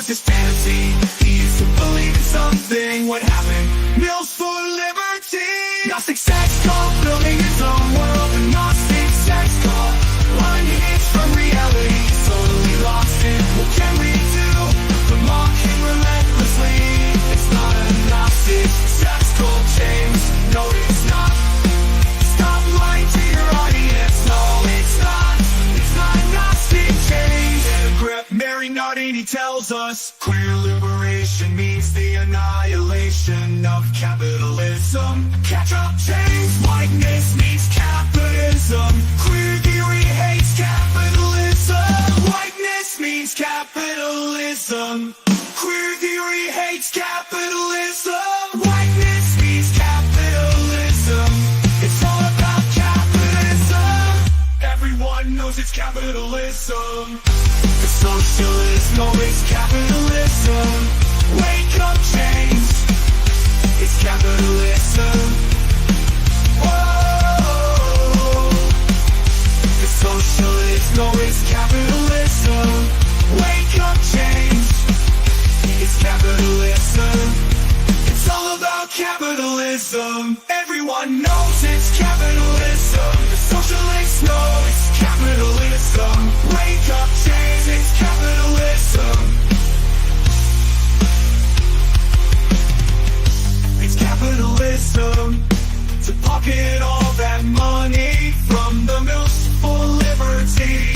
was his fantasy. He used to believe in something would happen. Mills for liberty. Gnostic sex cult, building his own world. A Gnostic sex cult, unhinged from reality. Totally lost in what can we do? The mocking relentlessly. It's not a Gnostic sex cult, James. No, it's not. Stop lying to your audience. No, it's not. It's not a Gnostic change. Mary Nardini he tells us queer liberation means the annihilation of capitalism. Catch up, James. Whiteness means capitalism. Queer theory hates capitalism. Whiteness means capitalism. Queer theory hates capitalism. Whiteness means capitalism. It's all about capitalism. Everyone knows it's capitalism. The socialists know it's capitalism. Wake up, James. It's capitalism. Whoa. The socialists know it's capitalism. Wake up, James. It's capitalism. It's all about capitalism. Everyone knows it's capitalism. The socialists know it's capitalism. Wake up, James. It's capitalism. It's capitalism. To pocket all that money from the mills for liberty.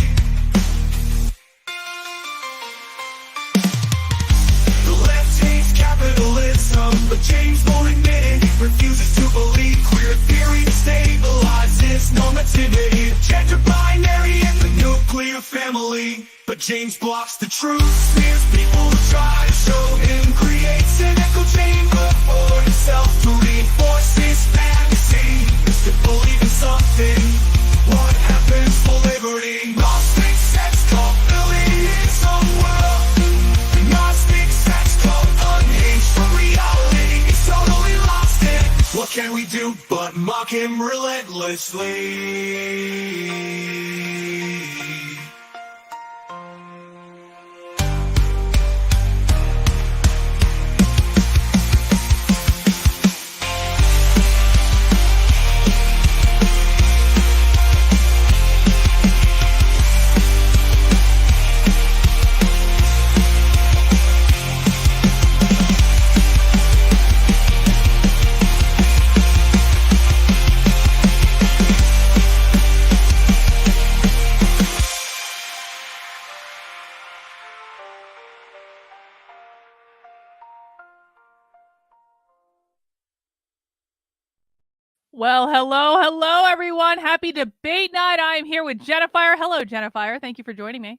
Capitalism, but James won't admit it. He refuses to believe queer theory stabilizes normativity, gender binary, and the nuclear family. But James blocks the truth, smears people who try to show him, creates an echo chamber for himself to reinforce his fantasy. Is to believe in something. What happens for liberty? Gnostic sex cult, building his own world. Gnostic sex cult, unhinged from reality. He's totally lost it. What can we do but mock him relentlessly? Well, hello, everyone. Happy debate night. I am here with Jennifire. Hello, Jennifire. Thank you for joining me.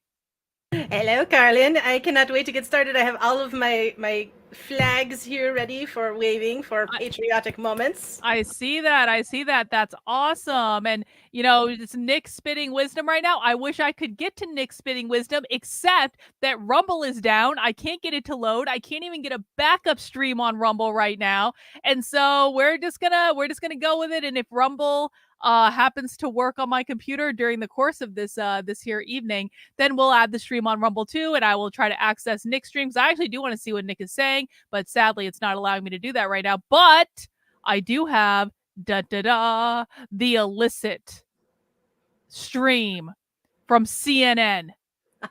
Hello, Carlin. I cannot wait to get started. I have all of my flags here ready for waving for patriotic moments. I see that. That's awesome. And, you know, it's Nick spitting wisdom right now. I wish I could get to Nick spitting wisdom, except that Rumble is down. I can't get it to load. I can't even get a backup stream on Rumble right now. And so we're just gonna go with it. And if Rumble happens to work on my computer during the course of this here evening, then we'll add the stream on Rumble too, and I will try to access Nick's streams. I actually do want to see what Nick is saying, but sadly it's not allowing me to do that right now. But I do have the illicit stream from CNN,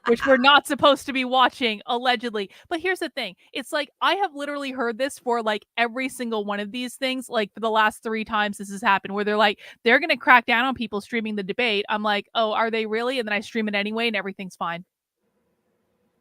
which we're not supposed to be watching, allegedly. But here's the thing. It's like, I have literally heard this for like every single one of these things, like for the last 3 times this has happened, where they're like, they're going to crack down on people streaming the debate. I'm like, oh, are they really? And then I stream it anyway and everything's fine.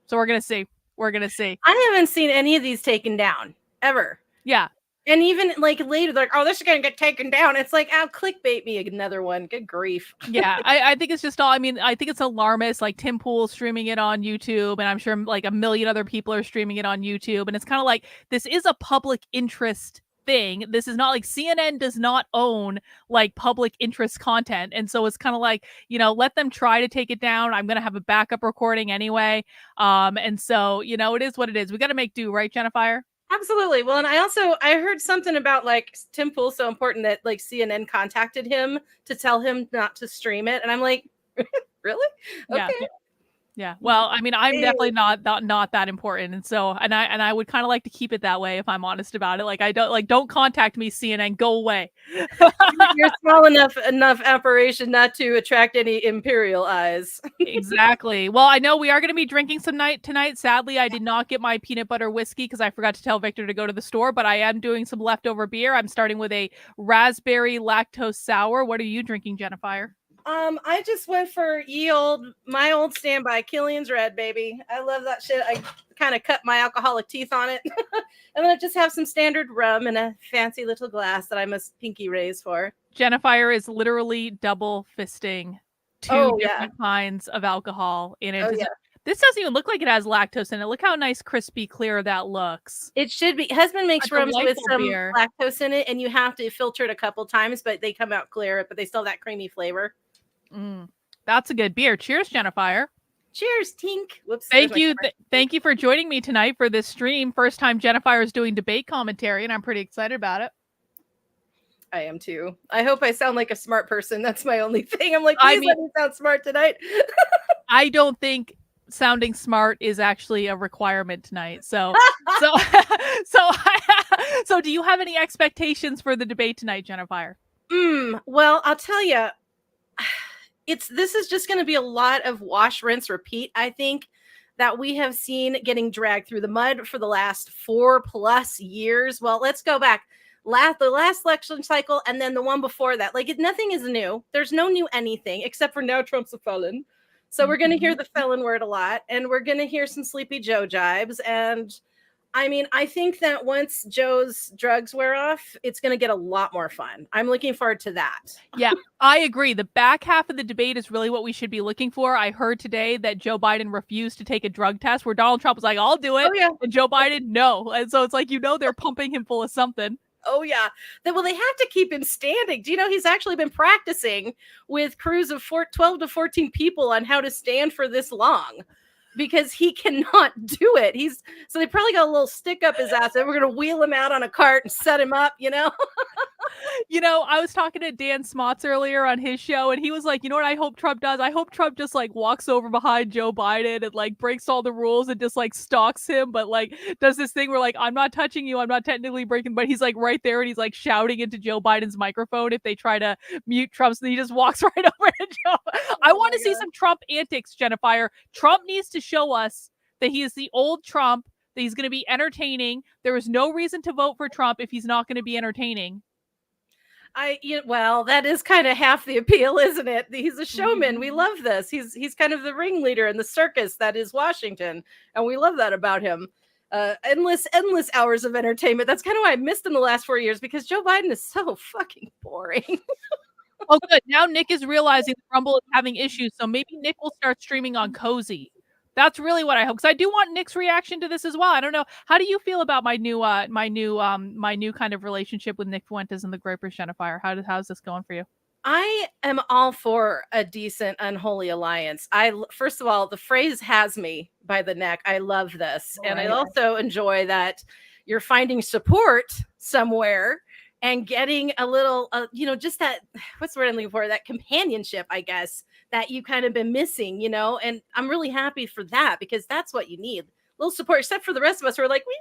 So we're going to see. I haven't seen any of these taken down, ever. Yeah. And even like later, they're like, oh, this is going to get taken down. It's like, oh, clickbait me another one. Good grief. Yeah, I think it's just all, I mean, I think it's alarmist, like Tim Pool's streaming it on YouTube, and I'm sure like a million other people are streaming it on YouTube. And it's kind of like, this is a public interest thing. This is not like, CNN does not own like public interest content. And so it's kind of like, you know, let them try to take it down. I'm going to have a backup recording anyway. And so, you know, it is what it is. We got to make do, right, Jennifire? Absolutely. Well, and I heard something about like Tim Pool's so important that like CNN contacted him to tell him not to stream it. And I'm like, really? Okay. Yeah. Well, I mean, I'm definitely not that important. And so, and I would kind of like to keep it that way if I'm honest about it. Like, don't contact me, CNN, go away. You're small enough operation not to attract any imperial eyes. Exactly. Well, I know we are going to be drinking some tonight. Sadly, I did not get my peanut butter whiskey because I forgot to tell Victor to go to the store, but I am doing some leftover beer. I'm starting with a raspberry lactose sour. What are you drinking, Jennifire? I just went for my old standby, Killian's Red, baby. I love that shit. I kind of cut my alcoholic teeth on it. And then I just have some standard rum in a fancy little glass that I must pinky raise for. Jennifire is literally double fisting two different kinds of alcohol in it. This doesn't even look like it has lactose in it. Look how nice, crispy, clear that looks. It should be. Husband makes rums with some lactose in it, and you have to filter it a couple times, but they come out clear, but they still have that creamy flavor. That's a good beer. Cheers, Jennifire. Cheers, Tink. Whoops. Thank you. Thank you for joining me tonight for this stream. First time Jennifire is doing debate commentary, and I'm pretty excited about it. I am too. I hope I sound like a smart person. That's my only thing. I'm like, please let me sound smart tonight. I don't think sounding smart is actually a requirement tonight. So do you have any expectations for the debate tonight, Jennifire? Well, I'll tell you, this is just going to be a lot of wash, rinse, repeat. I think that we have seen getting dragged through the mud for the last 4+ years. Well, let's go back. The last election cycle and then the one before that. Like, nothing is new. There's no new anything except for now Trump's a felon. So we're going to hear the felon word a lot, and we're going to hear some Sleepy Joe jibes. And I mean, I think that once Joe's drugs wear off, it's going to get a lot more fun. I'm looking forward to that. Yeah, I agree. The back half of the debate is really what we should be looking for. I heard today that Joe Biden refused to take a drug test, where Donald Trump was like, I'll do it. And Joe Biden, no. And so it's like, they're pumping him full of something. Oh, yeah. Well, they have to keep him standing. Do you know he's actually been practicing with crews of 12 to 14 people on how to stand for this long? Because he cannot do it. So they probably got a little stick up his ass, and we're going to wheel him out on a cart and set him up, I was talking to Dan Smots earlier on his show, and he was like, you know what I hope Trump does? I hope Trump just like walks over behind Joe Biden and like breaks all the rules and just like stalks him, but like does this thing where like, I'm not touching you, I'm not technically breaking, but he's like right there and he's like shouting into Joe Biden's microphone if they try to mute Trump, so he just walks right over to Joe. I want to see some Trump antics, Jennifire. Trump needs to show us that he is the old Trump, that he's going to be entertaining. There is no reason to vote for Trump if he's not going to be entertaining. Well, that is kind of half the appeal, isn't it? He's a showman. We love this. He's kind of the ringleader in the circus that is Washington, and we love that about him. Endless hours of entertainment. That's kind of why I missed him the last 4 years, because Joe Biden is so fucking boring. Oh, good. Now Nick is realizing that Rumble is having issues, so maybe Nick will start streaming on Cozy. That's really what I hope, because I do want Nick's reaction to this as well. I don't know. How do you feel about my new kind of relationship with Nick Fuentes and the Grapers, Jennifire? How's this going for you? I am all for a decent unholy alliance. First of all, the phrase has me by the neck. I love this. And I also enjoy that you're finding support somewhere and getting a little, just that, what's the word I'm looking for? That companionship, I guess, that you kind of been missing, and I'm really happy for that, because that's what you need. A little support, except for the rest of us who are like, we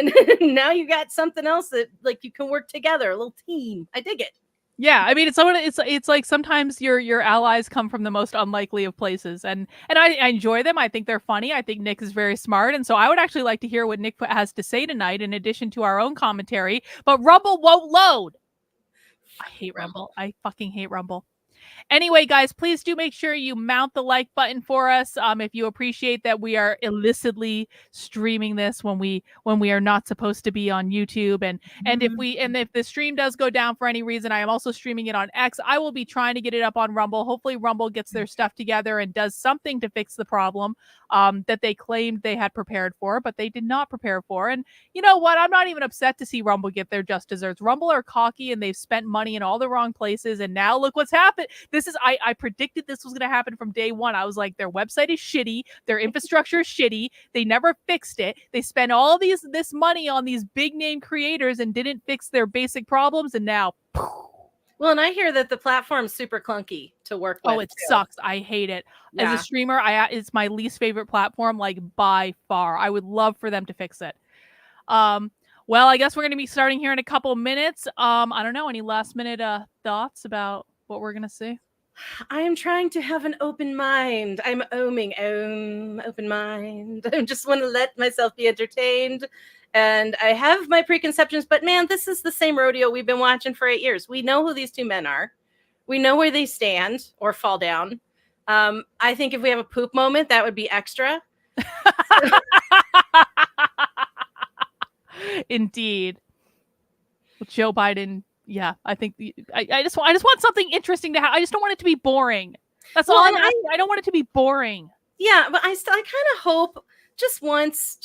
love you. And now you got something else that like you can work together, a little team. I dig it. Yeah, I mean, it's like sometimes your allies come from the most unlikely of places, and I enjoy them. I think they're funny. I think Nick is very smart, and so I would actually like to hear what Nick has to say tonight, in addition to our own commentary. But Rumble won't load. I hate Rumble. I fucking hate Rumble. Anyway, guys, please do make sure you mount the like button for us if you appreciate that we are illicitly streaming this when we are not supposed to be on YouTube. And if the stream does go down for any reason, I am also streaming it on X. I will be trying to get it up on Rumble. Hopefully Rumble gets their stuff together and does something to fix the problem that they claimed they had prepared for, but they did not prepare for. And you know what? I'm not even upset to see Rumble get their just desserts. Rumble are cocky and they've spent money in all the wrong places. And now look what's happened. I predicted this was going to happen from day one. I was like, their website is shitty. Their infrastructure is shitty. They never fixed it. They spent all this money on these big name creators and didn't fix their basic problems. And now, Well, and I hear that the platform's super clunky to work with. Oh, it too. sucks. I hate it. As Yeah. a streamer, it's my least favorite platform, like by far. I would love for them to fix it. Well, I guess we're going to be starting here in a couple minutes. I don't know, any last minute thoughts about what we're going to see? I am trying to have an open mind. I'm open mind. I just want to let myself be entertained. And I have my preconceptions, but man, this is the same rodeo we've been watching for 8 years. We know who these two men are. We know where they stand or fall down. I think if we have a poop moment, that would be extra. Indeed. With Joe Biden, yeah, I think I just want something interesting to happen. I just don't want it to be boring. That's all I'm asking. I don't want it to be boring. Yeah, but I kind of hope just once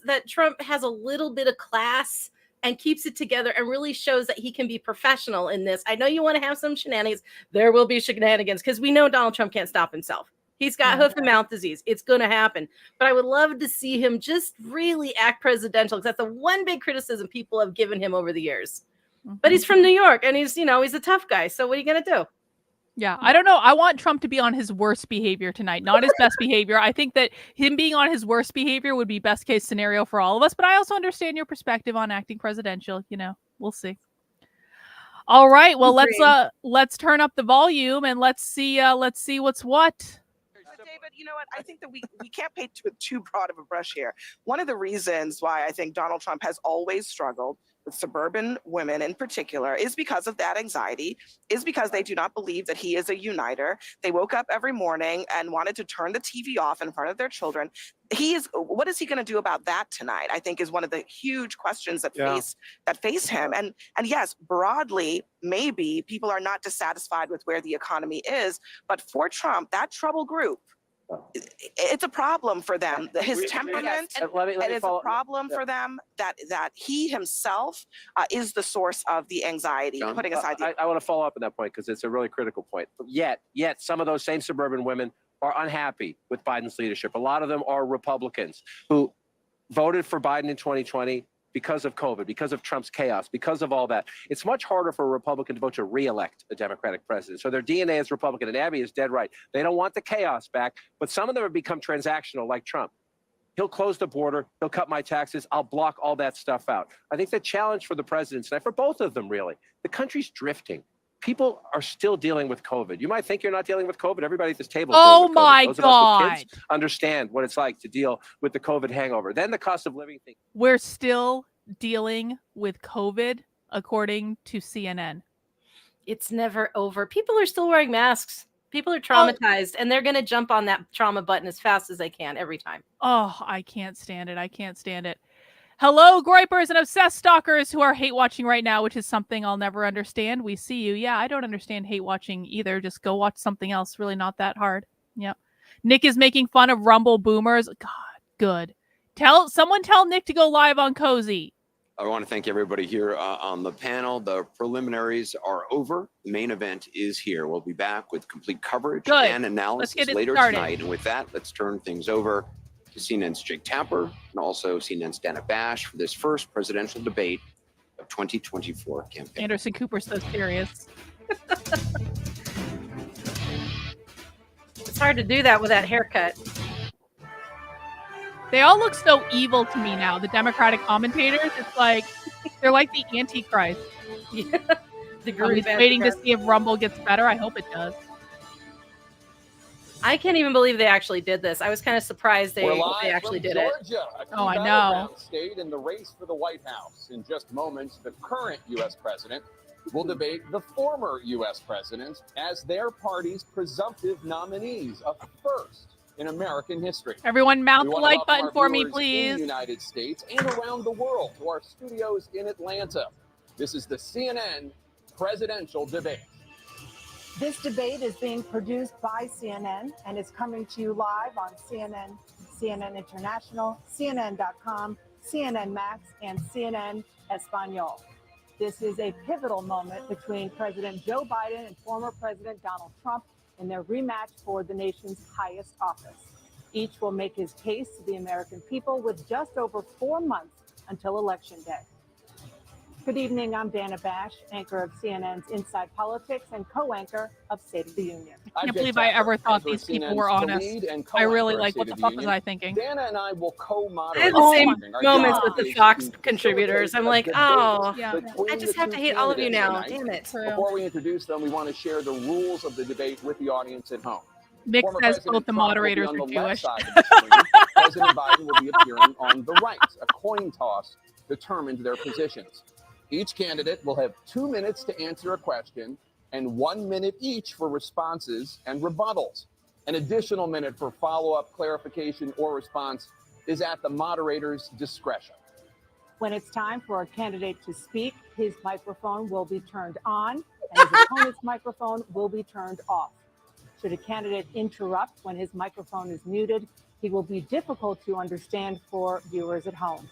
that Trump has a little bit of class and keeps it together and really shows that he can be professional in this. I know you want to have some shenanigans. There will be shenanigans because we know Donald Trump can't stop himself. He's got hoof and mouth disease. It's going to happen. But I would love to see him just really act presidential because that's the one big criticism people have given him over the years. Mm-hmm. But he's from New York and he's a tough guy. So what are you going to do? Yeah, I don't know. I want Trump to be on his worst behavior tonight, not his best behavior. I think that him being on his worst behavior would be best case scenario for all of us. But I also understand your perspective on acting presidential. We'll see. All right. Well, let's turn up the volume and let's see what's what. David, you know what? I think that we can't paint with too broad of a brush here. One of the reasons why I think Donald Trump has always struggled with suburban women in particular is because of that anxiety, is because they do not believe that he is a uniter. They woke up every morning and wanted to turn the TV off in front of their children. What is he going to do about that tonight? I think is one of the huge questions that face him. And yes, broadly, maybe people are not dissatisfied with where the economy is, but for Trump, that trouble group, it's a problem for them. His temperament, and it's a problem for them that he himself is the source of the anxiety. John, putting aside, I want to follow up on that point because it's a really critical point. Yet some of those same suburban women are unhappy with Biden's leadership. A lot of them are Republicans who voted for Biden in 2020 because of COVID, because of Trump's chaos, because of all that. It's much harder for a Republican to vote to re-elect a Democratic president. So their DNA is Republican, and Abby is dead right. They don't want the chaos back, but some of them have become transactional like Trump. He'll close the border, he'll cut my taxes, I'll block all that stuff out. I think the challenge for the president tonight, for both of them really, the country's drifting. People are still dealing with COVID. You might think you're not dealing with COVID. Everybody at this table is dealing with COVID. My Those God. of us with kids understand what it's like to deal with the COVID hangover. Then the cost of living thing. We're still dealing with COVID, according to CNN. It's never over. People are still wearing masks. People are traumatized, and they're going to jump on that trauma button as fast as they can every time. Oh, I can't stand it. I can't stand it. Hello, gripers and obsessed stalkers who are hate watching right now, which is something I'll never understand. We see you. Yeah, I don't understand hate watching either. Just go watch something else. Really not that hard. Yep. Nick is making fun of Rumble boomers. God, good. Someone tell Nick to go live on Cozy. I want to thank everybody here on the panel. The preliminaries are over. The main event is here. We'll be back with complete coverage and analysis later tonight. And with that, let's turn things over to CNN's Jake Tapper and also CNN's Dana Bash for this first presidential debate of 2024 campaign. Anderson Cooper's so serious. It's hard to do that with that haircut. They all look so evil to me now, the Democratic commentators. It's like, they're like the Antichrist. Yeah. I'm just waiting to see if Rumble gets better. I hope it does. I can't even believe they actually did this. I was kind of surprised they actually did Georgia, it. Oh, I know. State in the race for the White House. In just moments, the current U.S. president will debate the former U.S. president as their party's presumptive nominees, a first in American history. Everyone mount the like welcome button our for me, viewers please. in the United States and around the world to our studios in Atlanta. This is the CNN presidential debate. This debate is being produced by CNN and is coming to you live on CNN, CNN International, CNN.com, CNN Max, and CNN Espanol. This is a pivotal moment between President Joe Biden and former President Donald Trump in their rematch for the nation's highest office. Each will make his case to the American people with just over 4 months until Election Day. Good evening. I'm Dana Bash, anchor of CNN's Inside Politics and co-anchor of State of the Union. I can't believe I ever thought these people were honest. I really like, what the fuck was I thinking? Dana and I will I co-moderate. have the same moments God. with the Fox contributors. I'm like, oh, Yeah. I just have to hate all of you now. Damn it. Before we introduce them, we want to share the rules of the debate with the audience at home. Mick Former says President both the Trump will be moderators on are the left Jewish. side of the screen. President Biden will be appearing on the right. A coin toss determined their positions. Each candidate will have 2 minutes to answer a question and 1 minute each for responses and rebuttals. An additional minute for follow-up, clarification, or response is at the moderator's discretion. When it's time for a candidate to speak, his microphone will be turned on and his opponent's microphone will be turned off. Should a candidate interrupt when his microphone is muted, he will be difficult to understand for viewers at home.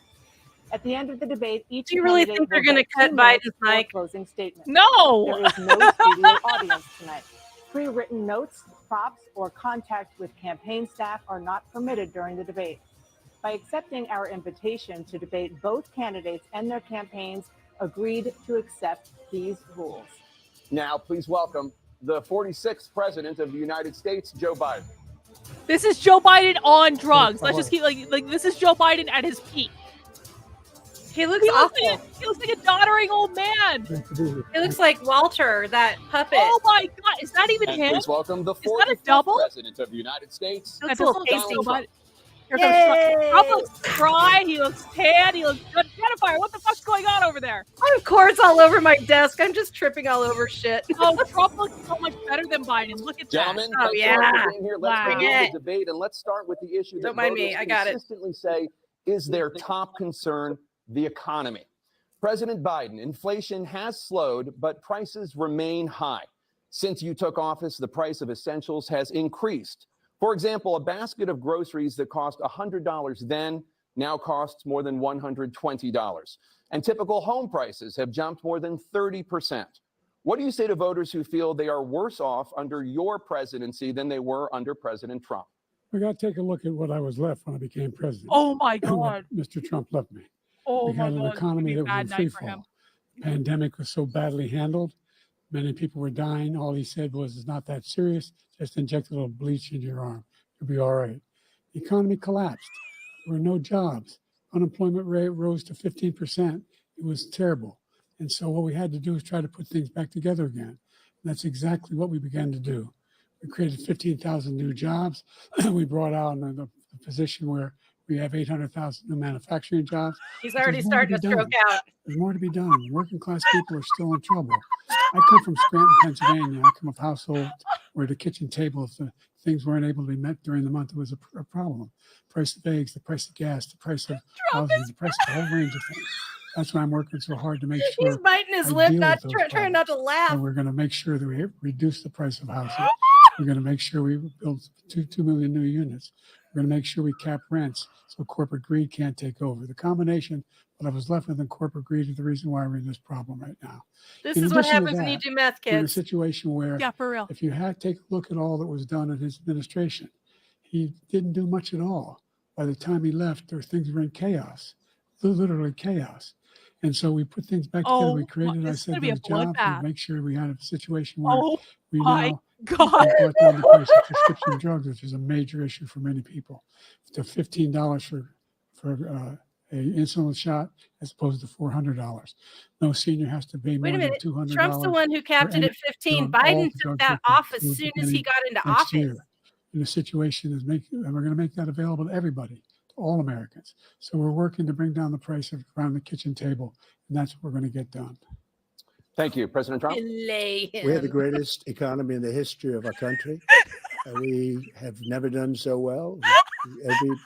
At the end of the debate, each Do you really candidate think they're will going to get 2 cut minutes Biden's for a mic? closing statement. No! There is no studio audience tonight. Pre-written notes, props, or contact with campaign staff are not permitted during the debate. By accepting our invitation to debate, both candidates and their campaigns agreed to accept these rules. Now, please welcome the 46th President of the United States, Joe Biden. This is Joe Biden on drugs. Let's just keep like this is Joe Biden at his peak. He looks awful. He looks like a doddering old man. He looks like Walter, that puppet. Oh my God, is that even And him? please welcome the Is that a 45th double? President of the United States, He looks That a little doesn't look pasty. like Joe Biden. Here comes Trump. Trump looks dry. He looks tan. He looks good. Jennifire, what the fuck's going on over there? I have cords all over my desk. I'm just tripping all over shit. Oh, Trump looks so much better than Biden. Look at Gentlemen, Oh, thanks yeah. so much for being here. Let's Wow. begin the debate, and let's start with the issue that Don't mind me. voters I got it. consistently say is their top concern, the economy. President Biden, inflation has slowed, but prices remain high. Since you took office, the price of essentials has increased. For example, a basket of groceries that cost $100 then now costs more than $120. And typical home prices have jumped more than 30%. What do you say to voters who feel they are worse off under your presidency than they were under President Trump? We got to take a look at what I was left when I became president. Oh my and what God. Mr. Trump left me. Oh We my had an God. economy that was Bad in night free for him. fall. Pandemic was so badly handled. Many people were dying. All he said was, it's not that serious. Just inject a little bleach into your arm. You'll be all right. The economy collapsed. There were no jobs. Unemployment rate rose to 15%. It was terrible. And so what we had to do is try to put things back together again. And that's exactly what we began to do. We created 15,000 new jobs. We brought out a position where we have 800,000 new manufacturing jobs. He's already There's more starting to be done. stroke out. There's more to be done. Working class people are still in trouble. I come from Scranton, Pennsylvania. I come from a household where the kitchen table, if the things weren't able to be met during the month, it was a problem. Price of eggs, the price of gas, the price of housing, the price of a whole range of things. That's why I'm working so hard to make sure. He's biting his I lip, deal not with those trying not to laugh. And we're going to make sure that we reduce the price of housing. We're going to make sure we build 2 million new units. We're going to make sure we cap rents so corporate greed can't take over. The combination, what I was left with in corporate greed is the reason why we're in this problem right now. This In is what addition to happens when you that, do meth, We're in a kids. situation where Yeah, for real. if you take a look at all that was done in his administration, he didn't do much at all. By the time he left, things were in chaos, literally chaos. And so we put things back together. We created, I this is said, gonna be a those jobs. bloodbath. We make sure we had a situation where Oh we my now God. brought down the price of prescription drugs, which is a major issue for many people, to $15 for a insulin shot as opposed to $400. No senior has to pay Wait more a than minute. $200. Trump's the one who capped it any at 15. drug. All Biden the took drugs that will off as conclude soon as he beginning got into next office. year. And the situation is and we're going to make that available to everybody, to all Americans. So we're working to bring down the price of around the kitchen table, and that's what we're going to get done. Thank you, President Trump. Lay We have the him. greatest economy in the history of our country. We have never done so well.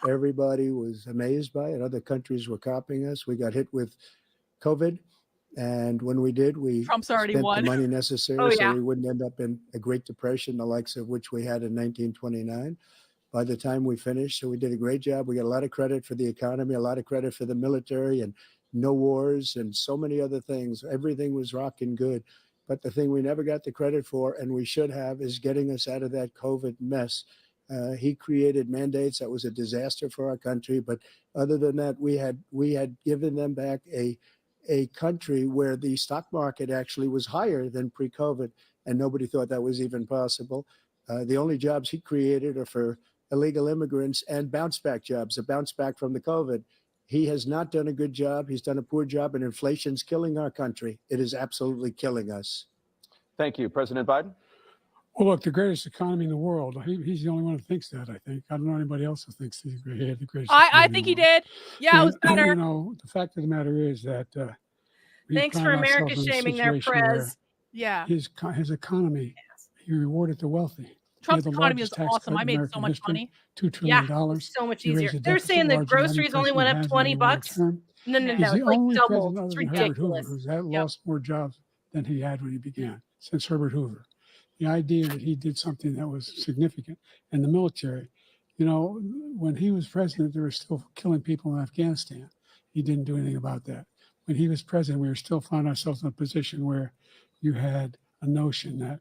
Everybody was amazed by it. Other countries were copying us. We got hit with COVID. And when we did, we Trump's already spent won. the money necessary Oh, so yeah. we wouldn't end up in a Great Depression, the likes of which we had in 1929. By the time we finished, so we did a great job. We got a lot of credit for the economy, a lot of credit for the military, and no wars and so many other things. Everything was rocking good. But the thing we never got the credit for, and we should have, is getting us out of that COVID mess. He created mandates. That was a disaster for our country. But other than that, we had given them back a a country where the stock market actually was higher than pre-COVID, and nobody thought that was even possible. The only jobs he created are for illegal immigrants and bounce back jobs, a bounce back from the COVID. He has not done a good job. He's done a poor job, and inflation's killing our country. It is absolutely killing us. Thank you. President Biden? Well, look, the greatest economy in the world. He's the only one who thinks that, I think. I don't know anybody else who thinks he had the greatest I think he did. Yeah, it was better. You know, the fact of the matter is that thanks for America shaming their prez. Yeah. His economy, he rewarded the wealthy. Trump's economy is awesome. I made so much money. $2 trillion. Yeah, so much easier. They're saying that groceries only went up $20. No, He's the it's like only double. president It's other than Herbert Hoover ridiculous. who's lost more jobs than he had when he began, since Herbert Hoover. The idea that he did something that was significant. And the military, you know, when he was president, they were still killing people in Afghanistan. He didn't do anything about that. When he was president, we were still found ourselves in a position where you had a notion that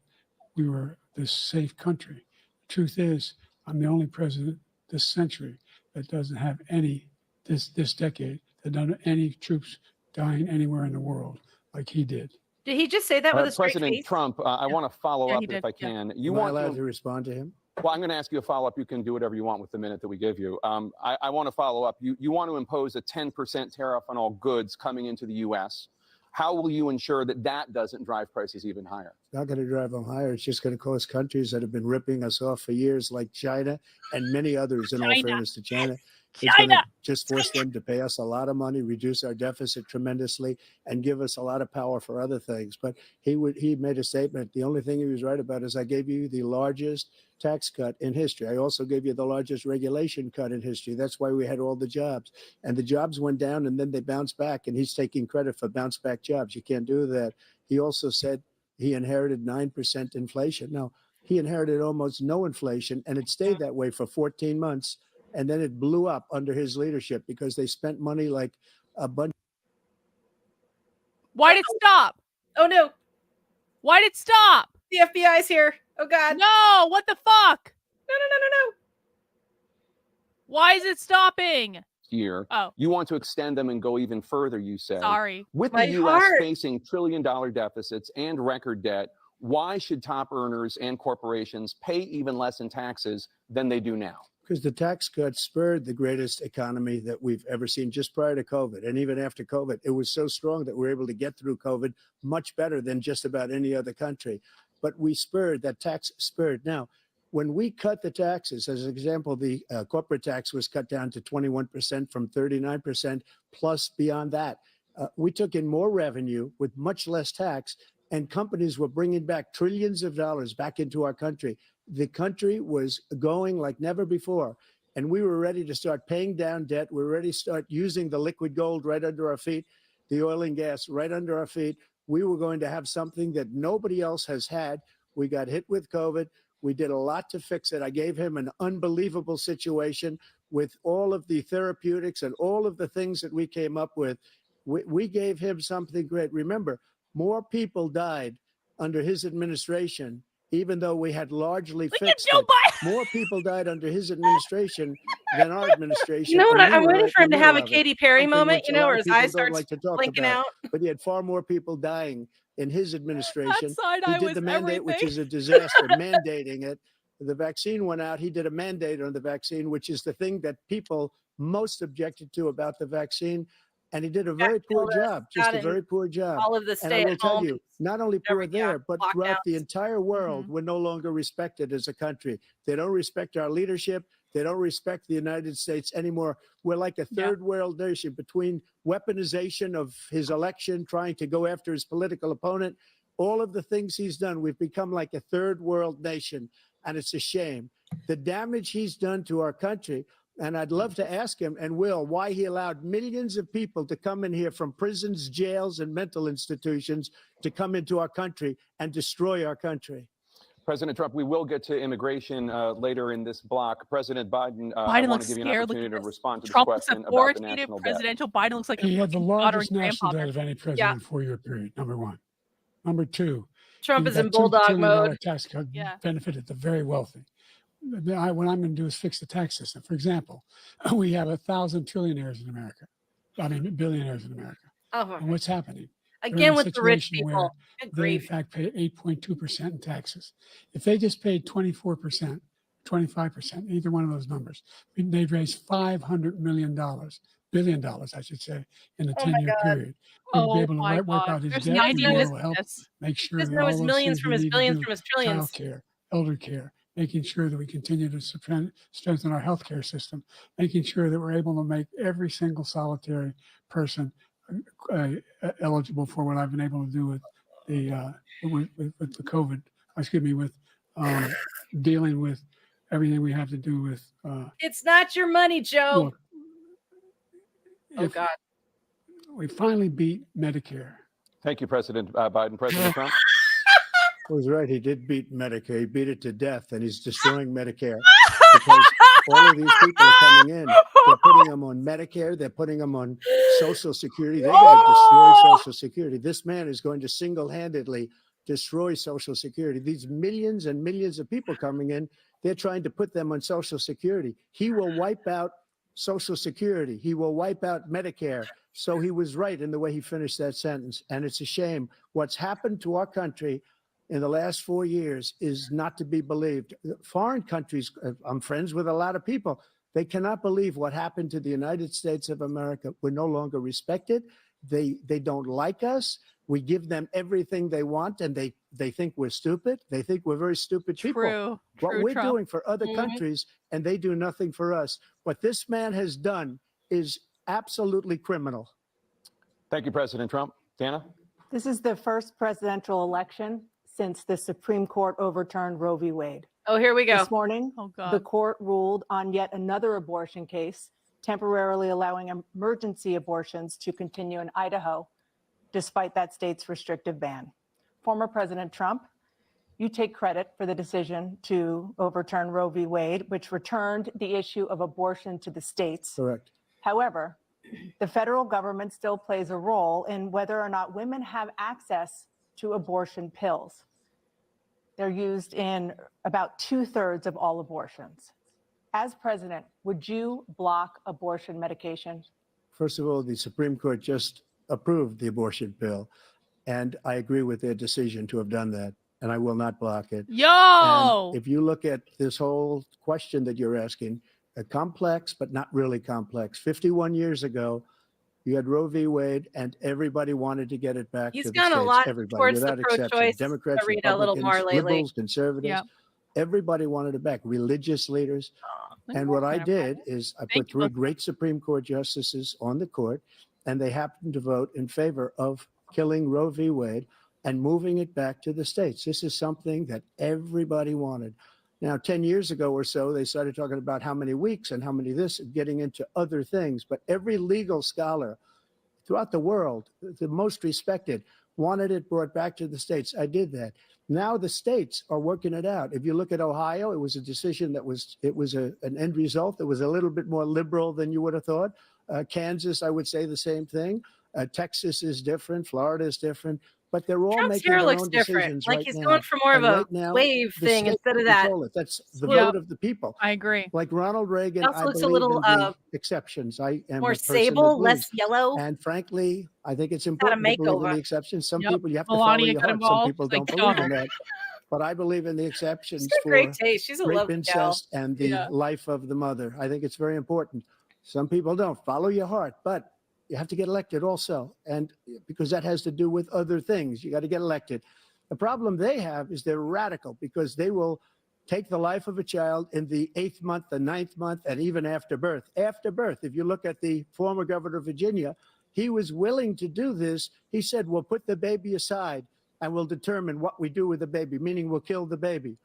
we were this safe country. The truth is, I'm the only president this century that doesn't have any, this decade, that doesn't have any troops dying anywhere in the world like he did. Did he just say that with a straight President face? Trump, I want to follow Yeah, up he did. if I can. Am I allowed to respond to him? Well, I'm going to ask you a follow-up. You can do whatever you want with the minute that we give you. I want to follow up. You want to impose a 10% tariff on all goods coming into the U.S. How will you ensure that that doesn't drive prices even higher? It's not going to drive them higher. It's just going to cause countries that have been ripping us off for years, like China and many others, in all fairness to China. It's going to just force them to pay us a lot of money, reduce our deficit tremendously, and give us a lot of power for other things. But he made a statement. The only thing he was right about is I gave you the largest tax cut in history. I also gave you the largest regulation cut in history. That's why we had all the jobs. And the jobs went down and then they bounced back. And he's taking credit for bounce back jobs. You can't do that. He also said he inherited 9% inflation. Now, he inherited almost no inflation, and it stayed that way for 14 months. And then it blew up under his leadership because they spent money like a bunch. Why did it stop? Oh, no. Why did it stop? The FBI's here. Oh, God. No, what the fuck? No. Why is it stopping? Year. Oh. You want to extend them and go even further, you say. Sorry. With the U.S. facing trillion-dollar deficits and record debt, why should top earners and corporations pay even less in taxes than they do now? Because the tax cuts spurred the greatest economy that we've ever seen just prior to COVID. And even after COVID, it was so strong that we were able to get through COVID much better than just about any other country. But we spurred, that tax spurred. Now, when we cut the taxes, as an example, the corporate tax was cut down to 21% from 39%, plus beyond that. We took in more revenue with much less tax, and companies were bringing back trillions of dollars back into our country. The country was going like never before, and we were ready to start paying down debt. We were ready to start using the liquid gold right under our feet, the oil and gas right under our feet. We were going to have something that nobody else has had. We got hit with COVID. We did a lot to fix it. I gave him an unbelievable situation with all of the therapeutics and all of the things that we came up with. We gave him something great. Remember, more people died under his administration, even though we had largely fixed it. More people died under his administration than our administration. You know what? I'm waiting for him to have a Katy Perry moment, you know, where his eyes start blinking out. But he had far more people dying in his administration. He did the mandate, everything. which is a disaster, mandating it. The vaccine went out. He did a mandate on the vaccine, which is the thing that people most objected to about the vaccine. And he did a very poor job, just a very poor job. All of the and I will tell stay-at-home you, not only poor there, but throughout the entire world, Mm-hmm. we're no longer respected as a country. They don't respect our leadership. They don't respect the United States anymore. We're like a third world nation between weaponization of his election, trying to go after his political opponent, all of the things he's done. We've become like a third world nation, and it's a shame. The damage he's done to our country. And I'd love to ask him, and will, why he allowed millions of people to come in here from prisons, jails, and mental institutions to come into our country and destroy our country. President Trump, we will get to immigration later in this block. President Biden, I Biden want looks to give you an scared. opportunity to respond to Trump this looks question about the authoritative, national debt. presidential. Biden looks like He had the largest national grandfather. debt of any president in a four-year period, number one. Number two, Trump is that in bulldog $2 trillion mode. tax cut benefited the very wealthy. What I'm going to do is fix the tax system. For example, we have 1,000 trillionaires in America. I mean, billionaires in America. Oh, And what's happening? again with the rich situation where people. Good they, in grief. fact, pay 8.2% in taxes. If they just paid 24%, 25%, either one of those numbers, they'd raise $500 billion, I should say, in a Oh my 10-year God. period. We'd be Oh able to my wipe God. out his There's debt. no We'd be limit able to to help this. make sure Just that know all his those millions things from we his need to billions do, from his trillions. child care, elder care, making sure that we continue to strengthen our healthcare system, making sure that we're able to make every single solitary person eligible for what I've been able to do with the with the COVID. Excuse me, with dealing with everything we have to do with. It's not your money, Joe. Look, Oh God. we finally beat Medicare. Thank you, President Biden. President Trump. Well, he's right. He did beat Medicare. He beat it to death, and he's destroying Medicare because all of these people are coming in. They're putting them on Medicare. They're putting them on Social Security. They're going to destroy Social Security. This man is going to single-handedly destroy Social Security. These millions and millions of people coming in, they're trying to put them on Social Security. He will wipe out Social Security. He will wipe out Medicare. So he was right in the way he finished that sentence. And it's a shame. What's happened to our country in the last 4 years is not to be believed. Foreign countries, I'm friends with a lot of people, they cannot believe what happened to the United States of America. We're no longer respected. They don't like us. We give them everything they want, and they think we're stupid. They think we're very stupid people. What we're doing for other countries, and they do nothing for us. What this man has done is absolutely criminal. Thank you, President Trump. Dana? This is the first presidential election since the Supreme Court overturned Roe v. Wade. Oh, here we go. This morning, Oh, God. the court ruled on yet another abortion case, temporarily allowing emergency abortions to continue in Idaho, despite that state's restrictive ban. Former President Trump, you take credit for the decision to overturn Roe v. Wade, which returned the issue of abortion to the states. Correct. However, the federal government still plays a role in whether or not women have access to abortion pills. They're used in about 2/3 of all abortions. As president, would you block abortion medication? First of all, the Supreme Court just approved the abortion bill, and I agree with their decision to have done that, and I will not block it. Yo! And if you look at this whole question that you're asking, complex, but not really complex. 51 years ago, you had Roe v. Wade, and everybody wanted to get it back He's to the gone states. a lot Everybody, towards without the exception. pro-choice Democrats, arena a little Republicans, more lately. liberals, conservatives. Yep. Everybody wanted it back. Religious leaders. And what I did is I put three great Supreme Court justices on the court, and they happened to vote in favor of killing Roe v. Wade and moving it back to the states. This is something that everybody wanted. Now, 10 years ago or so, they started talking about how many weeks and how many this, getting into other things. But every legal scholar throughout the world, the most respected, wanted it brought back to the states. I did that. Now the states are working it out. If you look at Ohio, it was a decision that was an end result that was a little bit more liberal than you would have thought. Kansas, I would say the same thing. Texas is different. Florida is different. But they're all Trump's making hair their looks own different. decisions Like right he's now. going for more of And a right now, wave the thing states instead of will that. control it. That's the Yep. vote of the people. I agree. Like Ronald Reagan, It also I looks a believe little, in the exceptions. I am more a person that sable, less believes. yellow. And frankly, I think it's Got a important to believe in makeover. the exceptions. Some Yep. people, you have to follow Melania your got heart. Some involved. people She's like, don't "Get on believe in her." that. But I believe in the exceptions She's got for great taste. She's a rape, lovely gal. incest, and the Yeah. life of the mother. I think it's very important. Some people don't. Follow your heart, but you have to get elected also. And because that has to do with other things. You got to get elected. The problem they have is they're radical because they will take the life of a child in the 8th month, the 9th month, and even after birth. After birth, if you look at the former governor of Virginia, he was willing to do this. He said, we'll put the baby aside and we'll determine what we do with the baby, meaning we'll kill the baby.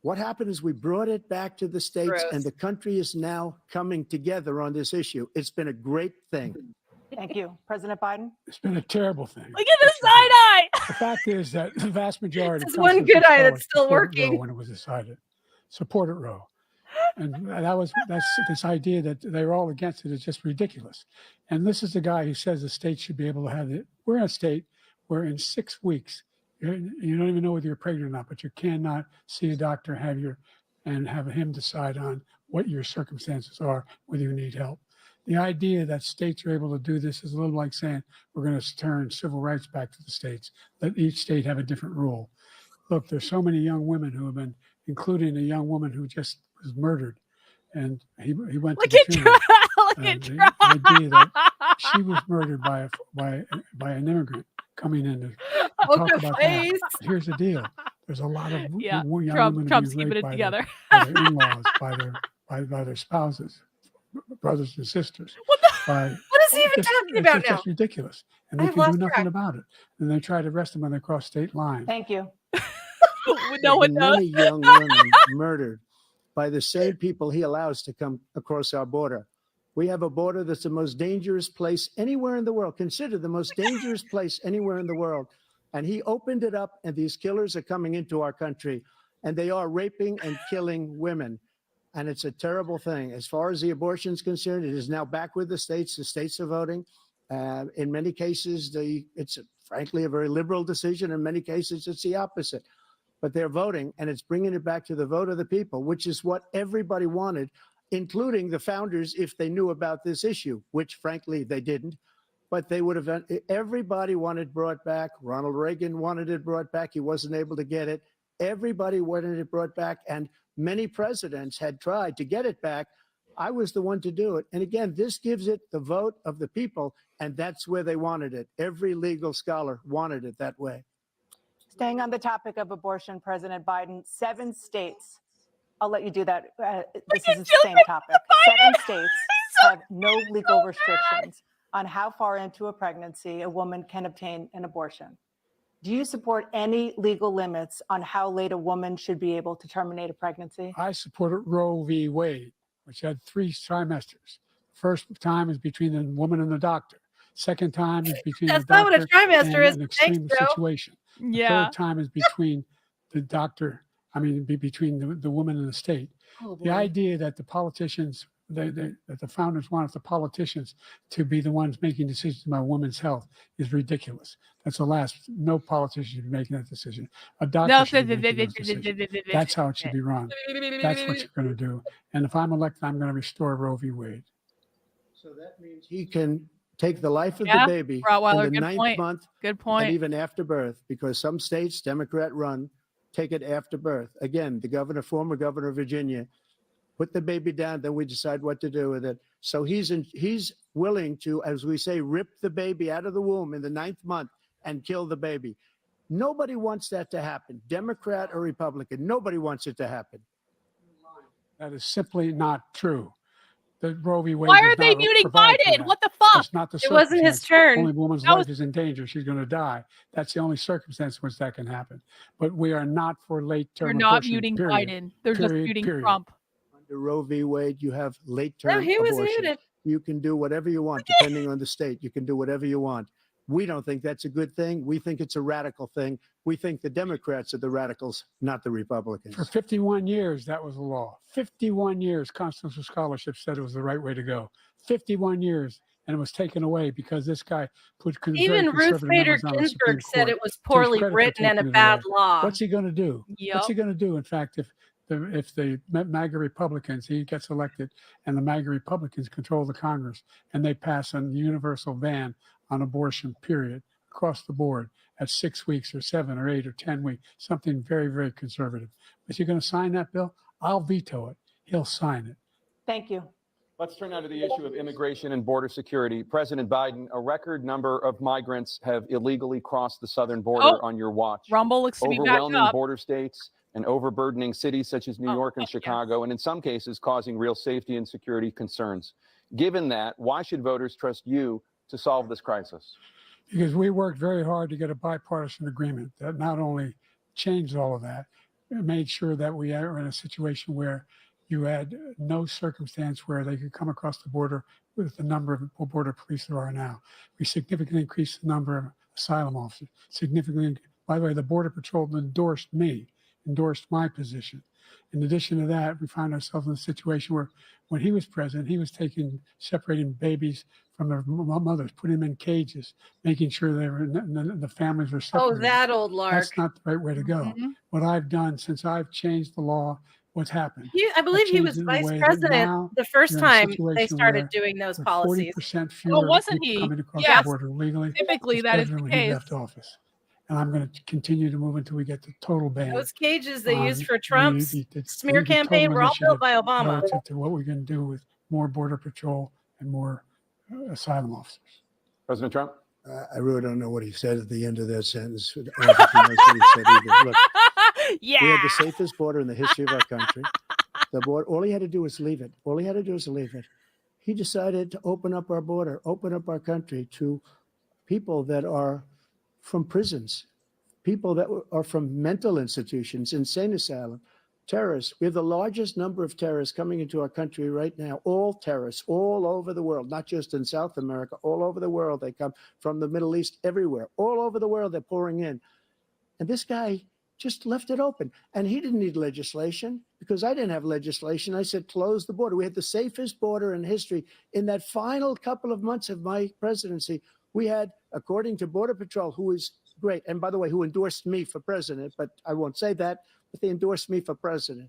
What happened is we brought it back to the states, Gross. and the country is now coming together on this issue. It's been a great thing. Thank you. President Biden? It's been a terrible thing. Look at the side eye. The fact is that the vast majority This of is one constitutional good eye that's scholars still supported Roe working. when it was decided, supported Roe, and that's this idea that they're all against it is just ridiculous. And this is the guy who says the state should be able to have it. We're in a state where in 6 weeks you don't even know whether you're pregnant or not, but you cannot see a doctor, have him decide on what your circumstances are, whether you need help. The idea that states are able to do this is a little like saying we're going to turn civil rights back to the states, let each state have a different rule. Look, there's so many young women who have been, including a young woman who just was murdered, and he went to the funeral. The idea that she was murdered by an immigrant coming in to talk about that. Here's the deal: there's a lot of young women Trump's being keeping raped it together. by their in-laws, by their spouses, brothers and sisters. What is he even talking about it's now? just ridiculous, and they can do nothing about it. And they try to arrest them when they cross state lines. Thank you. No one knows. Many young women murdered by the same people he allows to come across our border. We have a border that's the most dangerous place anywhere in the world, considered the most dangerous place anywhere in the world. And he opened it up, and these killers are coming into our country, and they are raping and killing women. And it's a terrible thing. As far as the abortion is concerned, it is now back with the states. The states are voting. In many cases, it's frankly a very liberal decision. In many cases, it's the opposite. But they're voting, and it's bringing it back to the vote of the people, which is what everybody wanted, including the founders, if they knew about this issue, which frankly they didn't. But they would have, everybody wanted brought back. Ronald Reagan wanted it brought back. He wasn't able to get it. Everybody wanted it brought back, and many presidents had tried to get it back. I was the one to do it. And again, this gives it the vote of the people, and that's where they wanted it. Every legal scholar wanted it that way. Staying on the topic of abortion, President Biden, 7 states, I'll let you do that. This is the same topic. 7 states have no legal restrictions on how far into a pregnancy a woman can obtain an abortion. Do you support any legal limits on how late a woman should be able to terminate a pregnancy? I supported Roe v. Wade, which had 3 trimesters. First time is between the woman and the doctor. Second time is between the doctor what a trimester is. an extreme situation. The third time is between the doctor, between the woman and the state. The idea that the politicians, that the founders wanted the politicians to be the ones making decisions about women's health is ridiculous. That's the last. No politician should be making that decision. A doctor should be making those decisions. That's how it should be run. That's what you're going to do. And if I'm elected, I'm going to restore Roe v. Wade. So that means he can take the life of the baby in the 9th month and even after birth, because some states, Democrat run, take it after birth. Again, the former governor of Virginia, put the baby down, then we decide what to do with it. So he's willing to, as we say, rip the baby out of the womb in the 9th month and kill the baby. Nobody wants that to happen, Democrat or Republican. Nobody wants it to happen. That is simply not true. The Roe v. Wade. Why are they muting Biden? What the fuck? It's not the It wasn't his turn. Only woman's life is in danger. She's going to die. That's the only circumstance in which that can happen. But we are not for late-term They're not abortion, muting period. Biden. They're just muting Trump. Under Roe v. Wade, you have late-term No, he was abortion. muted. You can do whatever you want, depending on the state. You can do whatever you want. We don't think that's a good thing. We think it's a radical thing. We think the Democrats are the radicals, not the Republicans. For 51 years, that was the law. 51 years, constitutional scholarship said it was the right way to go. 51 years, and it was taken away because this guy put even Ruth Bader Ginsburg said it was poorly written and a bad law. What's he going to do? Yep. What's he going to do? In fact, if the MAGA Republicans, he gets elected, and the MAGA Republicans control the Congress, and they pass a universal ban on abortion, period, across the board at 6 weeks or 7 or 8 or 10 weeks, something very, very conservative. Is he going to sign that bill? I'll veto it. He'll sign it. Thank you. Let's turn now to the issue of immigration and border security. President Biden, a record number of migrants have illegally crossed the southern border on your watch. Rumble looks to be back overwhelming up. border states and overburdening cities such as New York and Chicago, and in some cases causing real safety and security concerns. Given that, why should voters trust you to solve this crisis? Because we worked very hard to get a bipartisan agreement that not only changed all of that, it made sure that we are in a situation where you had no circumstance where they could come across the border with the number of border police there are now. We significantly increased the number of asylum officers. Significantly, by the way, the Border Patrol endorsed my position. In addition to that, we found ourselves in a situation where when he was president, he was separating babies from their mothers, putting them in cages, making sure the families were separated. Oh, that old lark. That's not the right way to go. What I've done since I've changed the law what's happened. I believe he was vice president the first time they started doing those policies. 40% fewer wasn't people he? coming across Yes. the border legally. Typically, that is the when he case. left office. And I'm going to continue to move until we get the total ban. Those cages they used for the Trump's smear campaign were all built by Obama. Relative to what we're going to do with more border patrol and more asylum officers. President Trump? I really don't know what he said at the end of that sentence. I don't think he knows what he said either. Look, Yeah. we had the safest border in the history of our country. The border, all he had to do was leave it. All he had to do was leave it. He decided to open up our border, open up our country to people that are from prisons, people that are from mental institutions, insane asylum, terrorists. We have the largest number of terrorists coming into our country right now, all terrorists, all over the world, not just in South America, all over the world. They come from the Middle East, everywhere, all over the world, they're pouring in. And this guy just left it open. And he didn't need legislation because I didn't have legislation. I said, close the border. We had the safest border in history. In that final couple of months of my presidency, we had, according to Border Patrol, who is great, and by the way, who endorsed me for president, but I won't say that, but they endorsed me for president.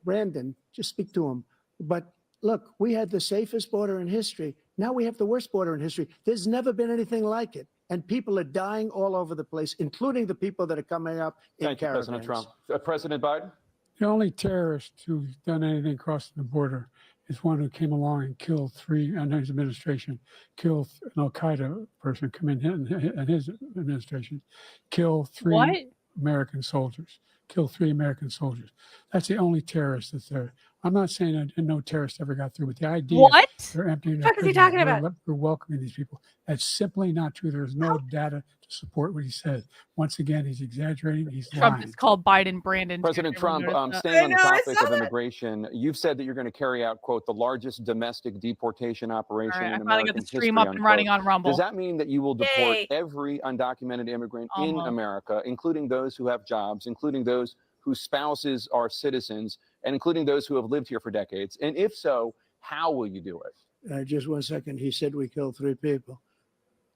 Brandon, just speak to him. But look, we had the safest border in history. Now we have the worst border in history. There's never been anything like it. And people are dying all over the place, including the people that are coming up in Thank you, caravans. President Trump. President Biden? The only terrorist who's done anything crossing the border is one who came along and killed three, under his administration, killed an Al-Qaeda person come in his administration, kill three American soldiers, kill 3 American soldiers. That's the only terrorist that's there. I'm not saying that no terrorist ever got through, but the idea they're emptying their What is he talking about? we're welcoming these people. That's simply not true. There's no data to support what he said. Once again, he's exaggerating. He's Trump lying. just called Biden Brandon. President Trump, staying on the topic of immigration, you've said that you're going to carry out, quote, the largest domestic deportation operation in American history. I finally got the stream up and running on Rumble. Does that mean that you will deport every undocumented immigrant in America, including those who have jobs, including those whose spouses are citizens, and including those who have lived here for decades? And if so, how will you do it? Just 1 second. He said we killed 3 people.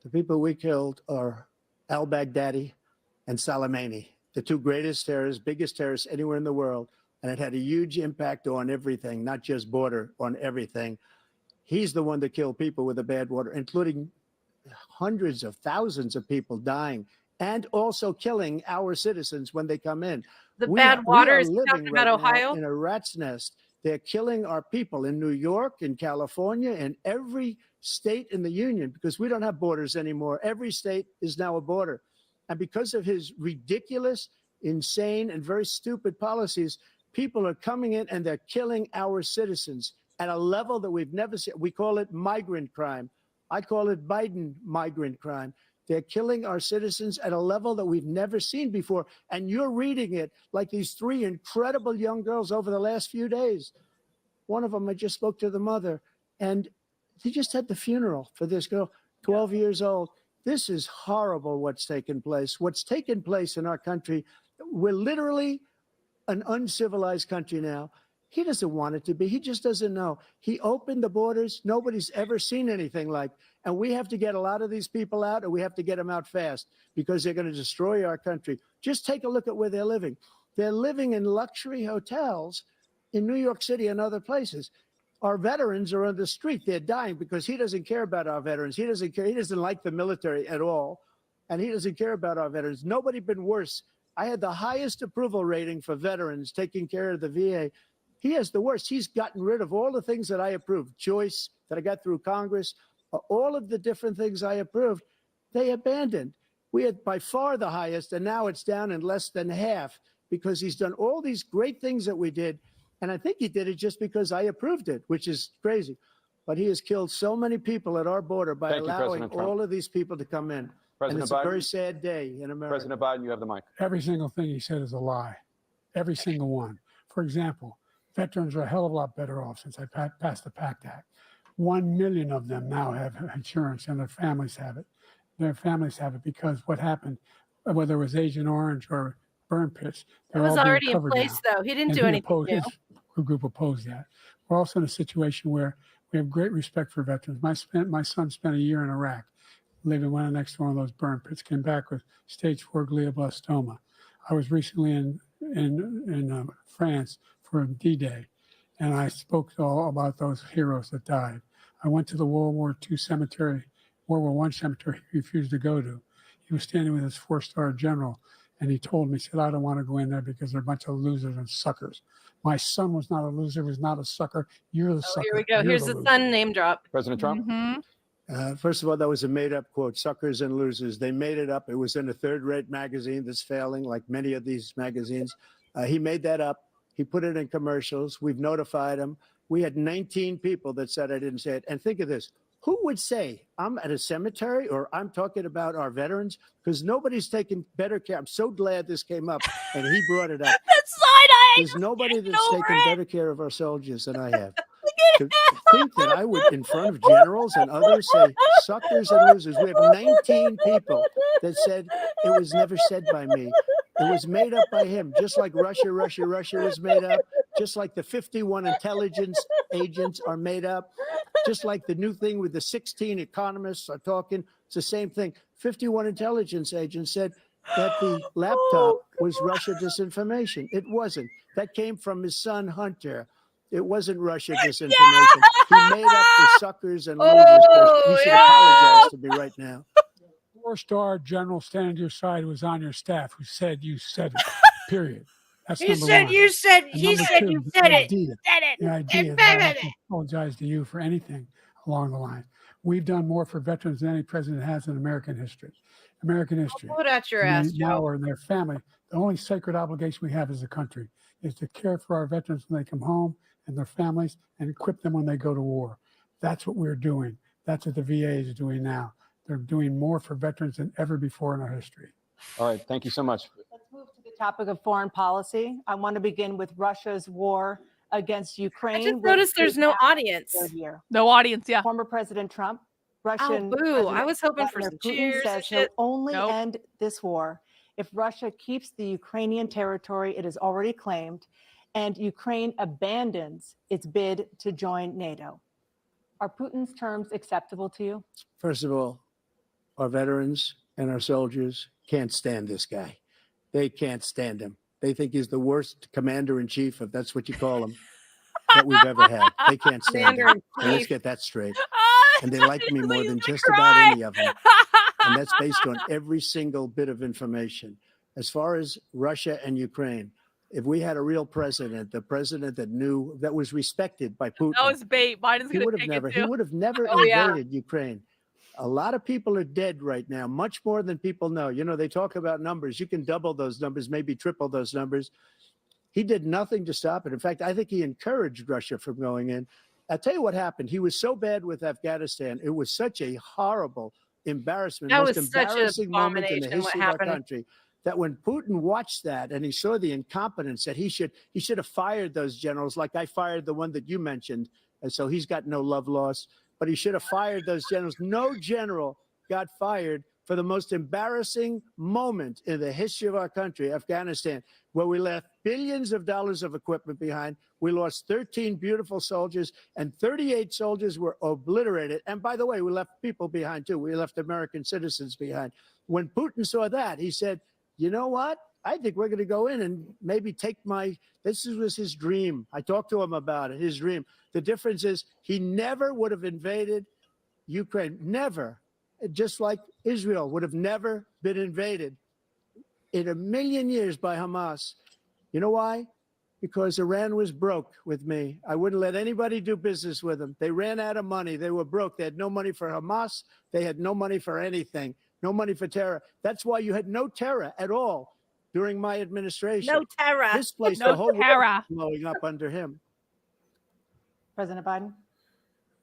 The people we killed are al-Baghdadi and Soleimani, the 2 greatest terrorists, biggest terrorists anywhere in the world. And it had a huge impact on everything, not just border, on everything. He's the one that killed people with the bad water, including hundreds of thousands of people dying and also killing our citizens when they come in. The bad water is talking about right Ohio? in a rat's nest. They're killing our people in New York, in California, in every state in the union, because we don't have borders anymore. Every state is now a border. And because of his ridiculous, insane, and very stupid policies, people are coming in and they're killing our citizens at a level that we've never seen. We call it migrant crime. I call it Biden migrant crime. They're killing our citizens at a level that we've never seen before. And you're reading it like these 3 incredible young girls over the last few days. One of them, I just spoke to the mother, and he just had the funeral for this girl, 12 years old. This is horrible what's taken place. What's taken place in our country, we're literally an uncivilized country now. He doesn't want it to be. He just doesn't know. He opened the borders. Nobody's ever seen anything like. And we have to get a lot of these people out, and we have to get them out fast because they're going to destroy our country. Just take a look at where they're living. They're living in luxury hotels in New York City and other places. Our veterans are on the street. They're dying because he doesn't care about our veterans. He doesn't care. He doesn't like the military at all. And he doesn't care about our veterans. Nobody been worse. I had the highest approval rating for veterans taking care of the VA. He has the worst. He's gotten rid of all the things that I approved, choice that I got through Congress, all of the different things I approved, they abandoned. We had by far the highest, and now it's down in less than half because he's done all these great things that we did. And I think he did it just because I approved it, which is crazy. But he has killed so many people at our border by allowing all of these people to come in. And it's a very sad day in America. President Biden, you have the mic. Every single thing he said is a lie. Every single one. For example, veterans are a hell of a lot better off since I passed the PACT Act. 1 million of them now have insurance, and their families have it. Their families have it because what happened, whether it was Agent Orange or burn pits, it was already in place, though. He didn't do anything new. His group opposed that. We're also in a situation where we have great respect for veterans. My son spent a year in Iraq, living right next to one of those burn pits, came back with stage 4 glioblastoma. I was recently in France for D-Day, and I spoke all about those heroes that died. I went to the World War II cemetery, World War I cemetery he refused to go to. He was standing with his 4-star general, and he told me, he said, I don't want to go in there because they're a bunch of losers and suckers. My son was not a loser, was not a sucker. You're the sucker. Here we go. You're Here's the loser. son name drop. President Trump? First of all, that was a made-up quote, suckers and losers. They made it up. It was in a third-rate magazine that's failing, like many of these magazines. He made that up. He put it in commercials. We've notified him. We had 19 people that said I didn't say it. And think of this. Who would say I'm at a cemetery or I'm talking about our veterans? Because nobody's taken better care. I'm so glad this came up and he brought it up. That's side-eye. There's nobody that's taken better care of our soldiers than I have. To think that I would, in front of generals and others, say suckers and losers. We have 19 people that said it was never said by me. It was made up by him, just like Russia was made up, just like the 51 intelligence agents are made up, just like the new thing with the 16 economists are talking. It's the same thing. 51 intelligence agents said that the laptop was Russia disinformation. It wasn't. That came from his son, Hunter. It wasn't Russia disinformation. He made up the suckers and losers. He should apologize to me right now. 4-star general standing to your side who was on your staff who said you said it, period. That's He number said one. you said, And he number said two, you the said it. idea, Said it. the idea that I have to apologize to you for anything along the line. We've done more for veterans than any president has in American history. American history. Put out your And ass, they now Joe. are in their family. The only sacred obligation we have as a country is to care for our veterans when they come home and their families and equip them when they go to war. That's what we're doing. That's what the VA is doing now. They're doing more for veterans than ever before in our history. All right. Thank you so much. Let's move to the topic of foreign policy. I want to begin with Russia's war against Ukraine. I just noticed there's no audience. No audience, yeah. Former President Trump, Oh, Russian boo. I President was hoping for Vladimir some Putin cheers and says he'll shit. only Nope. end this war if Russia keeps the Ukrainian territory it has already claimed and Ukraine abandons its bid to join NATO. Are Putin's terms acceptable to you? First of all, our veterans and our soldiers can't stand this guy. They can't stand him. They think he's the worst commander in chief, if that's what you call him, that we've ever had. They can't stand him. And let's get that straight. And they like me more than just about any of them. And that's based on every single bit of information. As far as Russia and Ukraine, if we had a real president, the president that knew, that was respected by Putin, That was bait. Biden's he going would to have take never, it he too. would have never Oh, yeah. invaded Ukraine. A lot of people are dead right now, much more than people know. You know, they talk about numbers. You can double those numbers, maybe triple those numbers. He did nothing to stop it. In fact, I think he encouraged Russia from going in. I'll tell you what happened. He was so bad with Afghanistan. It was such a horrible embarrassment, That most was such an embarrassing moment in the abomination what history of our happened. country, that when Putin watched that and he saw the incompetence, that he should have fired those generals like I fired the one that you mentioned. And so he's got no love lost, but he should have fired those generals. No general got fired for the most embarrassing moment in the history of our country, Afghanistan, where we left billions of dollars of equipment behind. We lost 13 beautiful soldiers and 38 soldiers were obliterated. And by the way, we left people behind too. We left American citizens behind. When Putin saw that, he said, you know what? I think we're going to go in and maybe take this was his dream. I talked to him about it, his dream. The difference is he never would have invaded Ukraine, never. Just like Israel would have never been invaded in a million years by Hamas. You know why? Because Iran was broke with me. I wouldn't let anybody do business with them. They ran out of money. They were broke. They had no money for Hamas. They had no money for anything, no money for terror. That's why you had no terror at all during my administration. No terror. This place, No the whole terror. world was blowing up under him. President Biden?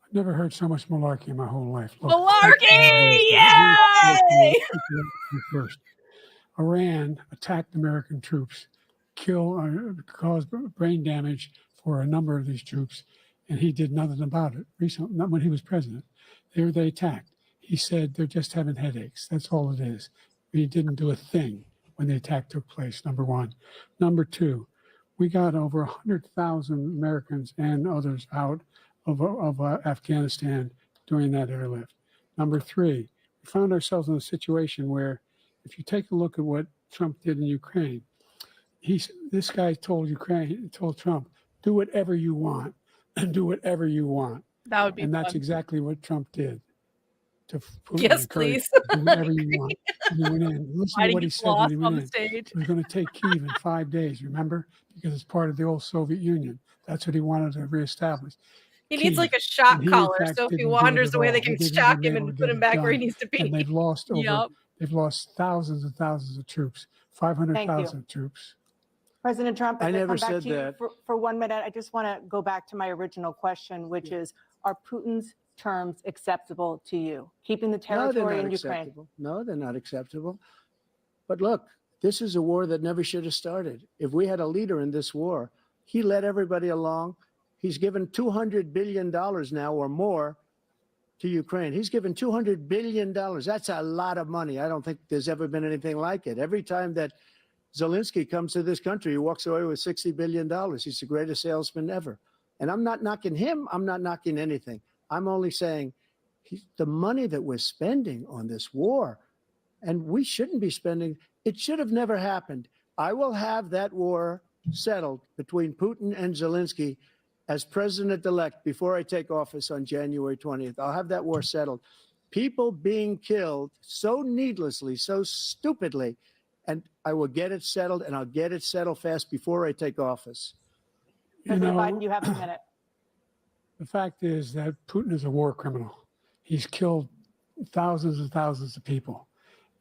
I've never heard so much malarkey in my whole life. Look, Malarkey! Yay! First, Iran attacked American troops, caused brain damage for a number of these troops, and he did nothing about it. Recently, not when he was president. They attacked. He said they're just having headaches. That's all it is. He didn't do a thing when the attack took place, number one. Number two, we got over 100,000 Americans and others out of Afghanistan during that airlift. Number three, we found ourselves in a situation where if you take a look at what Trump did in Ukraine, this guy told Trump, do whatever you want and do whatever you want. That would be And that's fun. exactly what Trump did. To Putin, Yes, please. do whatever you want. And he went in. Listen to what he said when he went in. Stage. He was going to take Kyiv in 5 days, remember? Because it's part of the old Soviet Union. That's what he wanted to reestablish. He needs Kyiv. like a shock And he, in collar, fact, so if he didn't do wanders it at away, all. they He can didn't shock even him able and to put get him it back where he done. needs to And be. they've lost over. Yep. They've lost thousands and thousands of troops, 500,000 troops. President Trump, I as never come back said to you that. for 1 minute, I just want to go back to my original question, which is, are Putin's terms acceptable to you? Keeping the No, they're territory not in Ukraine. acceptable. No, they're not acceptable. But look, this is a war that never should have started. If we had a leader in this war, he led everybody along. He's given $200 billion now or more to Ukraine. He's given $200 billion. That's a lot of money. I don't think there's ever been anything like it. Every time that Zelensky comes to this country, he walks away with $60 billion. He's the greatest salesman ever. And I'm not knocking him. I'm not knocking anything. I'm only saying the money that we're spending on this war, and we shouldn't be spending, it should have never happened. I will have that war settled between Putin and Zelensky as president-elect before I take office on January 20th. I'll have that war settled. People being killed so needlessly, so stupidly, and I will get it settled, and I'll get it settled fast before I take office. President Biden, you have a minute. The fact is that Putin is a war criminal. He's killed thousands and thousands of people.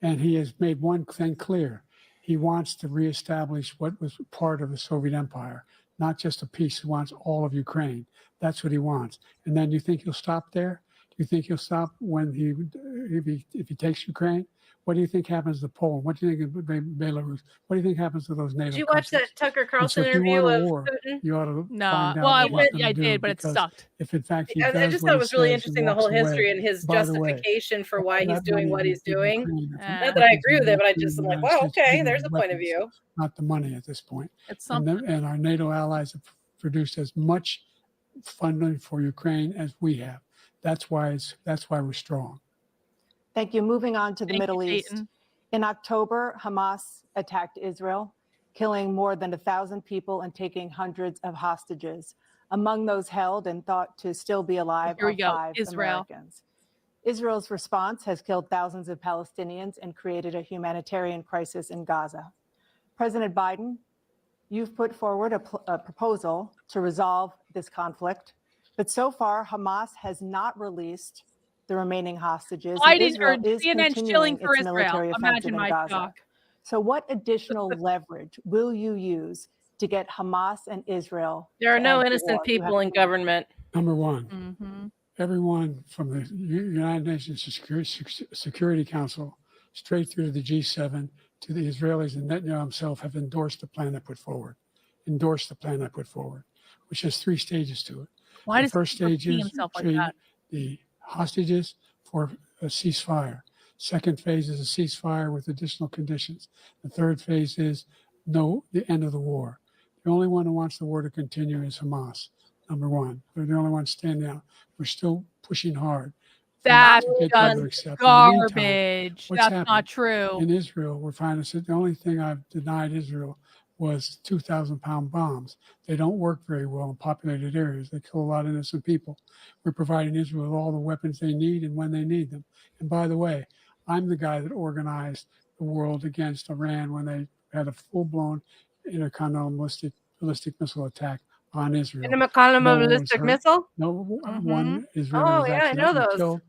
And he has made one thing clear. He wants to reestablish what was part of the Soviet Empire, not just a piece. He wants all of Ukraine. That's what he wants. And then you think he'll stop there? Do you think he'll stop when if he takes Ukraine? What do you think happens to Poland? What do you think of Belarus? What do you think happens to those NATO Did you watch countries? that Tucker And so Carlson if you interview want a of war, Putin? you ought to No. find out Well, what he's I gonna do, did, but it because sucked. if in fact he I does just what thought it he was really says interesting, and the whole walks away, history and his by the way, justification for all why he's that doing money what we he's give doing. Ukraine, Not that I agree with it, but I just am like, United wow, States okay, giving there's a them point of weapons, view. not the money at this point. It's And, something. and our NATO allies have produced as much funding for Ukraine as we have. That's why we're strong. Thank you. Moving on to the Thank Middle you, East. Peyton. In October, Hamas attacked Israel, killing more than 1,000 people and taking hundreds of hostages. Among those held and thought to still be alive Here we are go. 5 Israel. Americans. Israel's response has killed thousands of Palestinians and created a humanitarian crisis in Gaza. President Biden, you've put forward a proposal to resolve this conflict, but so far Hamas has not released the remaining hostages. and Biden Israel or is CNN continuing shilling for its Israel. military offensive Imagine in my Gaza. shock. So what additional leverage will you use to get Hamas and Israel? There are to no end the innocent war? You people have in government. Number one, Mm-hmm. everyone from the United Nations Security Council straight through to the G7 to the Israelis and Netanyahu himself have endorsed the plan I put forward, which has 3 stages to it. Why The does first he stage repeat is himself like trade that? the hostages for a ceasefire. Second phase is a ceasefire with additional conditions. The third phase is the end of the war. The only one who wants the war to continue is Hamas, number one. They're the only ones standing out. We're still pushing hard. That's to get them to just accept. In the meantime, garbage. what's That's happened not true. in Israel, we're finding the only thing I've denied Israel was 2,000-pound bombs. They don't work very well in populated areas. They kill a lot of innocent people. We're providing Israel with all the weapons they need and when they need them. And by the way, I'm the guy that organized the world against Iran when they had a full-blown intercontinental ballistic missile attack on Israel. Ballistic missile? No, one Israeli Oh, was yeah, I know accidentally those. killed,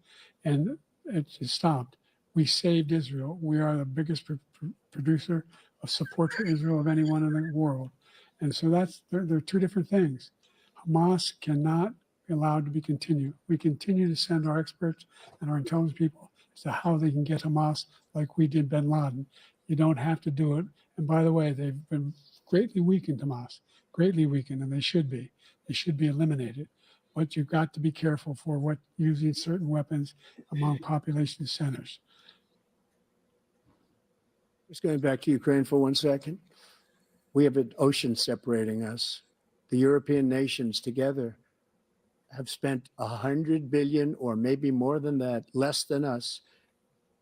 and it just stopped. We saved Israel. We are the biggest producer of support for Israel of anyone in the world. And so they're 2 different things. Hamas cannot be allowed to be continued. We continue to send our experts and our intelligence people as to how they can get Hamas like we did bin Laden. You don't have to do it. And by the way, they've been greatly weakened, Hamas, greatly weakened, and they should be. They should be eliminated. But you've got to be careful for using certain weapons among population centers. Just going back to Ukraine for 1 second. We have an ocean separating us. The European nations together have spent 100 billion or maybe more than that, less than us.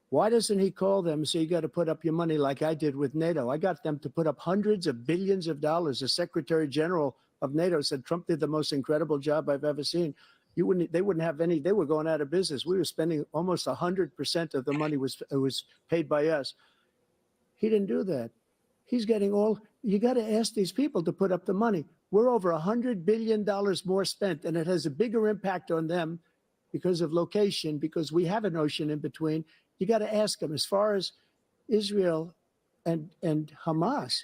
Why doesn't he call them and say, you got to put up your money like I did with NATO? I got them to put up hundreds of billions of dollars. The Secretary General of NATO said Trump did the most incredible job I've ever seen. They wouldn't have any. They were going out of business. We were spending almost 100% of the money was paid by us. He didn't do that. He's getting all. You got to ask these people to put up the money. We're over $100 billion more spent, and it has a bigger impact on them because of location, because we have an ocean in between. You got to ask them. As far as Israel and Hamas,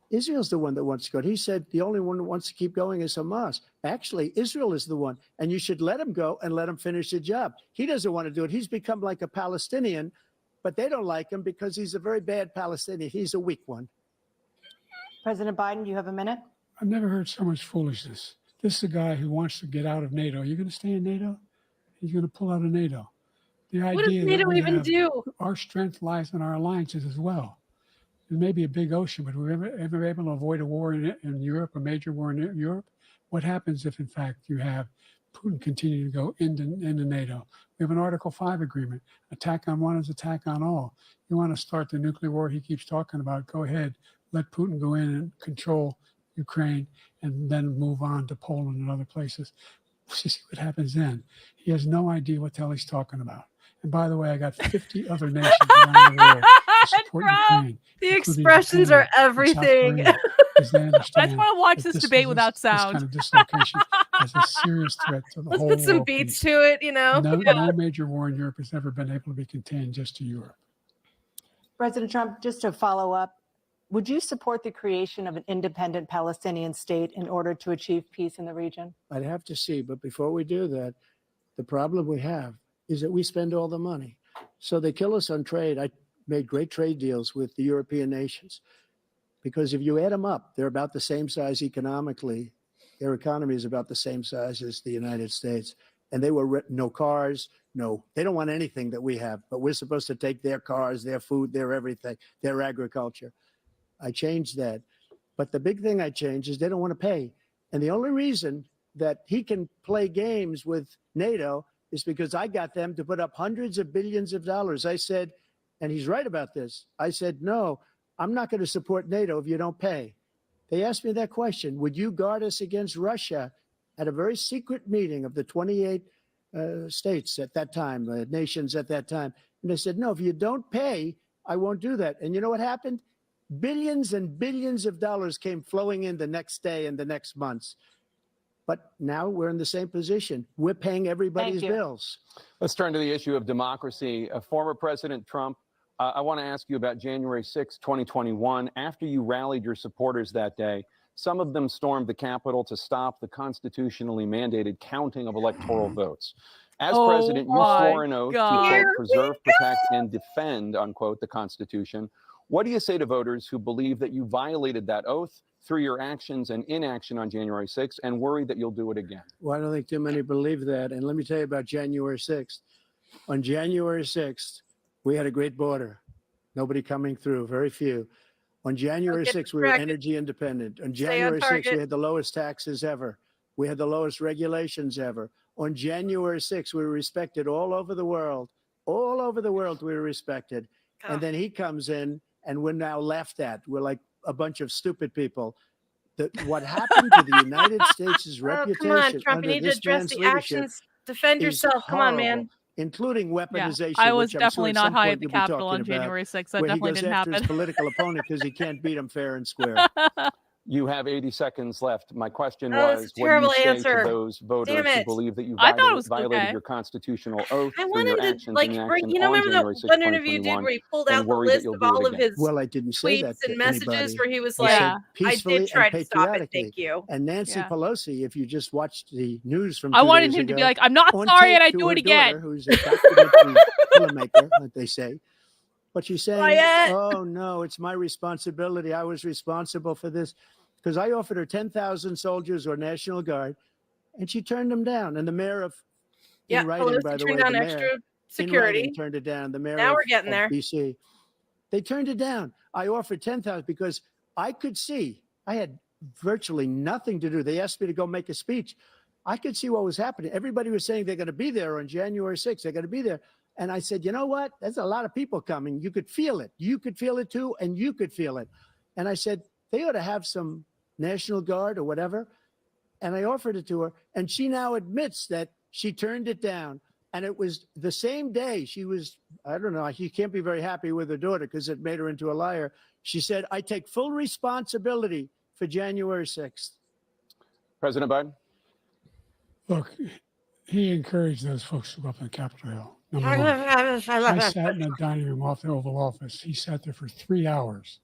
Israel's the one that wants to go. He said the only one that wants to keep going is Hamas. Actually, Israel is the one, and you should let him go and let him finish the job. He doesn't want to do it. He's become like a Palestinian, but they don't like him because he's a very bad Palestinian. He's a weak one. President Biden, you have a minute. I've never heard so much foolishness. This is a guy who wants to get out of NATO. Are you going to stay in NATO? He's going to pull out of NATO. The idea What does NATO even do? Our strength lies in our alliances as well. It may be a big ocean, but we're ever able to avoid a war in Europe, a major war in Europe? What happens if, in fact, you have Putin continue to go into NATO? We have an Article 5 agreement. Attack on one is attack on all. You want to start the nuclear war he keeps talking about, go ahead. Let Putin go in and control Ukraine and then move on to Poland and other places. You see what happens then. He has no idea what the hell he's talking about. And by the way, I got 50 other nations around the world to support Ukraine. The expressions are everything. I just want to watch this debate without sound. This kind of dislocation is a serious threat to the whole Let's put some world. beats to it, you know. No major war in Europe has ever been able to be contained just to Europe. President Trump, just to follow up, would you support the creation of an independent Palestinian state in order to achieve peace in the region? I'd have to see, but before we do that, the problem we have is that we spend all the money. So they kill us on trade. I made great trade deals with the European nations because if you add them up, they're about the same size economically. Their economy is about the same size as the United States. And they were no cars, they don't want anything that we have, but we're supposed to take their cars, their food, their everything, their agriculture. I changed that. But the big thing I changed is they don't want to pay. And the only reason that he can play games with NATO is because I got them to put up hundreds of billions of dollars. I said, and he's right about this, I said, no, I'm not going to support NATO if you don't pay. They asked me that question, would you guard us against Russia at a very secret meeting of the 28 states at that time, nations at that time. And they said, no, if you don't pay, I won't do that. And you know what happened? Billions and billions of dollars came flowing in the next day and the next months. But now we're in the same position. We're paying everybody's bills. Let's turn to the issue of democracy. Former President Trump, I want to ask you about January 6, 2021. After you rallied your supporters that day, some of them stormed the Capitol to stop the constitutionally mandated counting of electoral votes. As president, you swore an oath to, quote, preserve, protect, and defend, unquote, the Constitution. What do you say to voters who believe that you violated that oath through your actions and inaction on January 6th and worry that you'll do it again? Well, I don't think too many believe that. And let me tell you about January 6th. On January 6th, we had a great border. Nobody coming through, very few. On January 6th, we were energy independent. On January 6th, we had the lowest taxes ever. We had the lowest regulations ever. On January 6th, we were respected all over the world. All over the world, we were respected. And then he comes in, and we're now laughed at. We're like a bunch of stupid people. What happened to the United States' reputation come on, Trump, under you need to this address man's the leadership actions. Defend yourself. Come on, man. Including weaponization. I was which definitely I'm sure not high at at the some point Capitol you'll on be talking January 6th. That where definitely he goes didn't after happen. his political opponent because he can't beat him fair and square. You have 80 seconds left. My question that's was, a what do you terrible say answer. to those voters Damn who it. believe that you I thought it was violated okay. your constitutional oath I through want your him to actions like and bring. inaction You know, on remember January that 6, one interview you did 2021, where he pulled and out the worry that list you'll of do it all of again? his Well, I didn't say tweets that to and messages anybody. where he was I like, said Yeah. "I peacefully did try and to stop it. patriotically. Thank you." And Nancy Yeah. Pelosi, if you just watched the news from 2 I wanted days him to be ago, like, I'm not on sorry tape and I to do her it again. daughter, who's a documentary filmmaker, like they say. But she's saying, Quiet. oh, no, it's my responsibility. I was responsible for this. Because I offered her 10,000 soldiers or National Guard, and she turned them down. And the mayor of, in writing, Pelosi by the way, turned the down mayor, extra in security. writing, turned it down. The mayor Now of, we're getting of there. DC, they turned it down. I offered 10,000 because I could see, I had virtually nothing to do. They asked me to go make a speech. I could see what was happening. Everybody was saying they're going to be there on January 6th. They're going to be there. And I said, you know what? There's a lot of people coming. You could feel it. You could feel it too, and you could feel it. And I said, they ought to have some National Guard or whatever. and I offered it to her, and she now admits that she turned it down. And it was the same day she was, I don't know, she can't be very happy with her daughter because it made her into a liar. She said, I take full responsibility for January 6th. President Biden? Look, he encouraged those folks to go up on Capitol Hill. Number one. I sat in the dining room off the Oval Office. He sat there for 3 hours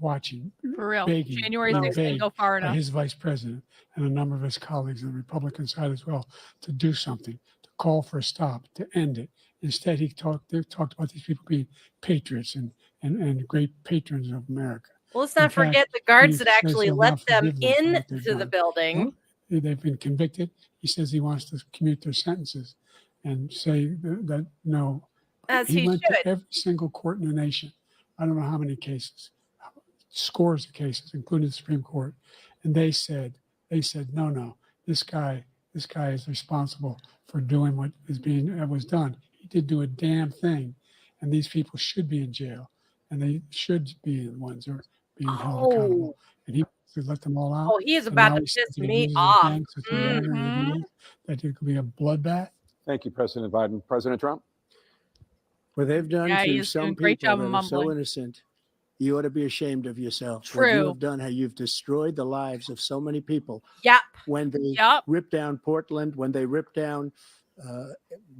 watching, For real. begging, January being 6th didn't begged go far by enough. his vice president and a number of his colleagues on the Republican side as well to do something, to call for a stop, to end it. Instead, they talked about these people being patriots and great patrons of America. Well, let's not forget the guards that actually let them into the building. Well, they've been convicted. He says he wants to commute their sentences and say that no. As he went should. to every single court in the nation. I don't know how many cases, scores of cases, including the Supreme Court. And they said, no, this guy is responsible for doing what was done. He did do a damn thing. And these people should be in jail. And they should be the ones who are being held accountable. And he to let them all out. Oh, he is about to piss me off. That it could be a bloodbath. Thank you, President Biden. President Trump? What they've done Yeah, to he's some doing a great people job of that are so mumbling. innocent, you ought to be ashamed of yourself. What you True. have done, how you've destroyed the lives of so many people. Yep. When they Yep. ripped down Portland, when they ripped down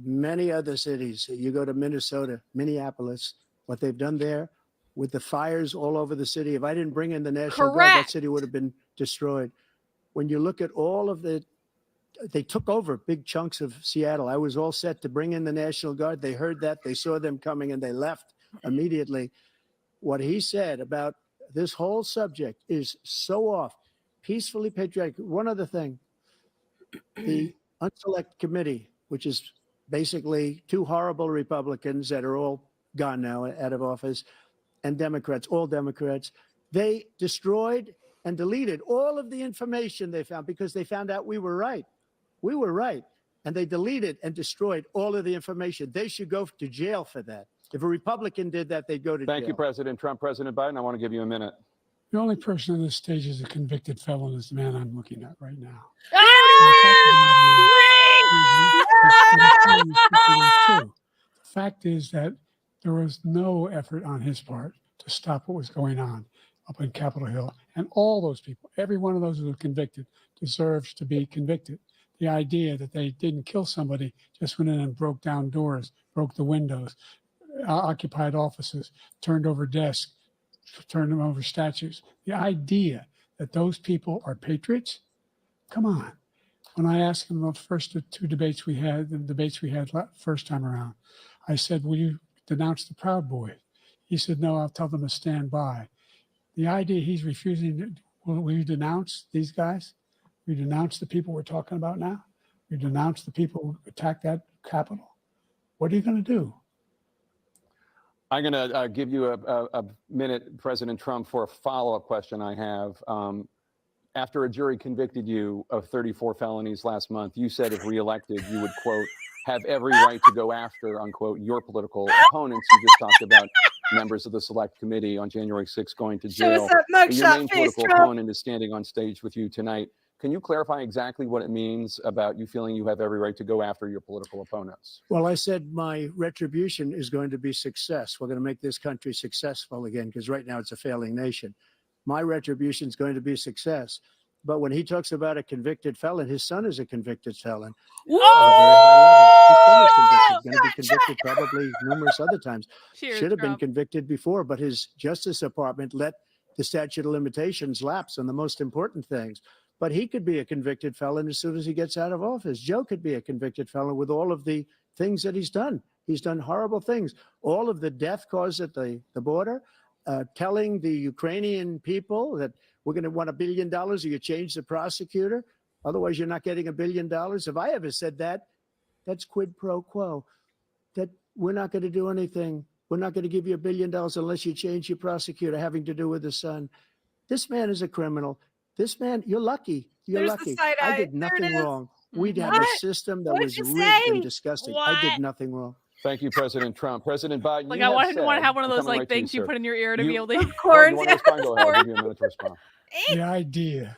many other cities. You go to Minnesota, Minneapolis, what they've done there with the fires all over the city. If I didn't bring in the National Guard, that city would have been destroyed. When you look at all of they took over big chunks of Seattle. I was all set to bring in the National Guard. They heard that, they saw them coming, and they left immediately. What he said about this whole subject is so off. Peacefully patriotic. One other thing, the Unselect Committee, which is basically two horrible Republicans that are all gone now out of office, and Democrats, all Democrats, they destroyed and deleted all of the information they found because they found out we were right. We were right. And they deleted and destroyed all of the information. They should go to jail for that. If a Republican did that, they'd go to jail. Thank you, President Trump. President Biden, I want to give you a minute. The only person on this stage is a convicted felon is the man I'm looking at right now. The fact is that there was no effort on his part to stop what was going on up on Capitol Hill. And all those people, every one of those who were convicted, deserves to be convicted. The idea that they didn't kill somebody, just went in and broke down doors, broke the windows, occupied offices, turned over desks, turned them over statues. The idea that those people are patriots, come on. When I asked him the first two debates we had, first time around, I said, will you denounce the Proud Boys? He said, no, I'll tell them to stand by. The idea he's refusing, will you denounce these guys? Will you denounce the people we're talking about now? Will you denounce the people who attacked that Capitol? What are you going to do? I'm going to give you a minute, President Trump, for a follow-up question I have. After a jury convicted you of 34 felonies last month, you said if reelected, you would, quote, have every right to go after, unquote, your political opponents. You just talked about members of the Select Committee on January 6th going to jail. Your main political opponent is standing on stage with you tonight. Can you clarify exactly what it means about you feeling you have every right to go after your political opponents? Well, I said my retribution is going to be success. We're going to make this country successful again, because right now it's a failing nation. My retribution is going to be success. But when he talks about a convicted felon, his son is a convicted felon. At a very high level. His son is convicted, going to be convicted probably numerous other times. Should have been convicted before, but his Justice Department let the statute of limitations lapse on the most important things. But he could be a convicted felon as soon as he gets out of office. Joe could be a convicted felon with all of the things that he's done. He's done horrible things. All of the death caused at the border, telling the Ukrainian people that we're going to want $1 billion or you change the prosecutor. Otherwise, you're not getting $1 billion. If I ever said that, that's quid pro quo. That we're not going to do anything. We're not going to give you $1 billion unless you change your prosecutor, having to do with the son. This man is a criminal. This man, you're lucky. You're lucky. I did nothing wrong. We'd have a system that was rigged and disgusting. I did nothing wrong. Thank you, President Trump. President Biden, like I want to have one of those like things you put in your ear to be able to. Corns. Go ahead, I'll give you a minute to respond. The idea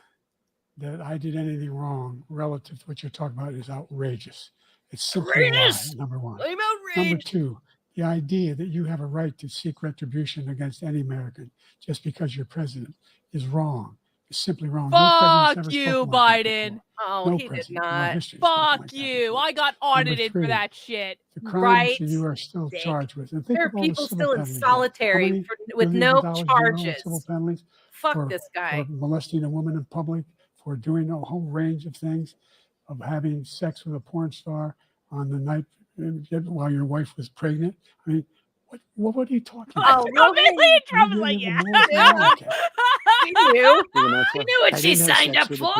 that I did anything wrong relative to what you're talking about is outrageous. It's simply a lie, number one. I'm outraged. Number two, the idea that you have a right to seek retribution against any American just because you're president is wrong. It's simply wrong. Fuck you, Biden. Oh, he did not. Fuck you. I got audited for that shit. The crimes Right. that you are still charged with. And think There of are all the people civil still in penalties. solitary How many with billions no of dollars do you know in charges. civil penalties Fuck for- this guy. For molesting a woman in public, for doing a whole range of things, of having sex with a porn star on the night while your wife was pregnant. I mean, what are you talking about? Oh, really? Trump was like, yeah. He knew. He knew what she signed up for.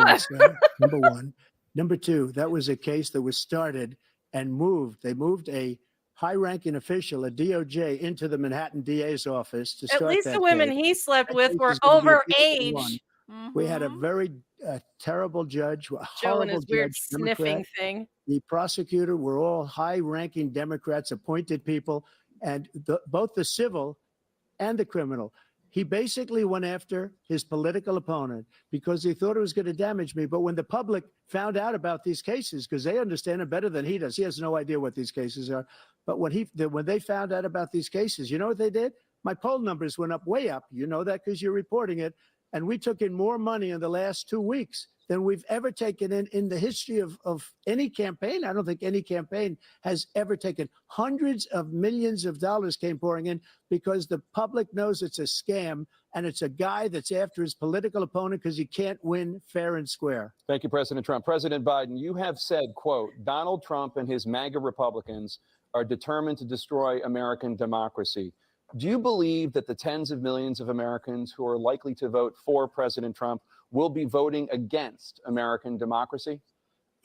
Number one. Number two, that was a case that was started and moved. They moved a high-ranking official, a DOJ, into the Manhattan DA's office to start At least that the women case. he slept That with case were is gonna be over appealed to one. age. We had a very terrible judge, a Joe and horrible his weird judge, sniffing Democrat. thing. The prosecutor were all high-ranking Democrats, appointed people, and both the civil and the criminal. He basically went after his political opponent because he thought it was going to damage me. But when the public found out about these cases, because they understand it better than he does, he has no idea what these cases are. But when they found out about these cases, you know what they did? My poll numbers went up, way up. You know that because you're reporting it. And we took in more money in the last 2 weeks than we've ever taken in the history of any campaign. I don't think any campaign has ever taken. Hundreds of millions of dollars came pouring in because the public knows it's a scam and it's a guy that's after his political opponent because he can't win fair and square. Thank you, President Trump. President Biden, you have said, quote, Donald Trump and his MAGA Republicans are determined to destroy American democracy. Do you believe that the tens of millions of Americans who are likely to vote for President Trump will be voting against American democracy?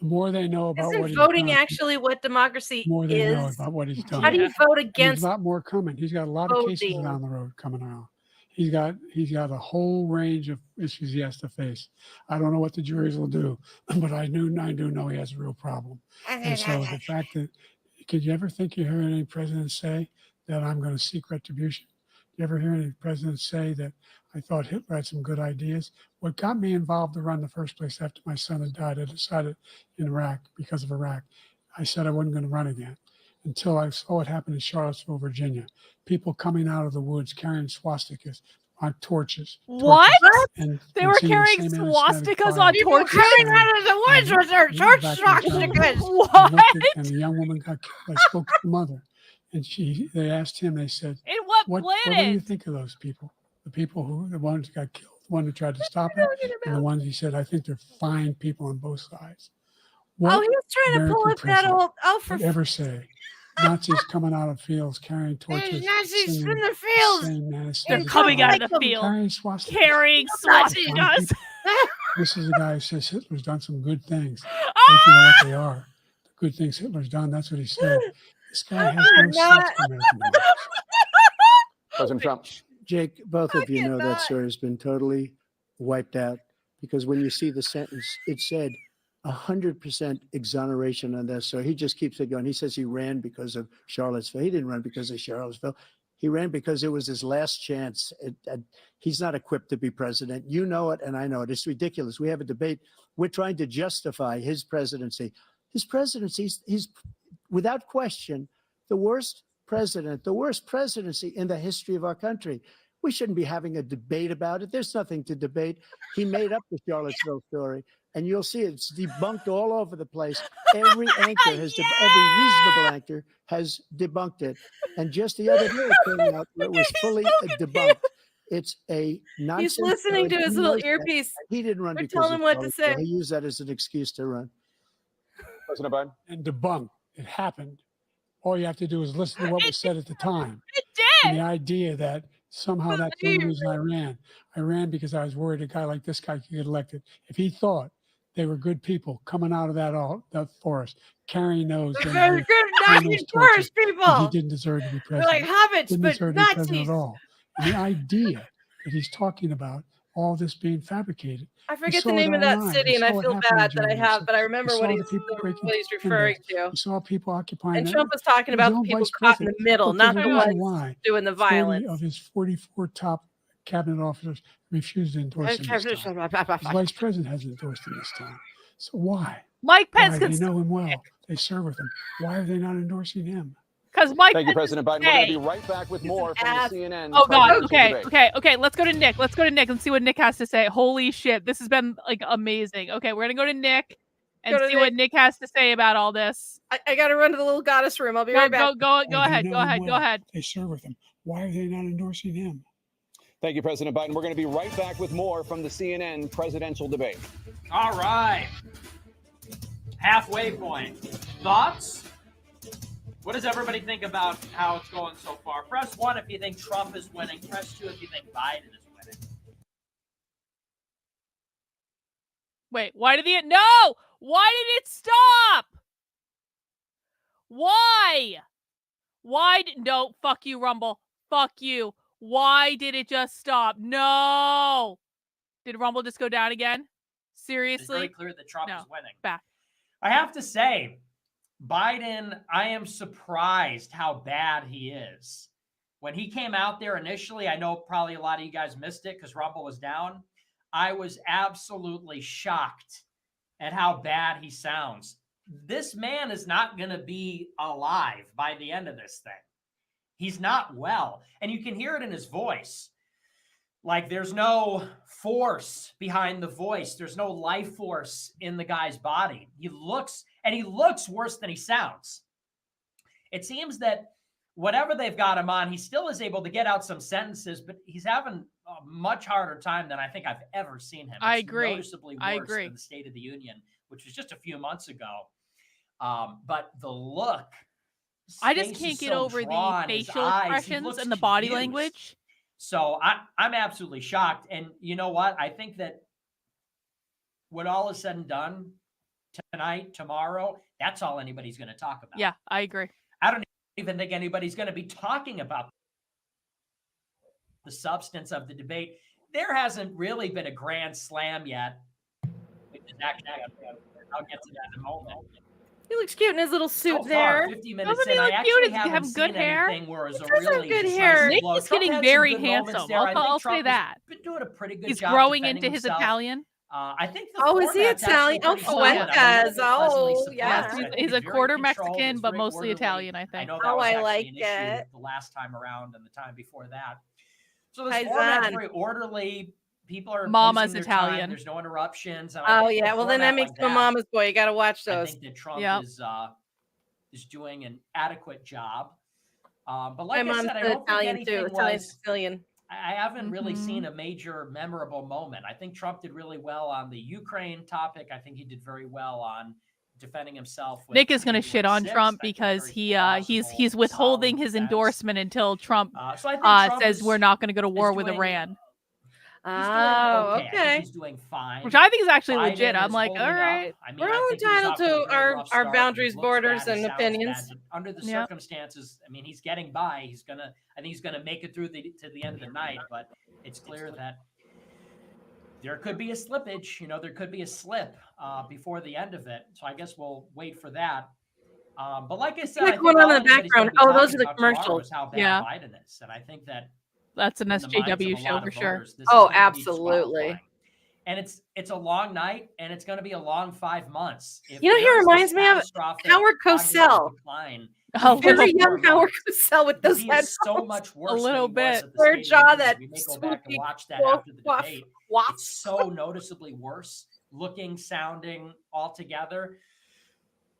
The more they know about what Isn't he's voting done, actually what democracy the more they know is? about what he's done. How do you vote There's against a lot more coming. He's got a lot of cases voting? down the road coming out. He's got a whole range of issues he has to face. I don't know what the juries will do, but I do know he has a real problem. And so the fact that, could you ever think you heard any president say that I'm going to seek retribution? You ever hear any president say that I thought Hitler had some good ideas? What got me involved to run in the first place after my son had died, I decided in Iraq, because of Iraq, I said I wasn't going to run again until I saw what happened in Charlottesville, Virginia. People coming out of the woods carrying swastikas on torches. What? And They were seeing the carrying same anti-Semitic swastikas fire. on People torches? coming out of the woods with their church Back in town. swastikas. What? And the young woman got killed. I spoke to the mother, and they asked him. They said, In what what do you planet? think of those people? The people the ones who got killed, the one who tried to stop it, and the ones he said, I think they're fine people on both sides. What Oh, he was trying to pull American up that president old. Oh, for would ever say Nazis coming out of fields carrying torches? there's Nazis singing in the the fields. same nasty They're And coming don't out of like the them. field carrying swastikas. carrying Nazis. swastikas. This is a guy who says Hitler's done some good things. I think you know what they are. The good things Hitler's done, that's what he said. This guy has no not. sense for American democracy. President Trump. Jake, both of you know that cannot. story has been totally wiped out because when you see the sentence, it said 100% exoneration on this. So he just keeps it going. He says he ran because of Charlottesville. He didn't run because of Charlottesville. He ran because it was his last chance. He's not equipped to be president. You know it, and I know it. It's ridiculous. We have a debate. We're trying to justify his presidency. His presidency, he's without question the worst president, the worst presidency in the history of our country. We shouldn't be having a debate about it. There's nothing to debate. He made up the Charlottesville story, and you'll see it's debunked all over the place. Every anchor has, every reasonable anchor has debunked it. And just the other day, it came out that it was fully debunked. It's a nonsense. He's listening to story. his He little knows that. earpiece. He didn't run We're because telling of him what to Charlottesville. say. He used that as an excuse to run. President Biden. And debunked. It happened. All you have to do is listen to what was said at the time. It And did. the idea that somehow that's the only reason I ran. I ran because I was worried a guy like this guy could get elected. If he thought they were good people coming out of that forest, carrying those, They're and very good carrying Nazi those torches, tourist then he people. didn't deserve to be They're president. like hobbits, Didn't but deserve to be president Nazis. at all. And the idea that he's talking about all this being fabricated. I forget saw the it name of that online. city, We and saw I what feel happened bad in that I January have, but I 6th. remember We what saw he's the people breaking referring to. windows. We saw people occupying And that. Trump was talking His about the own people vice caught in the president. middle, Look, not there's the a reason ones why doing the 40 violence. of his 44 top cabinet officers refused to endorse him this time. His vice president hasn't endorsed him this time. So why? Mike Pence Why? can They know him well. They serve with him. Why are they not endorsing him? because Mike. Thank you, President Biden. We're going to be right back with more from the CNN. Oh God. presidential debate. Okay. Let's go to Nick. Let's go to Nick and see what Nick has to say. Holy shit, this has been like amazing. Okay, we're gonna go to Nick and see what Nick has to say about all this. I got to run to the little goddess room. I'll be right back. Go ahead. Go ahead. They serve with him. Why are they not endorsing him? Thank you, President Biden. We're going to be right back with more from the CNN presidential debate. All right. Halfway point. Thoughts? What does everybody think about how it's going so far? Press 1 if you think Trump is winning. Press 2 if you think Biden is winning. Wait, why did Why did it stop? Why? No, fuck you, Rumble. Fuck you. Why did it just stop? No. Did Rumble just go down again? Seriously? It's very clear that Trump is winning. Back. I have to say, Biden, I am surprised how bad he is. When he came out there initially, I know probably a lot of you guys missed it because Rumble was down. I was absolutely shocked at how bad he sounds. This man is not going to be alive by the end of this thing. He's not well. And you can hear it in his voice. Like there's no force behind the voice. There's no life force in the guy's body. He looks worse than he sounds. It seems that whatever they've got him on, he still is able to get out some sentences, but he's having a much harder time than I think I've ever seen him. I agree. Noticeably worse than the State of the Union, which was just a few months ago. But the look, I just can't get over the facial expressions and the body language. So I'm absolutely shocked. And you know what? I think that when all is said and done tonight, tomorrow, that's all anybody's going to talk about. Yeah, I agree. I don't even think anybody's going to be talking about the substance of the debate. There hasn't really been a grand slam yet. Which is actually, I'll get to that in a moment. He looks cute in his little suit So there. far, 50 minutes in, I actually haven't seen anything where it's a really good hair. decisive blow. Nick is Trump getting had some very good moments handsome. there. I think I'll Trump say that. has been doing a pretty good He's job growing defending into his himself. Italian. I think the Oh, is he format's actually Italian? Oh, pretty solid. I Fuentes. was pleasantly Oh, surprised. yeah. I think He's a very quarter controlled. Mexican, It's but very mostly orderly. Italian, I I think. know that Oh, was I actually like an issue it. the last time around and the time before that. So this Hi, format's Zan. very orderly. People are Mama's using their time. Italian. There's no interruptions. And I Oh think the yeah, well then that format makes like him a mama's boy. You got to watch I those. think that Trump Yep. is doing an adequate job. But My like I mom's said, I an don't think Italian anything too. Italian was. Sicilian. I haven't really seen a major memorable moment. I think Trump did really well on the Ukraine topic. I think he did very well on defending himself. With Nick is going to shit on 6. Trump I think because very he's plausible, withholding solid his defense. endorsement until Trump So I think Trump says is- we're not going to go to war with doing- Iran, He's doing Oh, okay. I think okay. he's doing fine. which I think is actually Biden legit. I'm is like, all holding right. up. I mean, We're I all think he was entitled off to a to very our rough start. He boundaries, looks borders, bad, he and sounds opinions. bad, but under the Yeah. circumstances, I mean, he's getting by. I think he's gonna make it through to the end of the night. But it's clear that there could be a slippage. You know, there could be a slip before the end of it. So I guess we'll wait for that. But like I said, What's I think going on all in the anybody's gonna background? be Oh, those talking are the about tomorrow commercials. is how bad Yeah. Biden is, and I think that That's an in the minds of SJW a show lot for of sure. voters, this is Oh, gonna be absolutely. disqualifying. And it's a long night, and it's going to be a long 5 months. If You know, he there is a reminds me of catastrophic Howard cognitive Cosell. decline, A in the Very next young 4 Howard months, Cosell with those he is so headphones. much worse little than he was bit. at the Their State of the jaw Union. that We may go back and swoopy watch that quaff, after the quaff, debate. quaff. It's so noticeably worse looking, sounding altogether.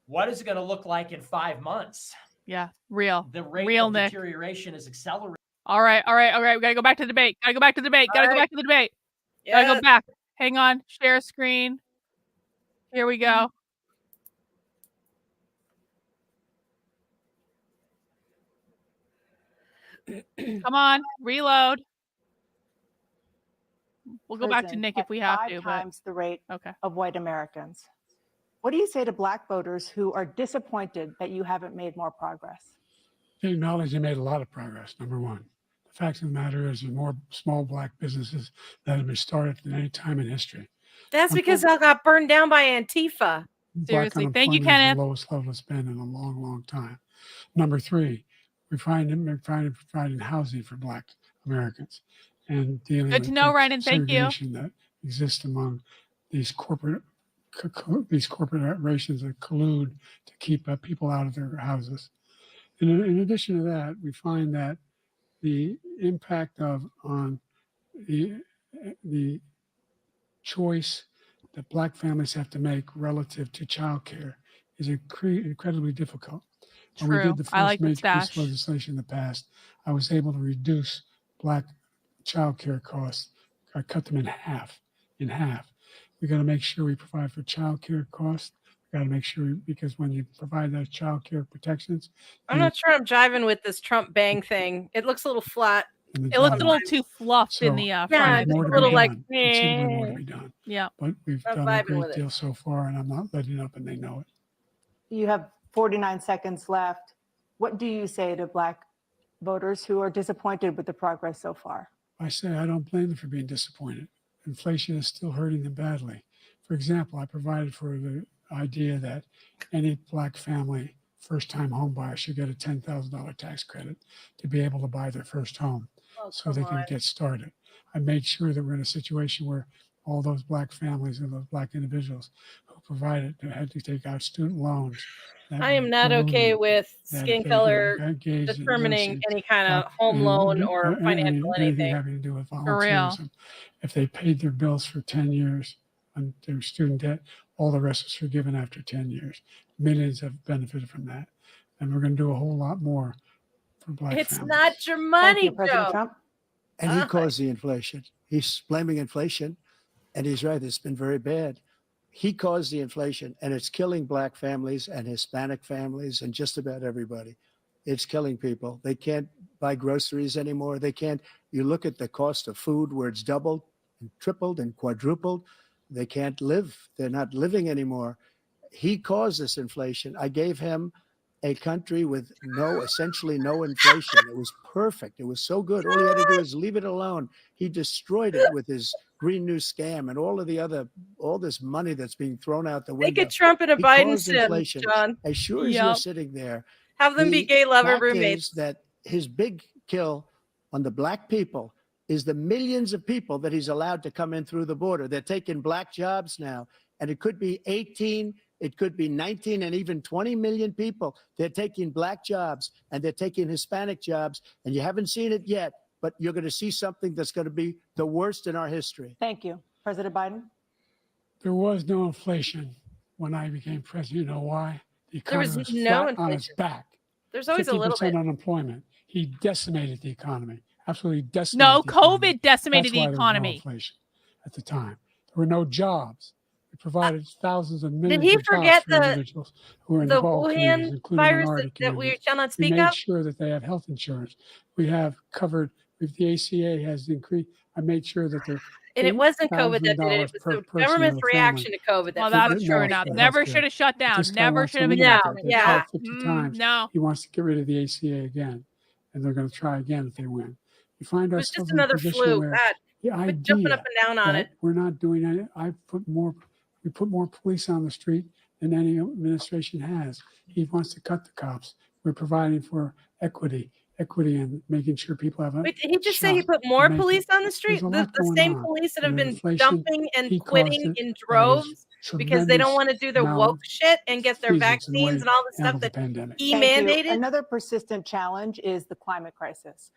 What is it going to look like in 5 months? Yeah, real. The rate Real, of Nick. deterioration is accelerating. All right. We got to go back to the debate. Gotta go back to the debate. Gotta go back to the debate. Yeah. Gotta go back. Hang on. Share screen. Here we go. Come on. Reload. We'll go back to prison Nick at if we have 5 to. But times the rate okay. of white Americans. What do you say to Black voters who are disappointed that you haven't made more progress? They acknowledge they made a lot of progress, number one. The fact of the matter is there's more small Black businesses that have been started than any time in history. That's because they got burned down by Antifa. Black Seriously. Thank you, unemployment is Kenneth. the lowest level it's been in a long, long time. Number three, we're providing housing for Black Americans. and dealing Good with to know, the Ryan. Thank you. segregation that exists among these corporations that collude to keep people out of their houses. And in addition to that, we find that the impact on the choice that Black families have to make relative to childcare is incredibly difficult. When we did the I first like the major piece stash. of legislation in the past, I was able to reduce Black childcare costs. I cut them in half. We got to make sure we provide for childcare costs. We got to make sure because when you provide those childcare protections, I'm not sure I'm jiving with this Trump bang thing. It looks a little flat. It looks a little too fluffed in the yeah, front. it's a little like considerably more to be done. Yeah. But we've I'm done a vibing great with it. deal so far, and I'm not letting up, and they know it. You have 49 seconds left. What do you say to Black voters who are disappointed with the progress so far? I say I don't blame them for being disappointed. Inflation is still hurting them badly. For example, I provided for the idea that any Black family first-time home buyer should get a $10,000 tax credit to be able to buy their first home so they can get started. I made sure that we're in a situation where all those Black families and those Black individuals who provided had to take out student loans. I am not okay with skin color determining any kind of home loan or financial anything having to do with volunteerism. If they paid their bills for 10 years on their student debt, all the rest is forgiven after 10 years. Millions have benefited from that. And we're going to do a whole lot more for Black families. It's not your money, President Joe. Trump. And he caused the inflation. He's blaming inflation, and he's right. It's been very bad. He caused the inflation, and it's killing Black families and Hispanic families and just about everybody. It's killing people. They can't buy groceries anymore. They can't. You look at the cost of food where it's doubled and tripled and quadrupled. They can't live. They're not living anymore. He caused this inflation. I gave him a country with essentially no inflation. It was perfect. It was so good. All he had to do is leave it alone. He destroyed it with his Green New Scam and all this money that's being thrown out the window. Make a Trump and a He Biden caused sim, inflation. John. As sure as you're sitting there, Have them be gay lover fact roommates. is that his big kill on the Black people is the millions of people that he's allowed to come in through the border. They're taking Black jobs now, and it could be 18, it could be 19, and even 20 million people. They're taking Black jobs, and they're taking Hispanic jobs, and you haven't seen it yet, but you're going to see something that's going to be the worst in our history. Thank you. President Biden? There was no inflation when I became president. You know why? The economy was was no flat on its inflation. back. There's always a little 50% bit. unemployment. He decimated the economy. Absolutely decimated No, the economy. COVID decimated That's the why there was no economy. inflation at the time. There were no jobs. We provided thousands of millions he of jobs forget for individuals who are in the developed communities, Wuhan including virus minority that we communities. shall not We speak made of? sure that they have health insurance. We have covered, if the ACA has increased, I made sure that they're And it wasn't COVID that did it. $8,000 It was per the person in government's the family. reaction to COVID. Well, That that's was true No, enough. for Never healthcare. should have shut down. This guy Never wants to should have leave No, it. They've yeah. tried 50 times. No. He wants to get rid of the ACA again, and they're going to try again if they win. We find It was ourselves just in a another position flu. where God, the quit jumping idea up and down on that it. we're not doing it. We put more police on the street than any administration has. He wants to cut the cops. We're providing for equity and making sure people have a Wait, did he just say he shot put to more make police it. on the street? There's a The lot going same on. police that have And been inflation, dumping and he caused quitting it. in That is droves because they don't tremendous want to do their amount woke shit and get their malfeasance in the way vaccines and all the stuff handled the that pandemic. he Thank you. mandated. Another persistent challenge is the climate crisis.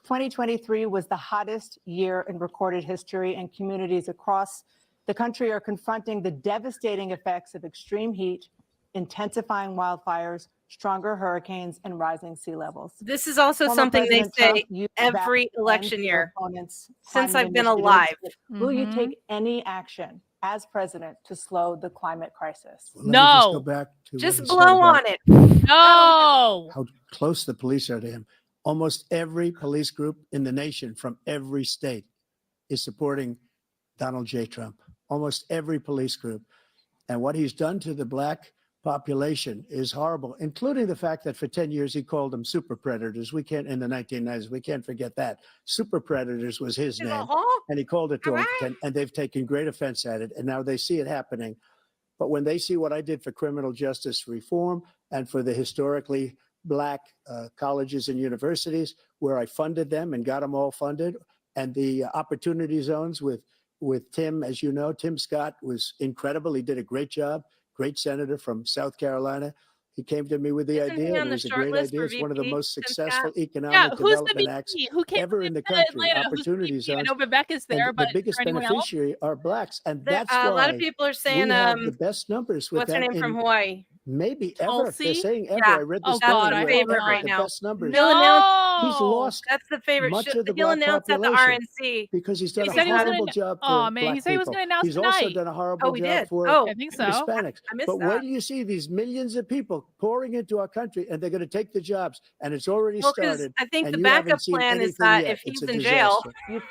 2023 was the hottest year in recorded history, and communities across the country are confronting the devastating effects of extreme heat, intensifying wildfires, stronger hurricanes, and rising sea levels. This is also Former something they President Trump say used every that election and year their opponents' since climate I've been initiatives. alive. Will you take any action as president to slow the climate crisis? Well, let me just go No. back to what Just he said blow about on it. No. how close the police are to him. Almost every police group in the nation from every state is supporting Donald J. Trump. Almost every police group. And what he's done to the Black population is horrible, including the fact that for 10 years he called them super predators. We can't, in the 1990s, we can't forget that. Super predators was his name. And he called it to them, and they've taken great offense at it. And now they see it happening. But when they see what I did for criminal justice reform and for the historically Black colleges and universities, where I funded them and got them all funded, and the opportunity zones with Tim, as you know, Tim Scott was incredible. He did a great job. Great senator from South Carolina. He came to me with the idea. It was a great idea. It's one of the most successful economic development acts ever in the country. Opportunity zones. I know Rebecca's there, but the biggest beneficiary are blacks, and that's a why lot of people are saying we have the best numbers with what's her that name from Hawaii? Maybe ever. Tulsi? They're saying ever. Yeah. I read this. Oh God, I favorite hope right the now. best numbers. He'll announce. He's lost. That's the favorite. Much of the He'll black announce at the population RNC because he's done He a said he was horrible gonna- job for Oh man, he black said he was people. going to announce He's tonight. also done a horrible he job did. for Oh, I think so. Hispanics. I missed But that. wait till you see these millions of people pouring into our country, and they're going to take the jobs, and it's already Well, because started. I think and the you haven't backup seen plan is anything that yet. if he's It's a in jail, disaster.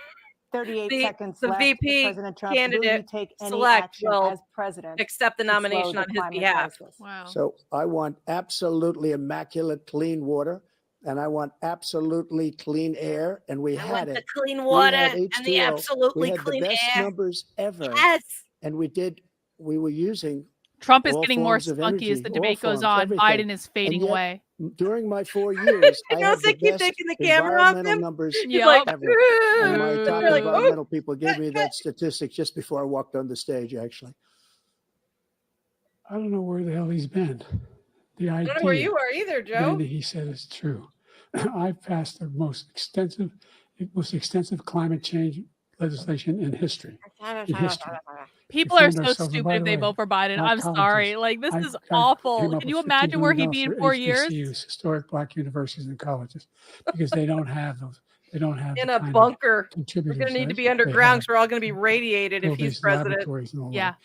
38 the- seconds the left. VP President Trump, will you candidate take any select action will as president accept the to slow nomination the on his climate behalf. crisis? Wow. So I want absolutely immaculate clean water, and I want absolutely clean air, and we I had want it. the clean We water had and the H2O. absolutely We had clean the best air. numbers ever, Yes. and we were using Trump is all getting more forms of spunky as energy, the all debate goes forms, on. everything. Biden is fading yet, away. During my 4 years, I had Notice the they keep best taking the camera off environmental him? numbers He's like, ever. And my top they're like, "Oh, environmental people gave me that statistic just before I walked on the stage, actually. I don't know where the hell he's been. The I idea don't know where you are either, Joe. that he said is true. I've passed the most extensive climate change legislation in history. People are find so ourselves- and stupid by if the they way, vote for Biden. black I'm sorry. Like this I is came awful. up Can you with imagine $50 where million he'd be in for 4 years? HBCUs, historic black universities and colleges, because they don't have those. They don't have In the a kind of bunker. We're contributors going to need that to be they underground have. because we're all going to be radiated if Build he's these president. laboratories and all Yeah. that.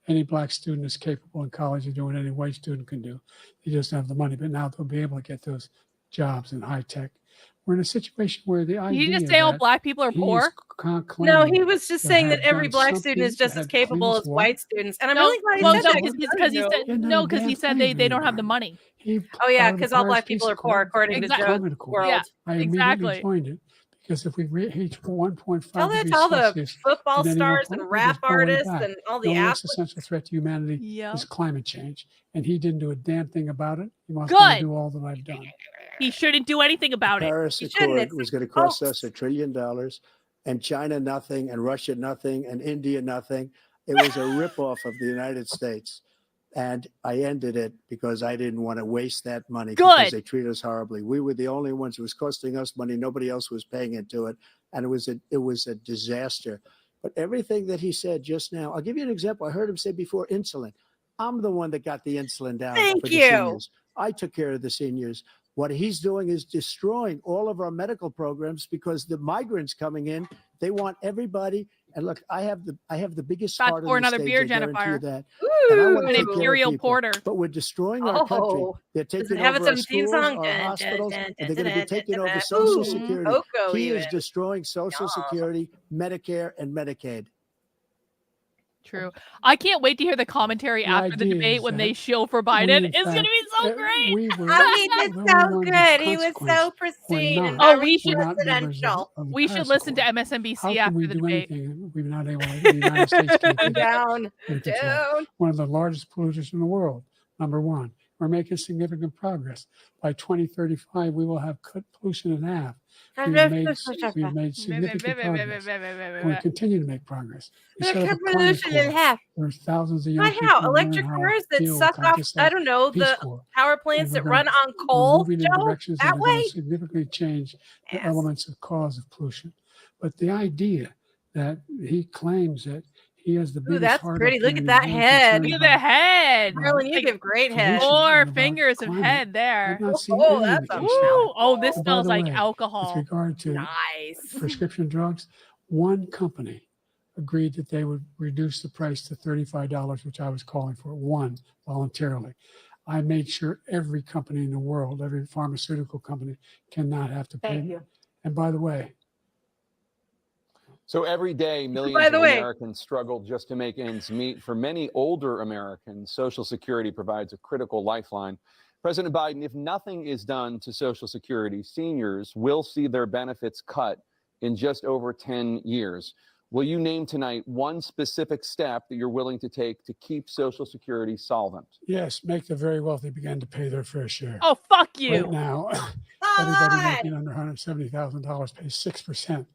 Any black student is capable in college of doing any white student can do. They just don't have the money, but now they'll be able to get those jobs in high tech. We're in a situation where the idea Did you just say all that black people are he is poor? No, claiming he was just that saying that have every done black student is something just that as had capable cleaned as water. white students. And I'm No, really glad he well, said no, that. because he said Didn't do no, a because he damn said thing for they the don't have the environment. money. He Oh, yeah, filed the because all Paris black people Peace are poor, Accord, according to the Exactly. Joe's Climate Accord. world. Yeah, I immediately exactly. joined it because if we reach 1.5 Tell that degrees to all the Celsius, football then stars we'll and just rap go way artists back. and all The the only athletes. existential threat to humanity Yeah. is climate change, and he didn't do a damn thing about it. He wants me to Good. do all that I've done. He shouldn't do anything about The it. Paris You shouldn't. Accord It's was a going to cost hoax. us $1 trillion, and China nothing, and Russia nothing, and India nothing. It was a ripoff of the United States. And I ended it because I didn't want to waste that money because Good. they treat us horribly. We were the only ones. It was costing us money. Nobody else was paying into it. And it was a disaster. But everything that he said just now, I'll give you an example. I heard him say before insulin. I'm the one that got the insulin down Thank for the you. seniors. I took care of the seniors. What he's doing is destroying all of our medical programs because the migrants coming in, they want everybody. And look, I have the biggest About heart to pour on the another stage, beer, I guarantee you Jennifire. that. And I want An to take care of imperial people. porter. But we're destroying our country. Oh, They're does it taking have over its our own theme schools, song? our Dun, dun, hospitals, dun, and they're going to dun, be taking dun, over dun. Social Ooh, Security. Coco He is even. destroying Social Yeah. Security, Medicare, and Medicaid. True. I can't wait to hear the commentary The after the idea debate is when that they shill for we, Biden. in It's going to fact, be so great. we were I mean, the it's only so ones as good. He was consequence so were pristine and not- Oh, we very should- we're not members of presidential. the We should Paris listen to Accord. MSNBC How can after we the do debate. anything we're not able to? The United States can't I'm do down. under control. Down. One of the largest polluters in the world, number one. We're making significant progress. By 2035, we will have cut pollution in half. We've made significant progress. And we continue to make progress. We set up a climate Pollution in corps. half. There's thousands of young By people how? who learn Electric how to cars that deal with suck kind off, just I like don't know, Peace the Corps. power plants And that we're run gonna- on we're coal, moving in Joe? directions that That are going way? to significantly change the Yes. elements of cause of pollution. But the idea that he claims that he has the Ooh, biggest that's heart pretty. up Look there at and that he's very head. concerned Look at the about head. Marilyn, you Like give great head. pollution. 4 and about fingers of climate. head there. I've not seen Oh, any that's a indication. Ooh, oh, this And by smells the like way, with alcohol. regard to Nice. prescription drugs, one company agreed that they would reduce the price to $35, which I was calling for, one voluntarily. I made sure every company in the world, every pharmaceutical company, cannot have to pay. Thank you. And by the way, So every day, millions By the of way- Americans struggle just to make ends meet. For many older Americans, Social Security provides a critical lifeline. President Biden, if nothing is done to Social Security, seniors will see their benefits cut in just over 10 years. Will you name tonight one specific step that you're willing to take to keep Social Security solvent? yes, make the very wealthy begin to pay their fair share. Oh, fuck Right you. now, Come everybody on. making under $170,000 pays 6%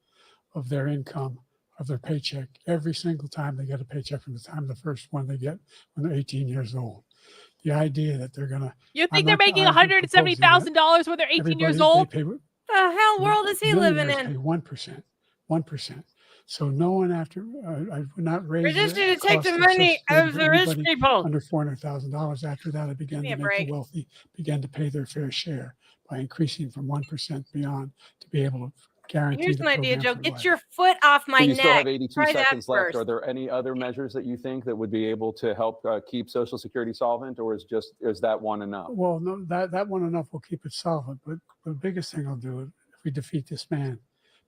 of their income, of their paycheck, every single time they get a paycheck from the time of the first one they get when they're 18 years old. The idea that they're going to... You think they're making $170,000 when they're 18 years old? The hell world is he living in? Pay 1%. So no one after, I would not raise We just the need to take cost the of money Social of Security the for rich anybody people. under $400,000. After that, I began Give me to a make break. the wealthy begin to pay their fair share by increasing from 1% beyond to be able to guarantee Here's the an idea, program Joe. for Get life. your foot off my So you neck. still have 82 Try that seconds left. first. Are there any other measures that you think that would be able to help keep Social Security solvent, or is that one enough? Well, no, that one enough will keep it solvent. But the biggest thing I'll do is if we defeat this man,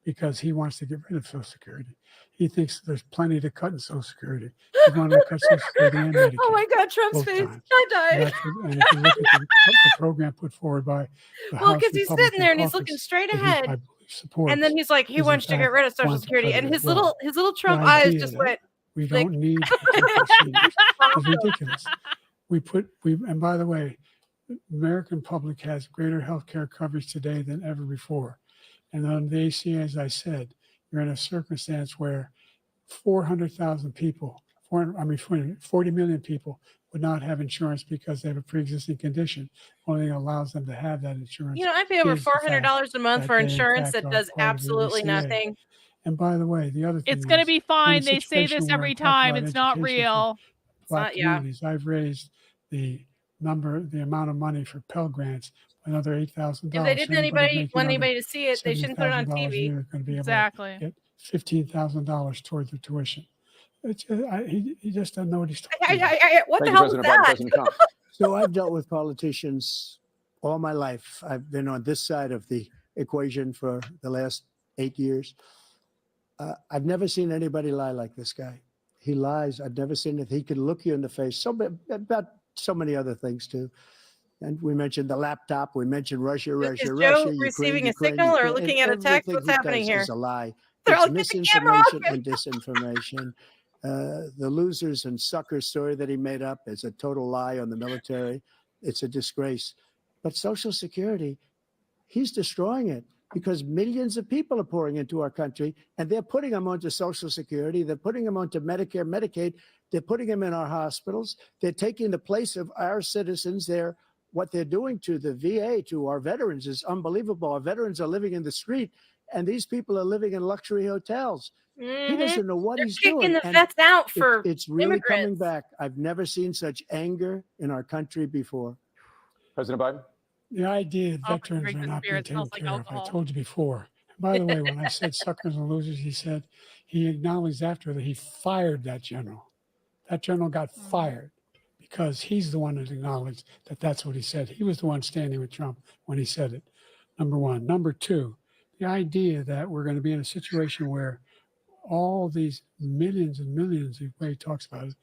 because he wants to get rid of Social Security. He thinks there's plenty to cut in Social Security. He's going to cut Social Security and Medicare. Oh my God, Trump's both face. times. I And, died. that's what, and if you look at the program put forward by the Well, House because he's sitting Republican there and he's caucus looking straight that he, ahead. I believe, supports, And then he's like, he is in wants to get fact rid of Social want to Security. cut And it his as well. little Trump The eyes idea just that went. we flick. don't need to protect our seniors is ridiculous. And by the way, the American public has greater health care coverage today than ever before. And on the ACA, as I said, you're in a circumstance where 400,000 people, 40 million people would not have insurance because they have a pre-existing condition. Only thing allows them to have that insurance. You know, I pay over is the fact $400 a month that for they, in insurance fact, that are does part of the absolutely ACA. nothing. And by the way, the other thing It's going to is, be we're in a fine. They say situation this where I every talk time. about It's not education for real. Black yeah. communities. I've raised the amount of money for Pell Grants another $8,000. If they didn't want anybody to see it, they shouldn't put it on $70,000 a TV. year are going to be able Exactly. to get $15,000 towards their tuition. It's just, he just doesn't know what he's talking about. What the Thank you, hell is President Biden, that? President Trump. So I've dealt with politicians all my life. I've been on this side of the equation for the last 8 years. I've never seen anybody lie like this guy. He lies. I've never seen it. He can look you in the face. About so many other things too. And we mentioned the laptop. We mentioned Russia, Is Joe Ukraine, receiving a Ukraine, signal or Ukraine, looking and at a text? everything What's he happening does here? is a lie. They're all, It's get the camera off misinformation and disinformation. The losers and suckers story that he made up is a total lie on the military. It's a disgrace. But Social Security, he's destroying it because millions of people are pouring into our country and they're putting them onto Social Security. They're putting them onto Medicare, Medicaid. They're putting them in our hospitals. They're taking the place of our citizens. What they're doing to the VA, to our veterans, is unbelievable. Our veterans are living in the street, and these people are living in luxury hotels. He doesn't know what he's doing. Kicking the vets out for it's really coming immigrants. back. I've never seen such anger in our country before. President Biden? The idea that Oh, veterans drink are the not beer. being It smells taken like care of, I alcohol. told you before. And by the way, when I said suckers and losers, he acknowledged after that he fired that general. That general got fired because he's the one that acknowledged that that's what he said. He was the one standing with Trump when he said it, number one. Number two, the idea that we're going to be in a situation where all these millions and millions, the way he talks about it,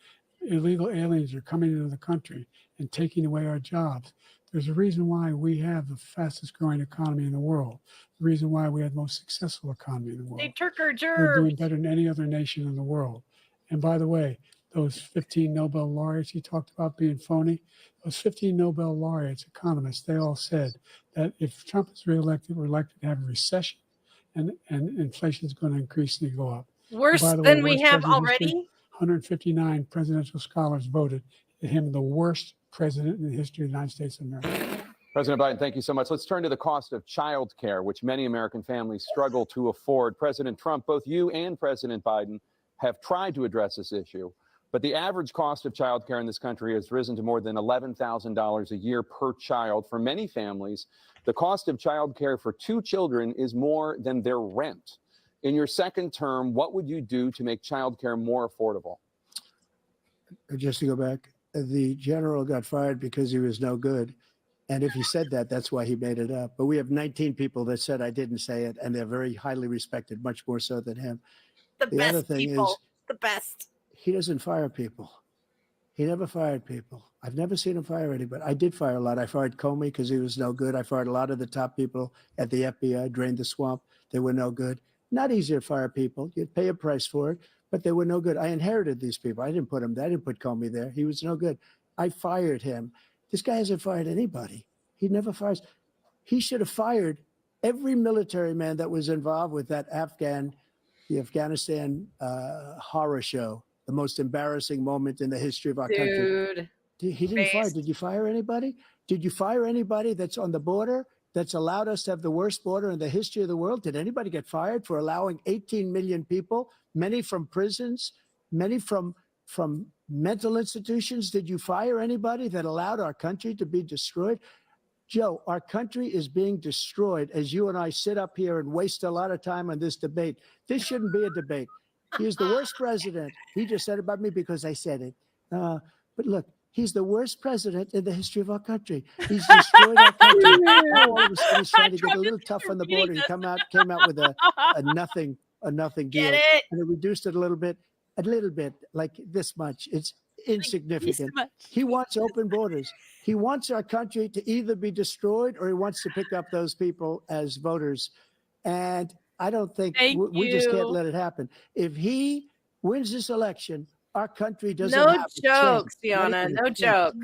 illegal aliens are coming into the country and taking away our jobs. There's a reason why we have the fastest growing economy in the world. The reason why we have the most successful economy in the world. They took our We're doing gerbs. better than any other nation in the world. And by the way, those 15 Nobel laureates he talked about being phony, those 15 Nobel laureates, economists, they all said that if Trump is reelected, we're likely to have a recession and inflation is going to increasingly go up. Worse By the than way, we worst have president in history, already. 159 presidential scholars voted him the worst president in the history of the United States of America. President Biden, thank you so much. Let's turn to the cost of child care, which many American families struggle to afford. President Trump, both you and President Biden have tried to address this issue, but the average cost of child care in this country has risen to more than $11,000 a year per child. For many families, the cost of child care for 2 children is more than their rent. In your second term, what would you do to make child care more affordable? Just to go back, the general got fired because he was no good. And if he said that, that's why he made it up. But we have 19 people that said I didn't say it, and they're very highly respected, much more so than him. The other best thing people. is, The best. he doesn't fire people. He never fired people. I've never seen him fire anybody. I did fire a lot. I fired Comey because he was no good. I fired a lot of the top people at the FBI, drained the swamp. They were no good. Not easy to fire people. You'd pay a price for it, but they were no good. I inherited these people. I didn't put him there. I didn't put Comey there. He was no good. I fired him. This guy hasn't fired anybody. He never fires. He should have fired every military man that was involved with that Afghan the Afghanistan horror show, the most embarrassing moment in the history of our country. He didn't fire. Did you fire anybody? Did you fire anybody that's on the border that's allowed us to have the worst border in the history of the world? Did anybody get fired for allowing 18 million people, many from prisons, many from mental institutions? Did you fire anybody that allowed our country to be destroyed? Joe, our country is being destroyed as you and I sit up here and waste a lot of time on this debate. This shouldn't be a debate. He is the worst president. He just said about me because I said it. But look, he's the worst president in the history of our country. He's destroyed our country. All of a sudden, he's trying to get a little tough on the border. He came out with a nothing deal, and it reduced it a little bit, like this much. It's insignificant. He wants open borders. He wants our country to either be destroyed or he wants to pick up those people as voters. And I don't think we just can't let it happen. If he wins this election, our country doesn't have a chance, Fiona. No joke.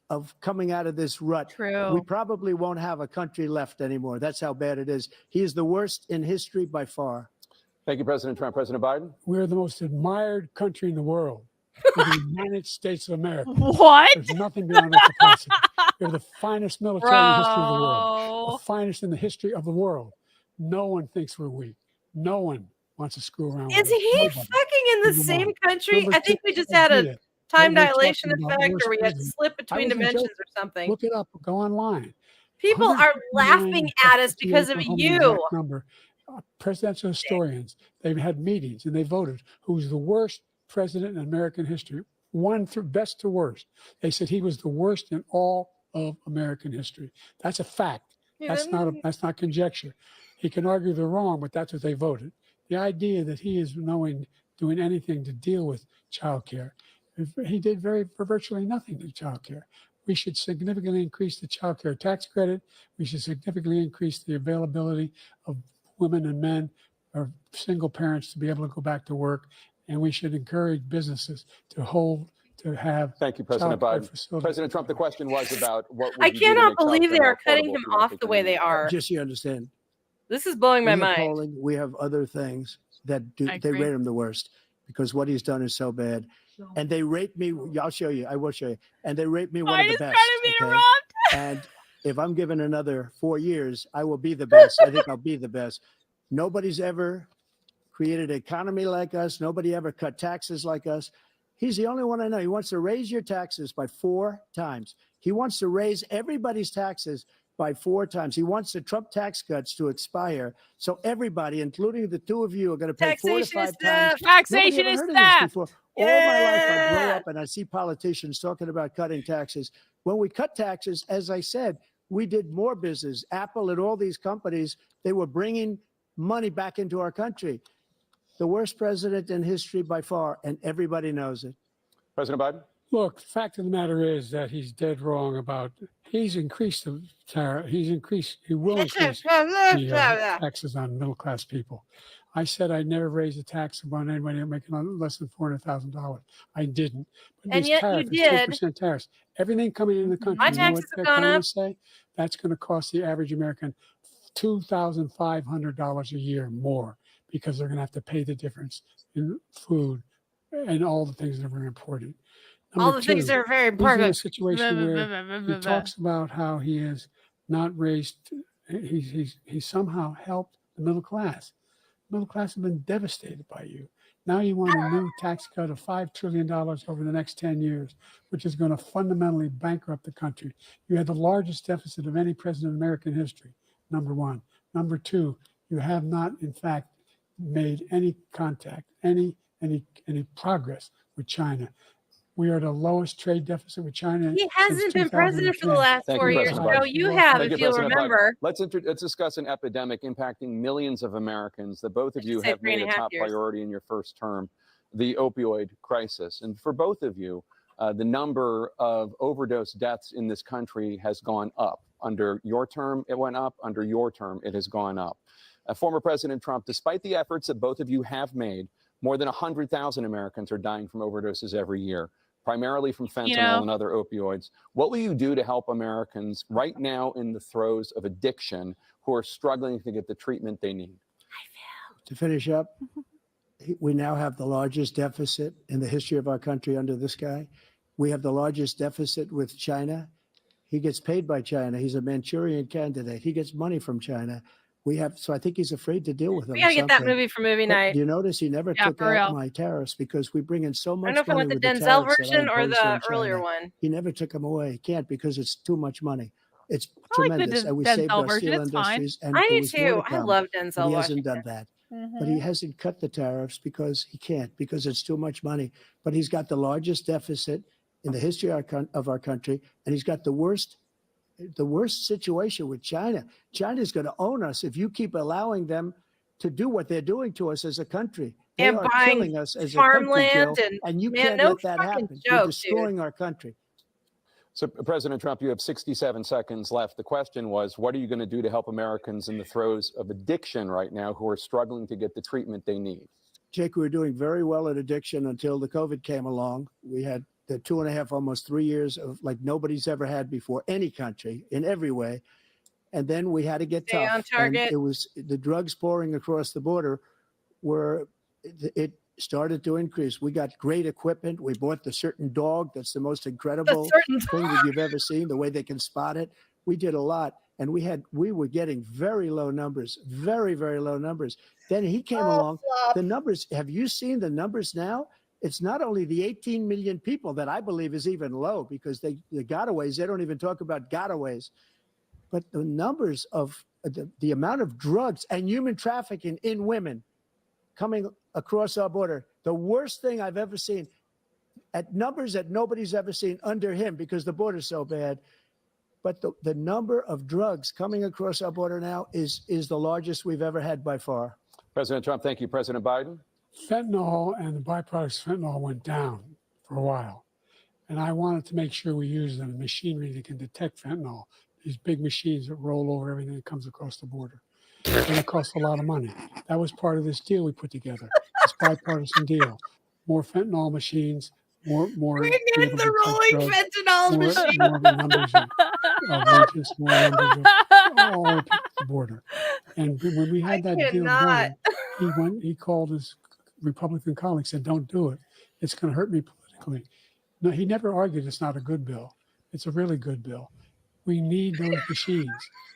Of coming out of this rut. True. We probably won't have a country left anymore. That's how bad it is. He is the worst in history by far. Thank you, President Trump. President Biden? We're the most admired country in the world. The United States of America. What? There's nothing beyond our capacity. We're the finest military in the history of the world. The finest in the history of the world. No one thinks we're weak. No one wants to screw around with us. Is he Nobody. fucking in the same country? I think we just had a time dilation effect, or we had to slip between dimensions or something. Look it up. Go online. People are laughing at us because of you. Presidential historians, they've had meetings and they voted who's the worst president in American history, one through best to worst. They said he was the worst in all of American history. That's a fact. That's not conjecture. He can argue they're wrong, but that's what they voted. The idea that he is doing anything to deal with child care, he did virtually nothing to child care. We should significantly increase the child care tax credit. We should significantly increase the availability of women and men or single parents to be able to go back to work. And we should encourage businesses to have. Thank you, President Biden. President Trump, the question was about what. I cannot believe they are cutting him off the way they are. Just so you understand. This is blowing my mind. Polling, we have other things that they rate him the worst because what he's done is so bad. And they rate me. I'll show you. I will show you. And they rate me one of the best. Okay? And if I'm given another 4 years, I will be the best. I think I'll be the best. Nobody's ever created an economy like us. Nobody ever cut taxes like us. He's the only one I know. He wants to raise your taxes by 4 times. He wants to raise everybody's taxes by 4 times. He wants the Trump tax cuts to expire. So everybody, including the two of you, are going to pay 4 to 5 times. Taxation is theft. All my life, I grow up and I see politicians talking about cutting taxes. When we cut taxes, as I said, we did more business. Apple and all these companies, they were bringing money back into our country. The worst president in history by far, and everybody knows it. President Biden? Look, the fact of the matter is that he's dead wrong about, he's increased the tariff, he will increase the taxes on middle-class people. I said I'd never raise a tax on anybody making less than $400,000. I didn't. But and yet tariff, you did. 2% tariffs. Everything coming in the country. My taxes have gone up. That's going to cost the average American $2,500 a year more because they're going to have to pay the difference in food and all the things that are very important. All the things that are very important. He's in a situation where he talks about how he has not raised, he's somehow helped the middle class. The middle class have been devastated by you. Now you want a new tax cut of $5 trillion over the next 10 years, which is going to fundamentally bankrupt the country. You had the largest deficit of any president in American history, number one. Number two, you have not, in fact, made any contact, any progress with China. We are the lowest trade deficit with China. He hasn't been president for the last 4 years. No, you have, if you'll remember. Let's discuss an epidemic impacting millions of Americans that both of you have made a top priority in your first term, the opioid crisis. And for both of you, the number of overdose deaths in this country has gone up. Under your term, it went up. Under your term, it has gone up. Former President Trump, despite the efforts that both of you have made, more than 100,000 Americans are dying from overdoses every year, primarily from fentanyl and other opioids. What will you do to help Americans right now in the throes of addiction who are struggling to get the treatment they need? To finish up, We now have the largest deficit in the history of our country under this guy. We have the largest deficit with China. He gets paid by China. He's a Manchurian candidate. He gets money from China. So I think he's afraid to deal with them. We gotta get that movie for movie night. Do you notice he never took out my tariffs because we bring in so much I don't know if I money want the with Denzel tariffs that I version or imposed on the earlier China. one. He never took them away. He can't because it's too much money. It's I like the tremendous. And we saved Denzel our version. steel It's fine. industries. And I there do was more too. to I come, love but Denzel he hasn't Washington. done that. But he hasn't cut the tariffs because he can't, because it's too much money. But he's got the largest deficit in the history of our country, and he's got the worst situation with China. China's going to own us if you keep allowing them to do what they're doing to us as a country. They And are buying killing us as a country, farmland Joe, and you man, can't no let that fucking happen. joke, You're dude. destroying our country. So, President Trump, you have 67 seconds left. The question was, what are you going to do to help Americans in the throes of addiction right now who are struggling to get the treatment they need? Jake, we were doing very well at addiction until the COVID came along. We had the 2.5, almost 3 years of like nobody's ever had before, any country in every way. And then we had to get Stay tough. on target. And it was the drugs pouring across the border it started to increase. We got great equipment. We bought the certain dog. That's the most incredible thing that you've ever seen, the way they can spot it. We did a lot. And we were getting very low numbers, very, very low numbers. Then he came along. The numbers, have you seen the numbers now? It's not only the 18 million people that I believe is even low because the gotaways, they don't even talk about gotaways. But the numbers of the amount of drugs and human trafficking in women coming across our border, the worst thing I've ever seen, at numbers that nobody's ever seen under him because the border's so bad. But the number of drugs coming across our border now is the largest we've ever had by far. President Trump, thank you. President Biden? Fentanyl and the byproducts of fentanyl went down for a while. And I wanted to make sure we use the machinery that can detect fentanyl, these big machines that roll over everything that comes across the border. And it costs a lot of money. That was part of this deal we put together, this bipartisan deal. More fentanyl machines, more Bring in the rolling fentanyl machine. More numbers of agents, more numbers of all the people at the border. And when we had that deal done, he called his Republican colleagues, said, "Don't do it. It's going to hurt me politically." No, he never argued it's not a good bill. It's a really good bill. We need those machines.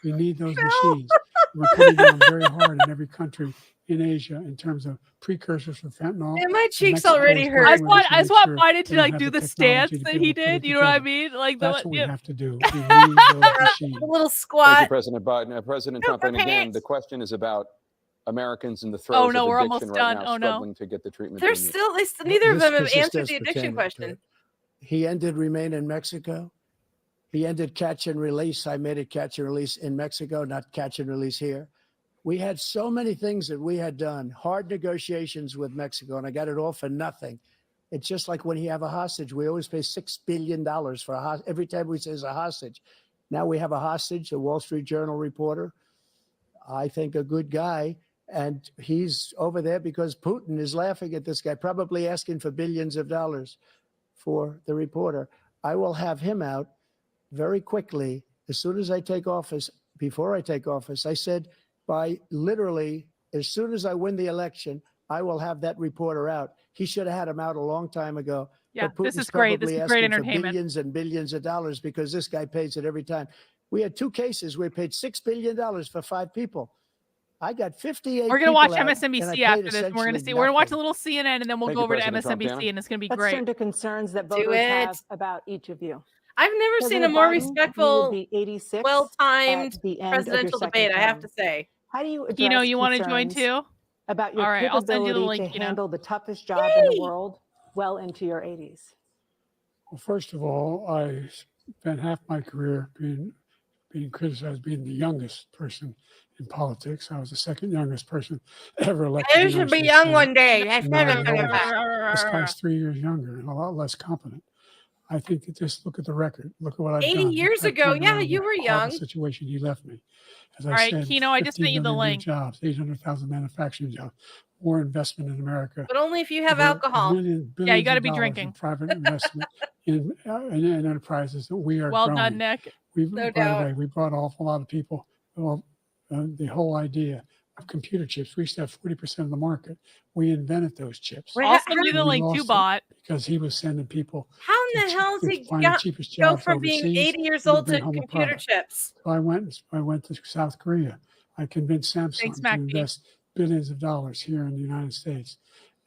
We need those machines. We're coming down very hard in every country in Asia in terms of precursors for fentanyl. And my cheeks already hurt. I just want Biden to like do the stance that he did. You know what I mean? Like that's what we have to do. We need those machines. A little squat. Thank you, President Biden. President Trump, and again, the question is about Americans in the throes of we're addiction almost right done. now, struggling to get the treatment They're they need. still, neither of them have answered the addiction question. He ended Remain in Mexico. He ended catch and release. I made it catch and release in Mexico, not catch and release here. We had so many things that we had done, hard negotiations with Mexico, and I got it all for nothing. It's just like when you have a hostage, we always pay $6 billion for a hostage. Every time we say it's a hostage. Now we have a hostage, a Wall Street Journal reporter, I think a good guy, and he's over there because Putin is laughing at this guy, probably asking for billions of dollars for the reporter. I will have him out very quickly as soon as I take office. Before I take office, I said by literally as soon as I win the election, I will have that reporter out. He should have had him out a long time ago. Yeah, but this is great. This is great entertainment. For billions and billions of dollars because this guy pays it every time. We had 2 cases. We paid $6 billion for 5 people. I got 58. We're gonna watch MSNBC after this. We're gonna see. We're gonna watch a little CNN, and then we'll go over to MSNBC, and it's gonna be Let's great. turn to concerns that voters have about each of you. I've never seen a more respectful, well-timed presidential debate, I have to say. How do you address you want to join too? About your All right, I'll send you the capability link. to handle the toughest job in the world well into your 80s? Well, first of all, I spent half my career being criticized being the youngest person in politics. I was the second youngest person ever elected. You should be young one day. This guy's 3 years younger and a lot less competent. I think that just look at the record. Look at what I've 80 done. years ago, yeah, you were young. The situation he left me. As I All right, said, Keno, I just sent you the 15 million new link. Jobs, 800,000 manufacturing jobs, more investment in America. But only if you have alcohol. Yeah, you got to be drinking. Private investment in enterprises that we are well growing. done, Nick. By the way, we brought an awful lot of people. Well, the whole idea of computer chips. We used to have 40% of the market. We invented those chips. Austin knew the We link lost you it bought. because he was sending people How in the hell to did find he the cheapest go jobs from being overseas 80 years and old to bring home a computer product. chips? So I went to South Korea. I convinced Samsung Thanks, to MacD. invest billions of dollars here in the United States.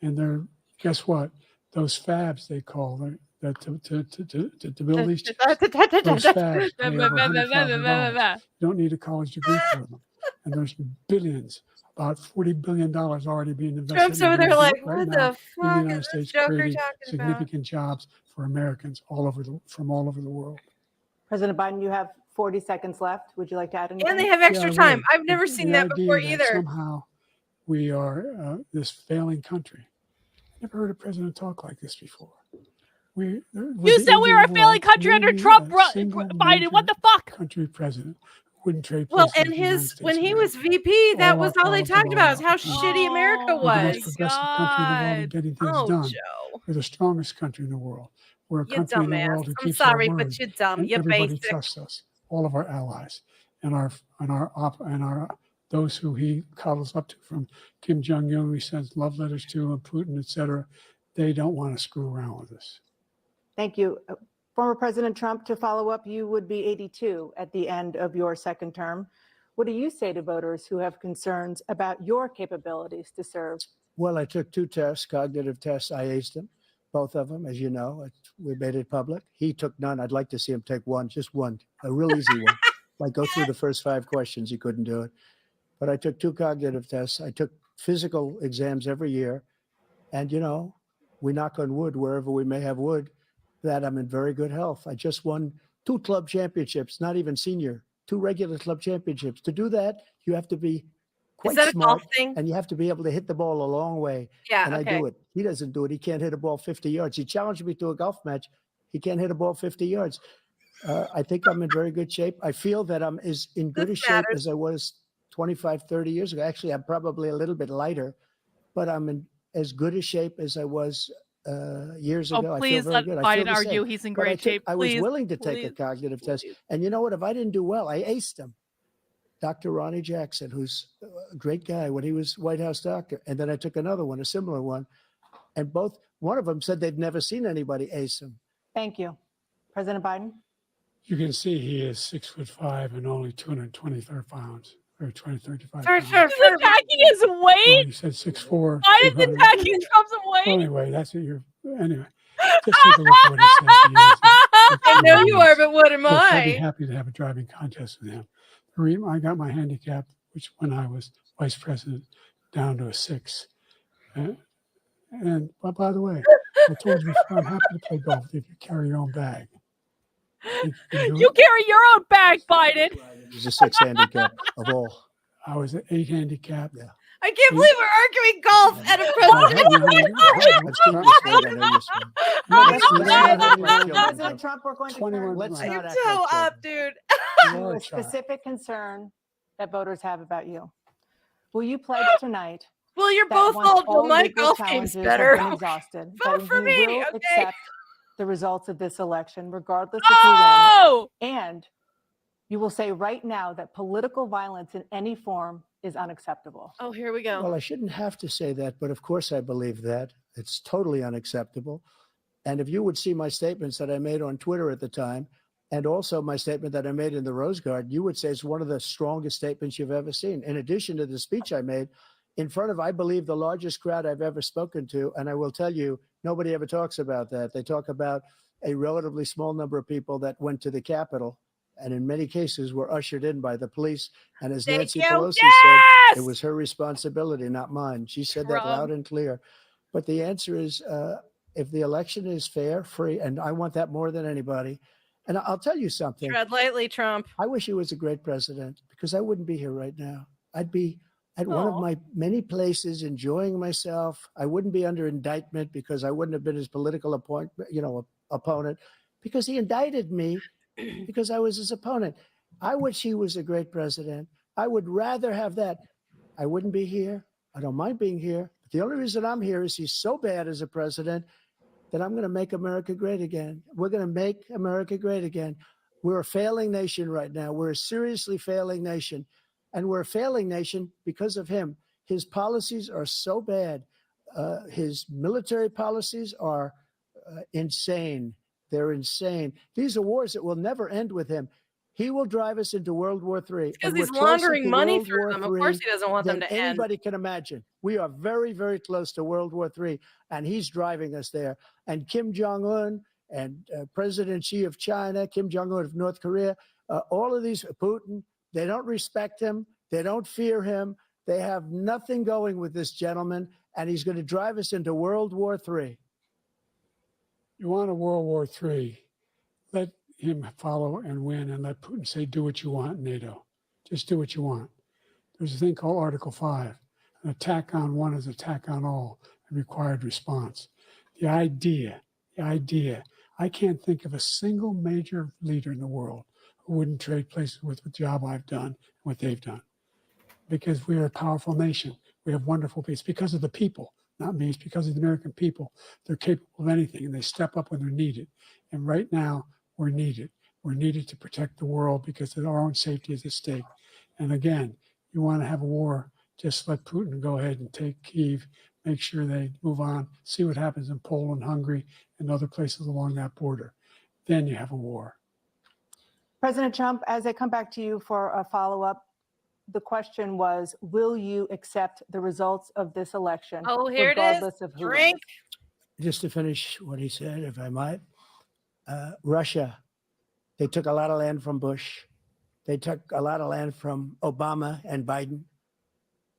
And they're, guess what? Those fabs, they call them, that to build these chips, those fabs pay over $100,000. You don't need a college degree for them. And there's billions, about $40 billion already being invested Trump's over there like, right what now the in the fuck United is this States, Joker creating talking about? significant jobs for Americans from all over the world. President Biden, you have 40 seconds left. Would you like to add anything? And they have extra Yeah, I time. would. I've never The seen that idea before that either. Somehow we are this failing country. Never heard a president talk like this before. You said we were a failing country under Trump, Biden. What the fuck? Country president wouldn't trade. Well, and when he was VP, that was all they talked about is how shitty America We're the most was. progressive country in the world in getting things done. Joe. We're the strongest country in the world. We're a You country in the dumbass. world who I'm keeps sorry, our but word. you're dumb. And You're everybody basic. trusts us. All of our allies and our those who he cuddles up to, from Kim Jong Un, he sends love letters to, and Putin, etc. They don't want to screw around with us. Thank you. Former President Trump, to follow up, you would be 82 at the end of your second term. What do you say to voters who have concerns about your capabilities to serve? Well, I took 2 tests, cognitive tests. I aced them, both of them, as you know. We made it public. He took none. I'd like to see him take one, just one, a real easy one. Like go through the first 5 questions. He couldn't do it. But I took 2 cognitive tests. I took physical exams every year. And, we knock on wood wherever we may have wood, that I'm in very good health. I just won 2 club championships, not even senior, 2 regular club championships. To do that, you have to be quite smart, and you have to be able to hit the ball a long way. Yeah, and okay. I do it. He doesn't do it. He can't hit a ball 50 yards. He challenged me to a golf match. He can't hit a ball 50 yards. I think I'm in very good shape. I feel that I'm as in good a shape as I was 25, 30 years ago. Actually, I'm probably a little bit lighter, but I'm in as good a shape as I was years ago. Please let Biden argue he's in great shape. I was willing to take a cognitive test. And you know what? If I didn't do well, I aced him. Dr. Ronnie Jackson, who's a great guy when he was White House doctor. And then I took another one, a similar one. And one of them said they've never seen anybody ace him. Thank you. President Biden? You can see he is 6'5" and only 223 pounds. Or 35 He's attacking his weight. He said 6'4". Biden's attacking Trump's weight. Well, anyway, that's what you're. Anyway, just take a look at what he says. I know you are, but what am I'd be I? happy to have a driving contest with him. I got my handicap, which when I was vice president, down to a 6. And by the way, I told you before, I'm happy to play golf if you carry your own bag. You carry your own bag, Biden. He's a 6 handicap of all. I was an 8 handicap. Yeah. I can't believe we're arguing golf at a president. President Trump, we're going to turn Let's Toe up, dude. to a specific concern that voters have about you. Will you pledge tonight? Well, you're that both once old, all but my legal golf challenges game's have better. been exhausted, Vote that for you me, will okay? accept the results of this election, regardless of who wins, and you will say right now that political violence in any form is unacceptable. Oh, here we go. Well, I shouldn't have to say that, but of course I believe that. It's totally unacceptable. And if you would see my statements that I made on Twitter at the time, and also my statement that I made in the Rose Garden, you would say it's one of the strongest statements you've ever seen. In addition to the speech I made in front of, I believe, the largest crowd I've ever spoken to. And I will tell you, nobody ever talks about that. They talk about a relatively small number of people that went to the Capitol, and in many cases were ushered in by the police. And as Nancy Pelosi said, it was her responsibility, not mine. She said that loud and clear. But the answer is, if the election is fair, free, and I want that more than anybody. And I'll tell you something. Tread lightly, Trump. I wish he was a great president, because I wouldn't be here right now. I'd be at one of my many places enjoying myself. I wouldn't be under indictment, because I wouldn't have been his political opponent, because he indicted me because I was his opponent. I wish he was a great president. I would rather have that. I wouldn't be here. I don't mind being here. But the only reason I'm here is he's so bad as a president that I'm going to make America great again. We're going to make America great again. We're a failing nation right now. We're a seriously failing nation. And we're a failing nation because of him. His policies are so bad. His military policies are insane. They're insane. These are wars that will never end with him. He will drive us into World War III. Because he's laundering money through them. Of course he doesn't want them to end. Anybody can imagine. We are very, very close to World War III, and he's driving us there. And Kim Jong-un and President Xi of China, Kim Jong-un of North Korea, all of these, Putin, they don't respect him. They don't fear him. They have nothing going with this gentleman, and he's going to drive us into World War III. You want a World War III, let him follow and win, and let Putin say, do what you want, NATO. Just do what you want. There's a thing called Article 5. An attack on one is attack on all, a required response. The idea, I can't think of a single major leader in the world who wouldn't trade places with the job I've done and what they've done. Because we are a powerful nation. We have wonderful people. It's because of the people, not me. It's because of the American people. They're capable of anything, and they step up when they're needed. And right now, we're needed. We're needed to protect the world because our own safety is at stake. And again, you want to have a war, just let Putin go ahead and take Kyiv, make sure they move on, see what happens in Poland, Hungary, and other places along that border. Then you have a war. President Trump, as I come back to you for a follow-up, the question was, will you accept the results of this election? Oh, here it is. Of who Drink. Just to finish what he said, if I might, Russia, they took a lot of land from Bush. They took a lot of land from Obama and Biden.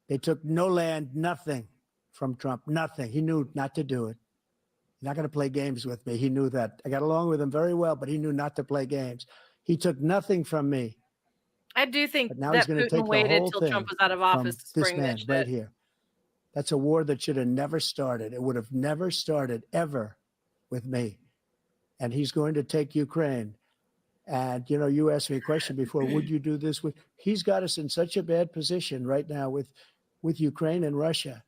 They took no land, nothing from Trump, nothing. He knew not to do it. He's not going to play games with me. He knew that. I got along with him very well, but he knew not to play games. He took nothing from me. I do think But now that he's going to take Putin waited the till whole Trump thing was out of office to from spring this man that shit. right here. That's a war that should have never started. It would have never started ever with me. And he's going to take Ukraine. And, you know, you asked me a question before, would you do this with? He's got us in such a bad position right now with Ukraine and Russia,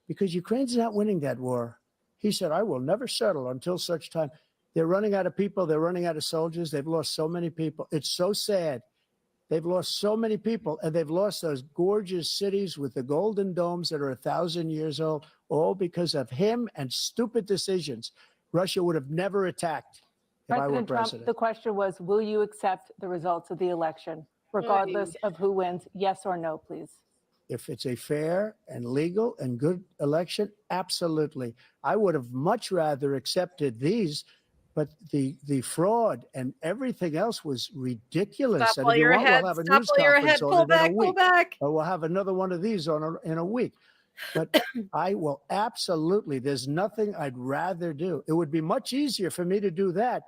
because Ukraine's not winning that war. He said, I will never settle until such time. They're running out of people. They're running out of soldiers. They've lost so many people. It's so sad. They've lost so many people, and they've lost those gorgeous cities with the golden domes that are 1,000 years old, all because of him and stupid decisions. Russia would have never attacked if I were President Trump, president. the question was, will you accept the results of the election, regardless of who wins? Yes or no, please. If it's a fair and legal and good election, absolutely. I would have much rather accepted these, but the fraud and everything else was ridiculous. Stop while you're ahead. Stop while you're ahead. Pull back. Pull back. Or we'll have another one of these in a week. But I will absolutely. There's nothing I'd rather do. It would be much easier for me to do that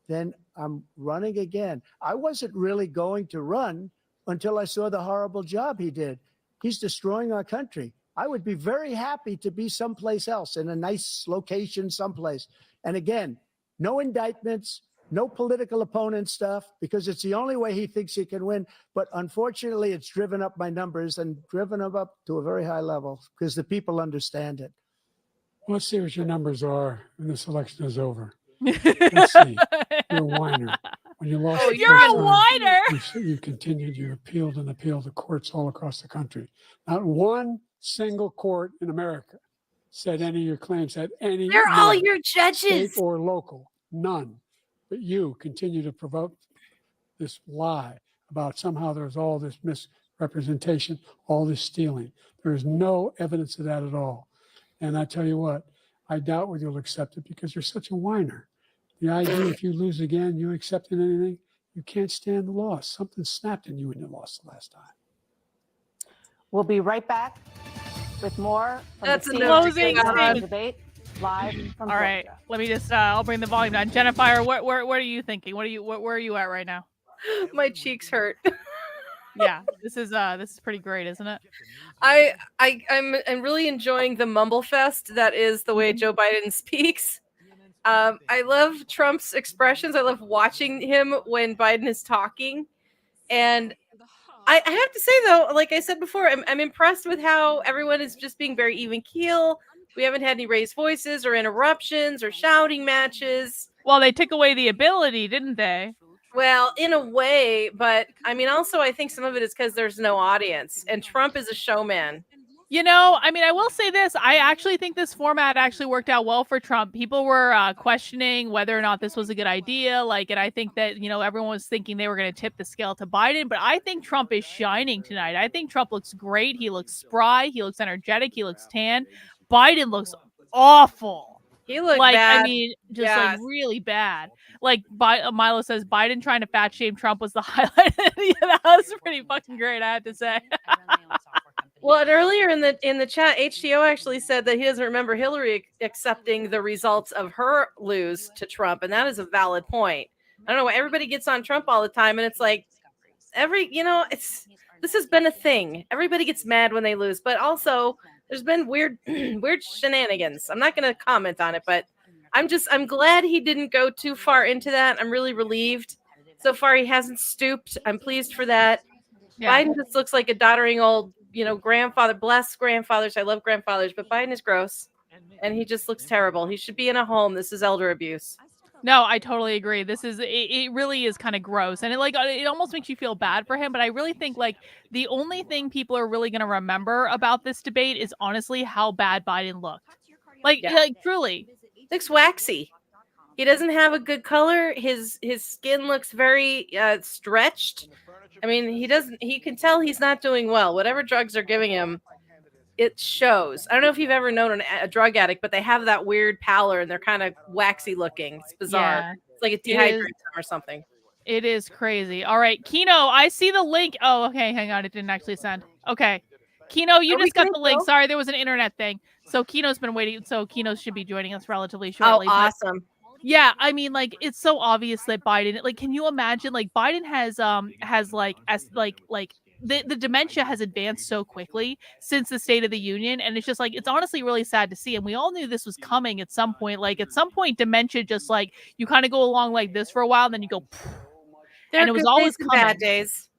than I'm running again. I wasn't really going to run until I saw the horrible job he did. He's destroying our country. I would be very happy to be someplace else, in a nice location someplace. And again, no indictments, no political opponent stuff, because it's the only way he thinks he can win. But unfortunately, it's driven up my numbers and driven them up to a very high level because the people understand it. Let's see what your numbers are when this election is over. Let's see. You're a whiner. When you lost, you're a whiner. You continued. You appealed and appealed to courts all across the country. Not one single court in America said any of your claims had any. They're all your judges, state or local. None. But you continue to provoke this lie about somehow there's all this misrepresentation, all this stealing. There is no evidence of that at all. And I tell you what, I doubt whether you'll accept it because you're such a whiner. The idea if you lose again, you accepting anything, you can't stand the loss. Something snapped in you when you lost the last time. We'll be right back with more from That's the closing debate live from All right, Georgia. let me just I'll bring the volume down. Jennifire, what are you thinking? Where are you at right now? My cheeks hurt. Yeah, this is pretty great, isn't it? I'm really enjoying the mumble fest that is the way Joe Biden speaks. I love Trump's expressions. I love watching him when Biden is talking. And I have to say, though, like I said before, I'm impressed with how everyone is just being very even keel. We haven't had any raised voices or interruptions or shouting matches. Well, they took away the ability, didn't they? Well, in a way, but I mean, also, I think some of it is because there's no audience, and Trump is a showman. You know, I mean, I will say this. I actually think this format actually worked out well for Trump. People were questioning whether or not this was a good idea. Like, and I think that, you know, everyone was thinking they were going to tip the scale to Biden. But I think Trump is shining tonight. I think Trump looks great. He looks spry. He looks energetic. He looks tan. Biden looks awful. He looked like, bad. I mean, just like really bad. Like, Milo says, Biden trying to fat shame Trump was the highlight. Yeah, that was pretty fucking great, I have to say. Well, and earlier in the chat, HTO actually said that he doesn't remember Hillary accepting the results of her lose to Trump, and that is a valid point. I don't know, everybody gets on Trump all the time, and it's like this has been a thing. Everybody gets mad when they lose, but also there's been weird shenanigans. I'm not going to comment on it, but I'm glad he didn't go too far into that. I'm really relieved. So far, he hasn't stooped. I'm pleased for that. Yeah. Biden just looks like a doddering old, grandfather. Bless grandfathers. I love grandfathers, but Biden is gross, and he just looks terrible. He should be in a home. This is elder abuse. No, I totally agree. It really is kind of gross, and it almost makes you feel bad for him. But I really think the only thing people are really going to remember about this debate is honestly how bad Biden looked. Like truly, looks waxy. He doesn't have a good color. His skin looks very stretched. I mean, he can tell he's not doing well. Whatever drugs are giving him, it shows. I don't know if you've ever known a drug addict, but they have that weird pallor and they're kind of waxy looking. It's bizarre. Yeah, it's like it dehydrates them or something. It is crazy. All right, Kino, I see the link. Oh, okay. Hang on. It didn't actually send. Okay. Kino, you just got the link. Sorry, there was an internet thing. So Kino's been waiting. So Kino should be joining us relatively shortly. Oh, awesome. Yeah, I mean, it's so obvious that Biden, can you imagine, Biden has the dementia has advanced so quickly since the State of the Union, and it's just it's honestly really sad to see. And we all knew this was coming at some point. At some point, dementia just you kind of go along like this for a while, and then you go, and it was always coming. Bad days.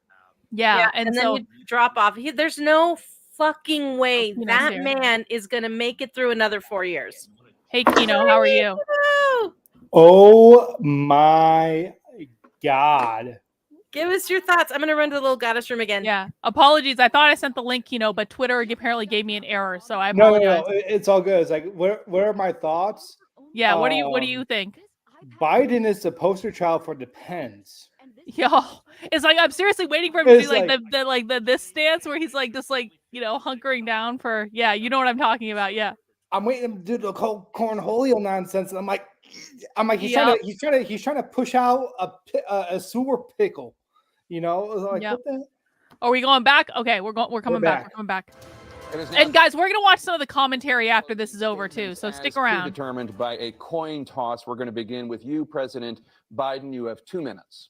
Yeah, and then you drop off. There's no fucking way that man is gonna make it through another 4 years. Hey, Kino, how are you? Oh my God. Give us your thoughts. I'm going to run to the little goddess room again. Yeah. Apologies. I thought I sent the link, but Twitter apparently gave me an error. So I apologize. No, it's all good. It's what are my thoughts? Yeah. What do you think? Biden is the poster child for depends. Yo, it's I'm seriously waiting for him to do this stance where he's just hunkering down for, yeah, you know what I'm talking about. Yeah. I'm waiting to do the whole cornholio nonsense. And I'm like, he's trying to push out a sewer pickle, What the? Are we going back? Okay, we're coming back. We're coming back. And guys, we're gonna watch some of the commentary after this is over too. So stick around. Determined by a coin toss. We're going to begin with you, President Biden. You have 2 minutes.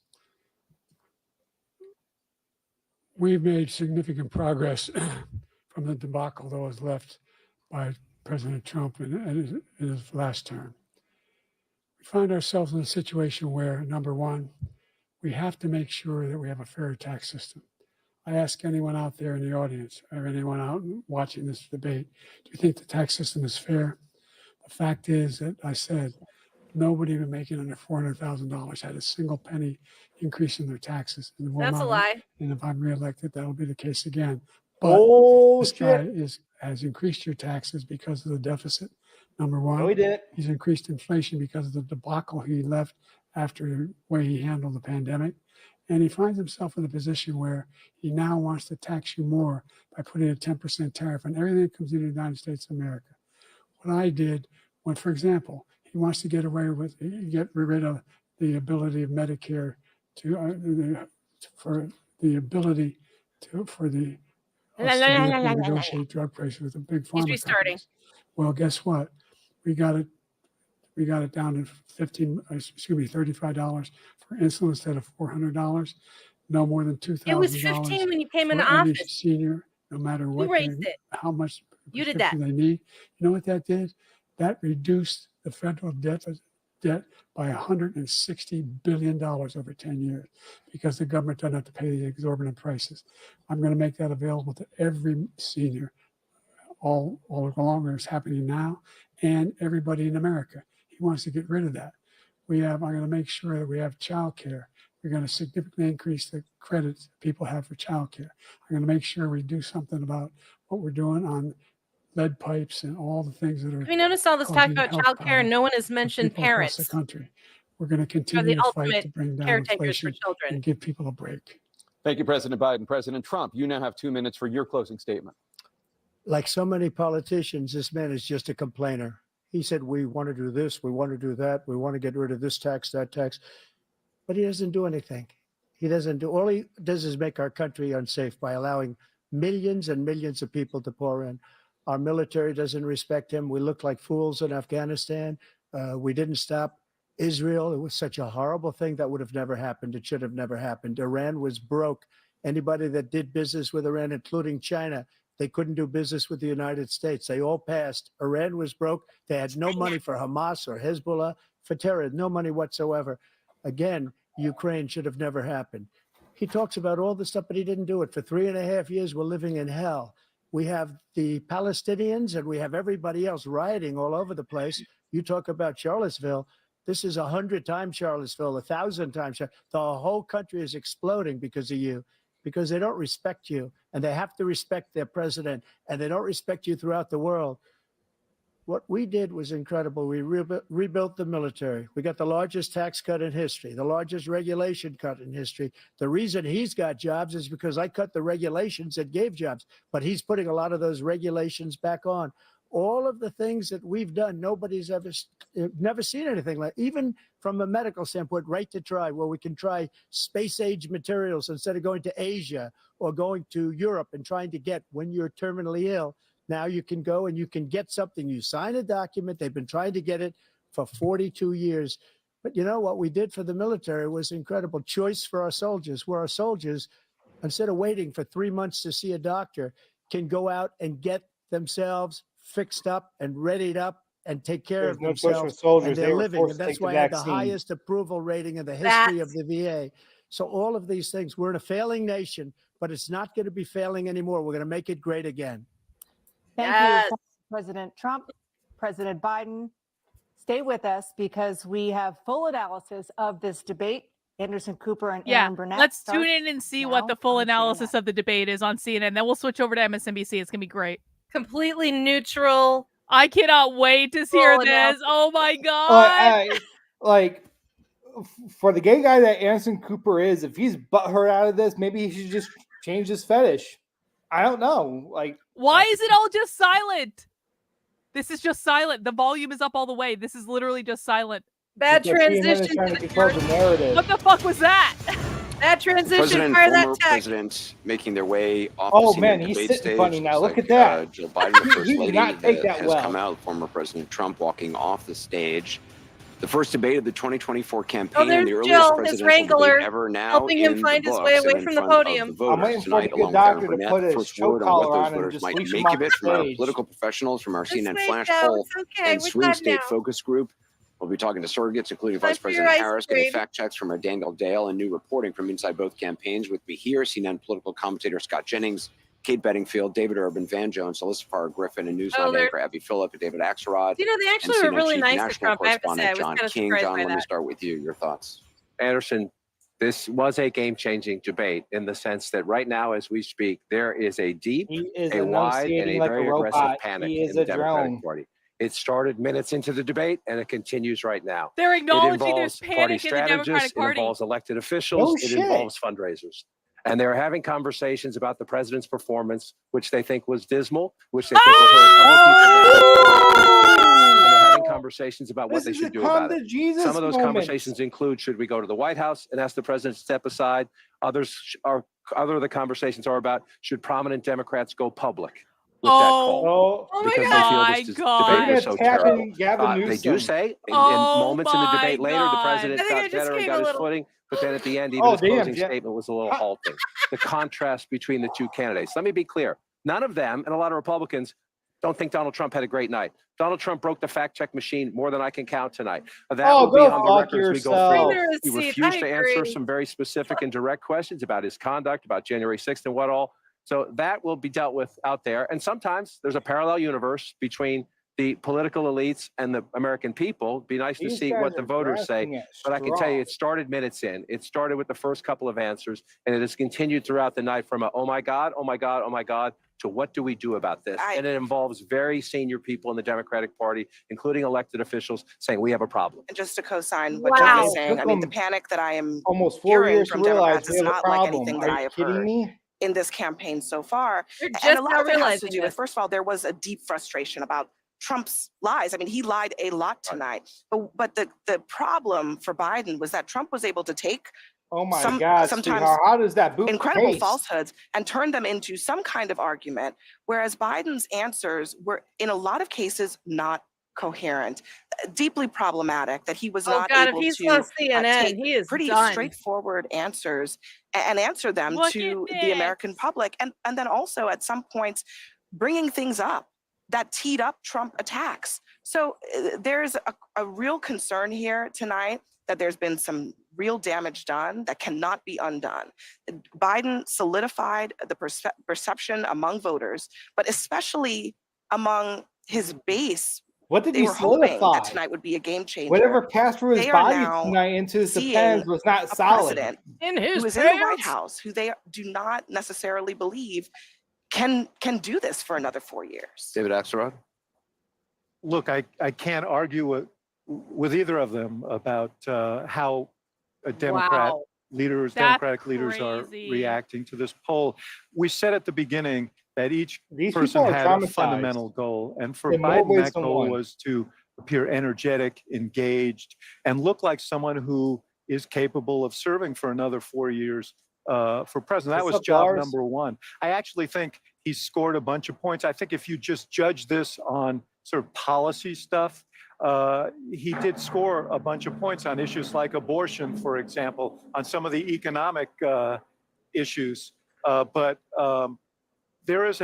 We've made significant progress from the debacle that was left by President Trump in his last term. We find ourselves in a situation where, number one, we have to make sure that we have a fair tax system. I ask anyone out there in the audience or anyone out watching this debate, do you think the tax system is fair? The fact is that I said nobody even making under $400,000 had a single penny increase in their taxes. That's a lie. And if I'm reelected, that'll be the case again. But this guy has increased your taxes because of the deficit. Number one, no, he did. He's increased inflation because of the debacle he left after the way he handled the pandemic. And he finds himself in a position where he now wants to tax you more by putting a 10% tariff on everything that comes into the United States of America. What I did, for example, he wants to get rid of the ability of Medicare for the negotiate drug prices with a big pharma. He's restarting. Well, guess what? We got it down to $35 for insulin instead of $400. No more than $2,000. It was $15 when you came into office. Senior, no matter what, how much you did that. They need. You know what that did? That reduced the federal debt by $160 billion over 10 years because the government doesn't have to pay the exorbitant prices. I'm going to make that available to every senior all along. It's happening now, and everybody in America. He wants to get rid of that. I'm going to make sure that we have child care We're going to significantly increase the credits people have for childcare. I'm going to make sure we do something about what we're doing on lead pipes and all the things that are. Have you noticed all this talk about childcare and no one has mentioned parents? The country. We're going to Are continue the to fight ultimate to bring down caretakers for inflation children. and give people a break. Thank you, President Biden. President Trump, you now have 2 minutes for your closing statement. Like so many politicians, this man is just a complainer. He said, we want to do this, we want to do that, we want to get rid of this tax, that tax, but he doesn't do anything. He doesn't do, all he does is make our country unsafe by allowing millions and millions of people to pour in. Our military doesn't respect him. We look like fools in Afghanistan. We didn't stop Israel. It was such a horrible thing that would have never happened. It should have never happened. Iran was broke. Anybody that did business with Iran, including China, they couldn't do business with the United States. They all passed. Iran was broke. They had no money for Hamas or Hezbollah, for terror, no money whatsoever. Again, Ukraine should have never happened. He talks about all this stuff, but he didn't do it. For 3.5 years, we're living in hell. We have the Palestinians and we have everybody else rioting all over the place. You talk about Charlottesville. This is 100 times Charlottesville, 1,000 times. The whole country is exploding because of you, because they don't respect you and they have to respect their president and they don't respect you throughout the world. What we did was incredible. We rebuilt the military. We got the largest tax cut in history, the largest regulation cut in history. The reason he's got jobs is because I cut the regulations that gave jobs, but he's putting a lot of those regulations back on. All of the things that we've done, nobody's never seen anything like, even from a medical standpoint, right to try, where we can try space age materials instead of going to Asia or going to Europe and trying to get when you're terminally ill. Now you can go and you can get something. You sign a document. They've been trying to get it for 42 years. But you know what we did for the military was incredible. Choice for our soldiers, where our soldiers, instead of waiting for 3 months to see a doctor, can go out and get themselves fixed up and readied up and take care of themselves. And they're living. And that's why I had the highest approval rating in the history of the VA. So all of these things, we're in a failing nation, but it's not going to be failing anymore. We're going to make it great again. Thank you, President Trump, President Biden. Stay with us because we have full analysis of this debate. Anderson Cooper and Aaron Burnett. Let's tune in and see what the full analysis of the debate is on CNN. Then we'll switch over to MSNBC. It's going to be great. Completely neutral. I cannot wait to hear this. Oh my God. Like, for the gay guy that Anderson Cooper is, if he's butthurt out of this, maybe he should just change his fetish. I don't know. Like, why is it all just silent? This is just silent. The volume is up all the way. This is literally just silent. Bad transition. What the fuck was that? Bad transition. President, Fire former that tech. presidents making their way off Oh, the scene man, of he's debate sitting stage. funny now. Looks Look at that. Joe Biden, the first He did lady, not take that has well. come out. Former President Trump walking off the stage. The first debate of the 2024 campaign, and the earliest Jill, his presidential wrangler, debate ever now helping him in find the his books way and away in from the front of podium. the voters I'm waiting for tonight, the along with doctor Gavin to Burnett. put his First choke word on collar what those on and voters just might leash him make off of it the from our stage. political professionals, from our Just CNN wait, Flash Joe. poll It's okay. and We're swing done state now. focus group. We'll be talking to surrogates, including Time Vice for your President ice Harris, getting cream. fact checks from our Daniel Dale and new reporting from inside both campaigns. With me here, CNN political commentator Scott Jennings, Kate Bedingfield, David Urban, Van Jones, Solicitor Griffin, and Newsline anchor Abby Phillip, and David Axelrod. You know, they actually and were really Chief nice to National Trump. I have to say, I was Correspondent kind of John King. surprised John, by let me that. start with you. Your thoughts. Anderson, this was a game-changing debate in the sense that right now, as we speak, there is a deep, He is a wide, and enunciating a like very a aggressive robot. panic He is in the a Democratic drone. Party. It started minutes into the debate, and it continues right now. They're It acknowledging involves there's party panic in the Democratic strategists, it Party. involves elected officials, No it shit. involves fundraisers. And they're having conversations about the president's performance, which they think was dismal, which they think will hurt other people. And they're having conversations about what This they is should a do come about it. to Jesus Some of those moment. conversations include, should we go to the White House and ask the president to step aside? Other of the conversations are about, should prominent Democrats go public with that call? Oh my Because God. they feel this God. debate was so They're terrible. attacking Gavin They Newsom. do say in Oh moments in the my debate later, the God. president I think I got just better and gave got a his little- footing. But then at the end, even Oh, his damn, closing Jeff. statement was a little halting. The contrast between the two candidates. Let me be clear. None of them, and a lot of Republicans, don't think Donald Trump had a great night. Donald Trump broke the fact check machine more than I can count tonight. That Oh, will be go on the fuck record as we go yourself. forward. Bring the He receipts. refused I to answer agree. some very specific and direct questions about his conduct, about January 6th and what all. So that will be dealt with out there. And sometimes there's a parallel universe between the political elites and the American people. It'd be nice to see what the voters say. But I can tell you, it started minutes in. It started with the first couple of answers, and it has continued throughout the night from a, oh my God, oh my God, oh my God, to what do we do about this? And it involves very senior people in the Democratic Party, including elected officials, saying we have a problem. And just to co-sign what John is saying, I mean, the panic that I am almost 4 hearing years from to realize Democrats is not like anything that I have heard me? in this campaign so far. They're And just a lot now of it has to realizing do with, it. first of all, there was a deep frustration about Trump's lies. I mean, he lied a lot tonight. But the problem for Biden was that Trump was able to take Oh my God, sometimes sweetheart, how does that boot incredible taste? falsehoods and turn them into some kind of argument, whereas Biden's answers were, in a lot of cases, not coherent, deeply problematic, that he was not God, able if he's to on CNN, take he is pretty done. straightforward answers and answer them Look to at the American this. public. And then also at some points, bringing things up that teed up Trump attacks. So there's a real concern here tonight that there's been some real damage done that cannot be undone. Biden solidified the perception among voters, but especially among his base. What did They he were hoping solidify? that tonight would be a game changer. Whatever passed through his They are body now tonight into his seeing depends was not a solid. president In who his is in the White pants? House, who they do not necessarily believe can do this for another 4 years. David Axelrod? Look, I can't argue with either of them about how Democratic leaders are crazy. reacting to this poll. We said at the beginning that each These person people are had a traumatized. fundamental goal, and for In more Biden, ways that than goal one. was to appear energetic, engaged, and look like someone who is capable of serving for another 4 years for president. That What's was up, job Lars? number one. I actually think he scored a bunch of points. I think if you just judge this on sort of policy stuff, he did score a bunch of points on issues like abortion, for example, on some of the economic issues. But there is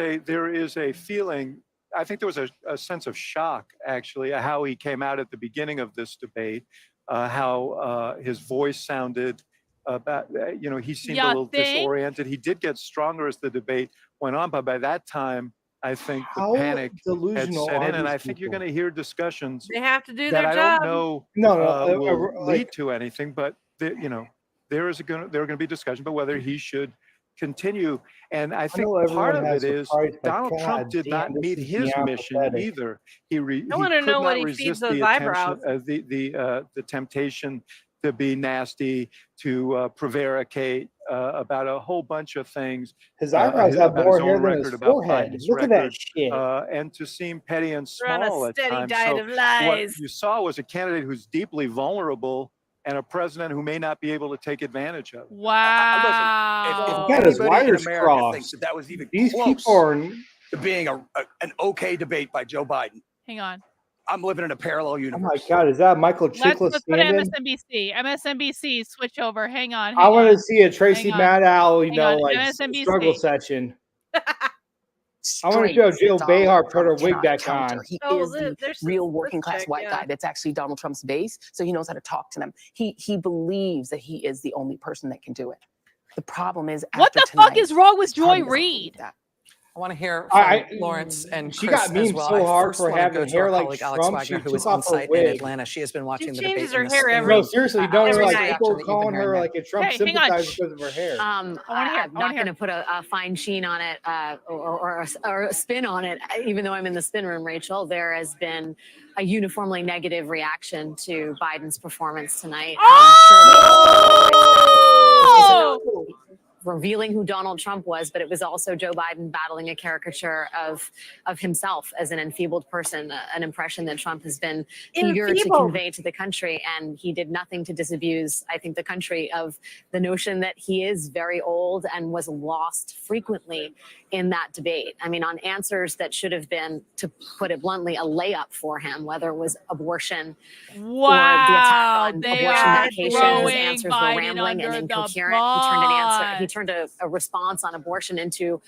a feeling, I think there was a sense of shock, actually, at how he came out at the beginning of this debate, how his voice sounded. He seemed a little disoriented. He did get stronger as the debate went on, but by that time, I think the How panic had delusional set are in, and these I think you're people? going to hear discussions They have to do that their I job. don't know will lead to anything, but there are going to be discussion about whether he should continue. And I think know part everyone of has it a is price, but Donald Trump God did damn, not this meet is his beyond mission pathetic. either. He I wanna could know what not he feeds resist those the eyebrows. the temptation to be nasty, to prevaricate about a whole bunch of things. His eyebrows have about more his hair own than record, his about forehead. Biden's Look at that record, shit. and to seem petty and They're on a small at steady times. diet So of lies. what you saw was a candidate who's deeply vulnerable and a president who may not be able to take advantage of it. Wow. He got his anybody in wires America crossed. thinks that was even These close people are. to being an okay debate by Joe Biden, Hang on. I'm living in a parallel Oh universe. my God, is that Michael Chiklis Let's go to standing? MSNBC. MSNBC, switch over. Hang on. I want to see a Tracy Hang on. Maddow, Hang on. like MSNBC. struggle session. I want to show Jill Behar put her wig back on. He Oh, is the real working class white guy that's actually Donald Trump's base, so he knows how to talk to them. He believes that he is the only person that can do it. The problem is, What the fuck is wrong with Joy Reid? I want to hear from Lawrence and she Chris got memed as well. so I hard first for want to having go to hair our like colleague Alex Trump. Wagner, She who is took off on her site in wig. Atlanta. She has been watching the debate. changes in her the hair spin every- No, room. seriously, don't every like night. people calling her like a Trump Hey, hang on. sympathizer because of her hair. I wanna hear- I'm I not wanna going to put a fine sheen on it or a spin on it. Even though I'm in the spin room, Rachel, there has been a uniformly negative reaction to Biden's performance tonight. Oh! Revealing who Donald Trump was, but it was also Joe Biden battling a caricature of himself as an enfeebled person, an impression that Trump has been eager to Enfeebled. convey to the country. And he did nothing to disabuse, I think, the country of the notion that he is very old and was lost frequently in that debate. I mean, on answers that should have been, to put it bluntly, a layup for him, whether it was abortion or the Wow. attack on They abortion are medications. throwing Answers were Biden rambling and under the incoherent. He bus. turned a response on abortion into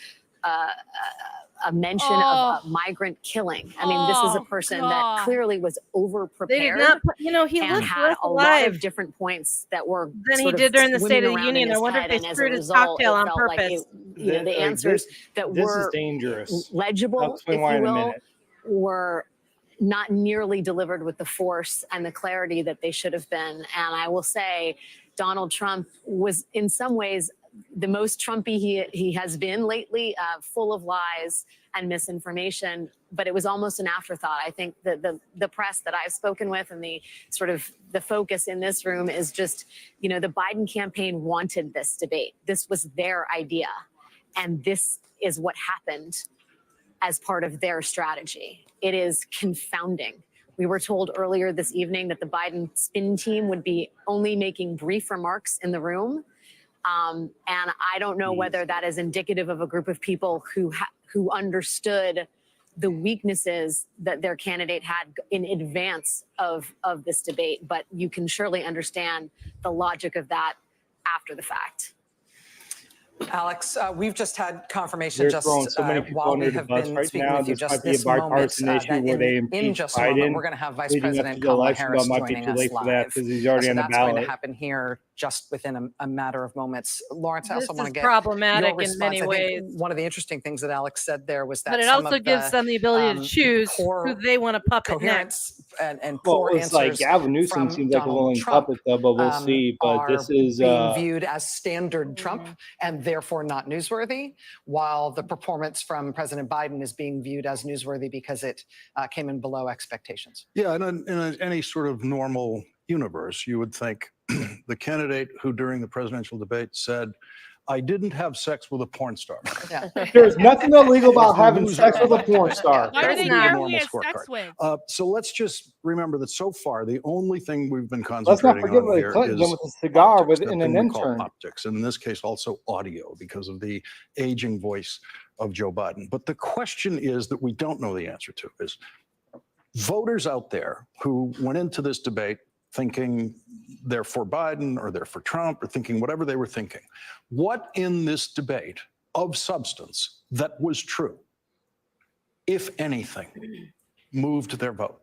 a mention of migrant killing. I mean, this is a person that clearly was over They did prepared. not put, he and looked had less a lot alive of different points that were than he sort of did during the swimming State of the around in Union. I his wonder if head, they and as a screwed his result, cocktail it on felt like purpose. the answers that this were is dangerous. legible, I'll explain if why you in a will, minute. were not nearly delivered with the force and the clarity that they should have been. And I will say, Donald Trump was in some ways the most Trumpy he has been lately, full of lies and misinformation, but it was almost an afterthought. I think the press that I've spoken with and the sort of the focus in this room is just, the Biden campaign wanted this debate. This was their idea. And this is what happened as part of their strategy. It is confounding. We were told earlier this evening that the Biden spin team would be only making brief remarks in the room. And I don't know whether that is indicative of a group of people who understood the weaknesses that their candidate had in advance of this debate. But you can surely understand the logic of that after the fact. Alex, we've just had confirmation They're throwing so many people while under we the have bus been right speaking now. with you This just might be a this moment, bipartisan issue that where they in impeach just a moment, Biden we're going to have Vice leading up President to the Kamala election, but Harris it might be joining too us late for that live. because he's already So on the that's going to ballot. happen here just within a matter of moments. Lawrence, I This also want to is get problematic your in response. many I think ways. one of the interesting things that Alex said there was that But it some also of gives them the ability to choose poor who they want to puppet coherence next. and Well, poor it's like answers Gavin Newsom from seems like a Donald willing Trump puppet, though, but we'll see. But are this is being viewed as standard Trump Mm-hmm. and therefore not newsworthy, while the performance from President Biden is being viewed as newsworthy because it came in below expectations. Yeah, in any sort of normal universe, you would think the candidate who during the presidential debate said, "I didn't have sex with a porn star." Yeah. There's nothing illegal about Is the having loser sex of with a the porn debate. star. Why do That they would be the care who normal he has sex scorecard. with? So let's just remember that so far, the only thing we've been Let's not concentrating forget on what here Clinton did is with a cigar optics, with that in thing an we call intern. optics, and in this case also audio because of the aging voice of Joe Biden. But the question is that we don't know the answer to is voters out there who went into this debate thinking they're for Biden or they're for Trump or thinking whatever they were thinking. What in this debate of substance that was true, if anything, moved their vote?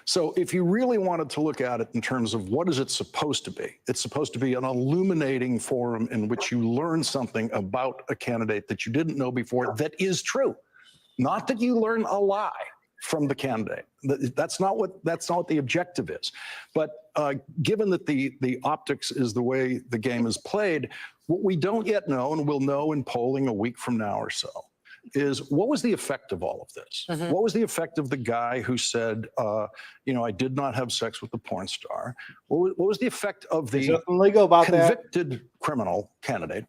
So if you really wanted to look at it in terms of what is it supposed to be, it's supposed to be an illuminating forum in which you learn something about a candidate that you didn't know before that is true. Not that you learn a lie from the candidate. That's not what the objective is. But given that the optics is the way the game is played, what we don't yet know, and we'll know in polling a week from now or so, is what was the effect of all of this? Mhm. What was the effect of the guy who said, I did not have sex with the porn star? What was the effect of There's the nothing legal about that. convicted criminal candidate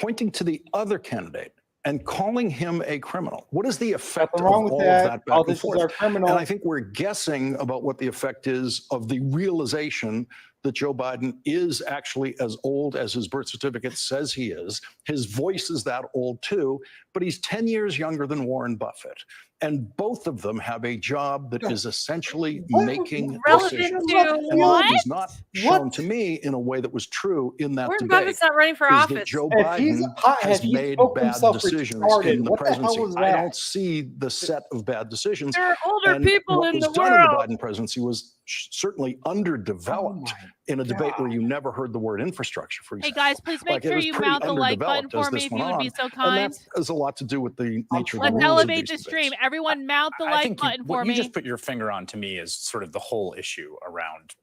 pointing to the other candidate and calling him a criminal? What is the effect of Nothing wrong with all that. of that All back and this is forth? our criminal. And I think we're guessing about what the effect is of the realization that Joe Biden is actually as old as his birth certificate says he is. His voice is that old too, but he's 10 years younger than Warren Buffett. And both of them have a job that is essentially making Relative decisions. to And what? what was not shown to me in a way that was true in that Warren debate Buffett's not running for is office. that Joe If he's Biden a pot- has if he made spoke bad himself decisions retarded, in the what the hell presidency. was I that? don't see the set of bad decisions. There are older And people what in was the done in the world. Biden presidency was certainly underdeveloped in a debate where you never heard the word infrastructure, for Hey example. guys, please make It sure was you pretty mount the like button underdeveloped as for me this if you went would be on, so and kind. that has a lot to do with the nature of the Let's rules of elevate these this debates. stream. Everyone mount the I like think button for what you me. just put your finger on to me is sort of the whole issue around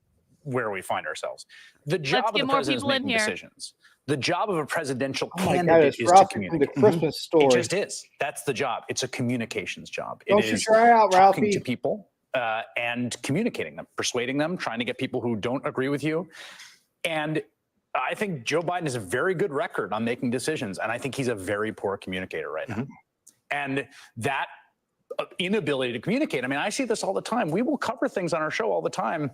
where we find ourselves. The job of get the more president is people in making here. decisions. The job of a presidential Oh my God, candidate it's is to Ralphie from the communicate. Christmas Story. It just is. That's the job. It's a communications job. Don't it you is try out, talking Ralphie. to people and communicating them, persuading them, trying to get people who don't agree with you. And I think Joe Biden has a very good record on making decisions, and I think he's a very poor communicator right now. And that inability to communicate, I mean, I see this all the time. We will cover things on our show all the time.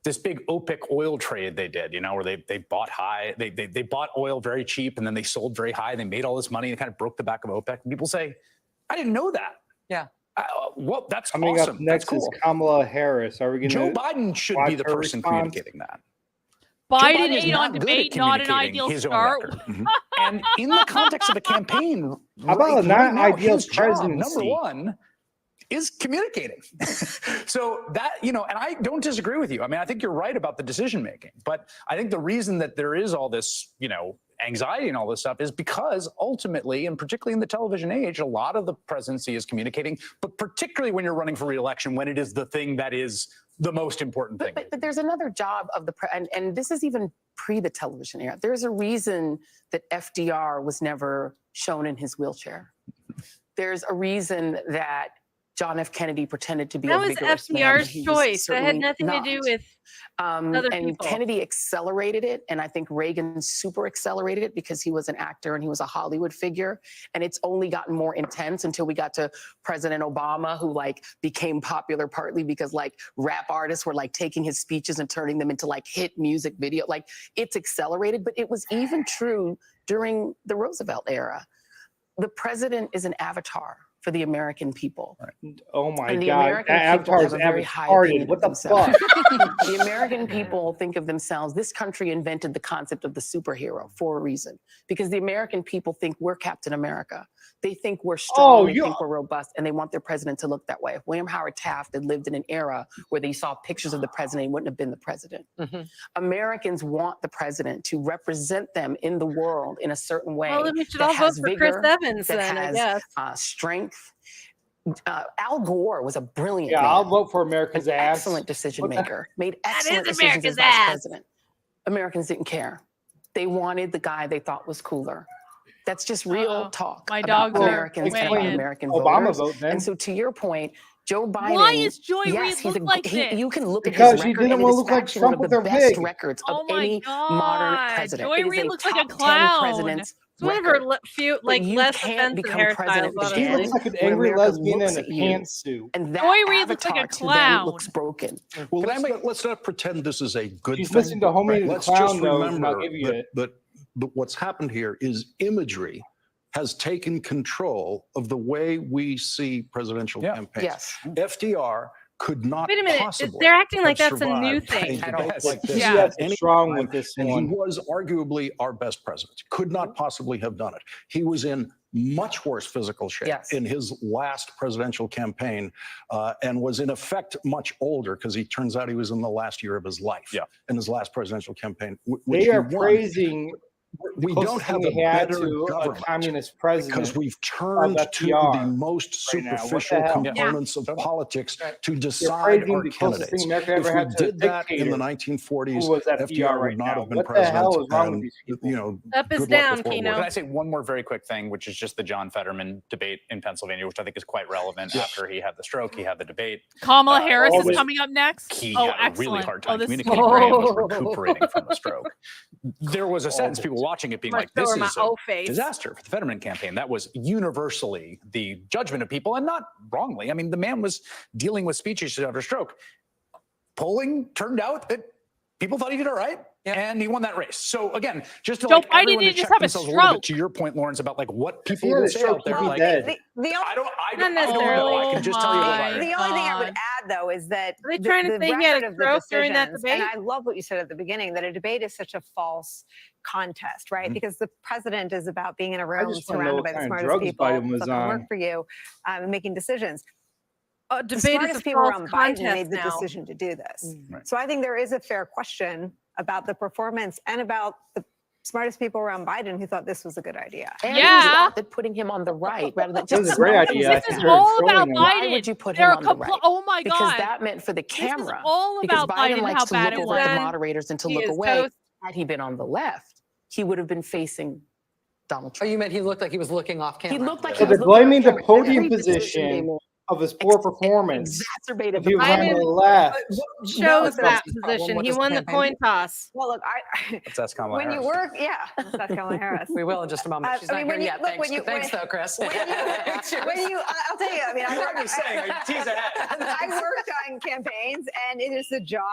This big OPEC oil trade they did, where they bought high, they bought oil very cheap and then they sold very high. They made all this money and kind of broke the back of OPEC. And people say, I didn't know that. Yeah. Well, that's Coming awesome. up next That's cool. is Kamala Harris. Are we going to? Joe Biden should be the person communicating that. Biden is ain't not on good at debate, not an communicating ideal his own start. record. And in the context of a campaign, How about a now, non-ideal his job, presidency? number one, is communicating. So that, and I don't disagree with you. I mean, I think you're right about the decision making, but I think the reason that there is all this, anxiety and all this stuff is because ultimately, and particularly in the television age, a lot of the presidency is communicating, but particularly when you're running for re-election, when it is the thing that is the most important thing. But there's another job of the and this is even pre the television era. There's a reason that FDR was never shown in his wheelchair. There's a reason that John F. Kennedy pretended to be a vigorous man. That was FDR's choice. That had nothing to do with other and people. Kennedy accelerated it, and I think Reagan super accelerated it because he was an actor and he was a Hollywood figure. And it's only gotten more intense until we got to President Obama, who like became popular partly because like rap artists were like taking his speeches and turning them into like hit music video. Like it's accelerated, but it was even true during the Roosevelt era. The president is an avatar for the American people. Oh my And the God, American that people avatar is have a very high retarded. opinion What of the themselves. fuck? The American people think of themselves, this country invented the concept of the superhero for a reason, because the American people think we're Captain America. They think we're strong, they think we're robust, and they want their president to look that way. If William Howard Taft had lived in an era where they saw pictures of the president, he wouldn't have been the president. Americans want the president to represent them in the world in a certain way. Well, then we should that all vote has for Chris vigor, Evans that then, I has guess. strength. Al Gore was a brilliant Yeah, man. I'll vote for America's An ass. excellent decision What the- maker. Made That excellent is decisions America's as vice ass. president. Americans didn't care. They wanted the guy they thought was cooler. That's just real talk My about dogs are Americans and about weighing in. American Obama voters. vote then. And so to your point, Joe Biden. Why is Joy yes, Reid he's look like he, this? You can look Because at his she record, didn't and it wanna is look like actually Trump one of with the her best wig. records Oh of my any modern God. president. Joy It is Reid a looks like a top 10 clown. president's It's one of her record. few, But like you less can't offensive become hairstyles. president She honestly. again looks like an when angry America lesbian looks in a at you, pantsuit. and that Joy Reid looks like a avatar to them clown. looks broken. Well, Can I let's not pretend this is a good She's thing. listening to Homie the Let's Clown just Nose, and I'll remember give you that what's happened here is imagery has taken control of the way we see presidential campaigns. Yes. FDR could not Wait a minute, possibly they're acting like have that's a new survived thing. a debate like this Yeah. at That's any strong time, with this and one. he was arguably our best president. Could not possibly have done it. He was in much worse physical shape Yes. in his last presidential campaign, and was in effect much older because he turns out he was in the last year of his life in his last presidential campaign. Which They he are won. praising. We the don't closest have thing a we had better to a government communist president because we've turned of to the FDR most right now. What the superficial hell? components of politics to You're decide praising our the closest candidates. thing America If ever we had to a did that in dictator the 1940s, who was FDR FDR right would not now. have been What the president. hell is wrong with and, these people? you know, Up is good luck down, with World Keno. War Can I say one more very quick thing, which is just the John Fetterman debate in Pennsylvania, which I think is quite relevant after he had the stroke, he had the debate. Kamala Harris is always- coming up next. He Oh, had a excellent. really hard time this is communicating. Graham was Oh. recuperating from a stroke. There was a sense, people watching it being Much like, this lower my is a O face. disaster for the Fetterman campaign. That was universally the judgment of people, and not wrongly. I mean, the man was dealing with speech issues after stroke. Polling turned out that people thought he did all right, and he won that race. So again, just to Joe like Biden everyone to didn't just check have a themselves a little stroke. bit, to your point, Lawrence, about like what If he people had will a say stroke, out there. he'd be Like, dead. I don't Not know. I necessarily. can just tell you my about it. The only thing I would God. add, though, is that Are they trying to say he had a record of the stroke during that decisions- debate? And I love what you said at the beginning, that a debate is such a false contest, right? Because the president is about being in a room just wanna know surrounded what by the kind of smartest drugs people Biden was that can work on. for you, and making decisions. A The debate is a smartest people false around Biden contest made the now. decision to do this. Right. So I think there is a fair question about the performance and about the smartest people around Biden who thought this was a good idea. And Yeah. it was about that putting him on the right rather than This just is a great smart idea. things I This like is think that. they're all about trolling him. Biden. Why would you put They're him on the right? Oh my Because God. that meant for the This is camera. all Because about Biden Biden and likes how to bad look it over at the was. moderators and to He look is away. toast. Had he been on the left, he would have been facing Donald Oh, Trump. you meant he looked like he was looking off camera? He looked like So he they're was looking blaming the off camera. podium Every decision they position made of his poor performance. exacerbated If he the was on Biden. the left. Shows that Problem. position. What He does won the campaign coin do? toss. Well, look, I Let's ask Kamala when you Harris. work, that's Kamala Harris. We will in just a moment. She's not I mean, here when you- yet. look, Thanks, when you- thanks when- though, Chris. I'll tell you, I mean, I'm just saying, tease ahead. I worked on campaigns, and it is the job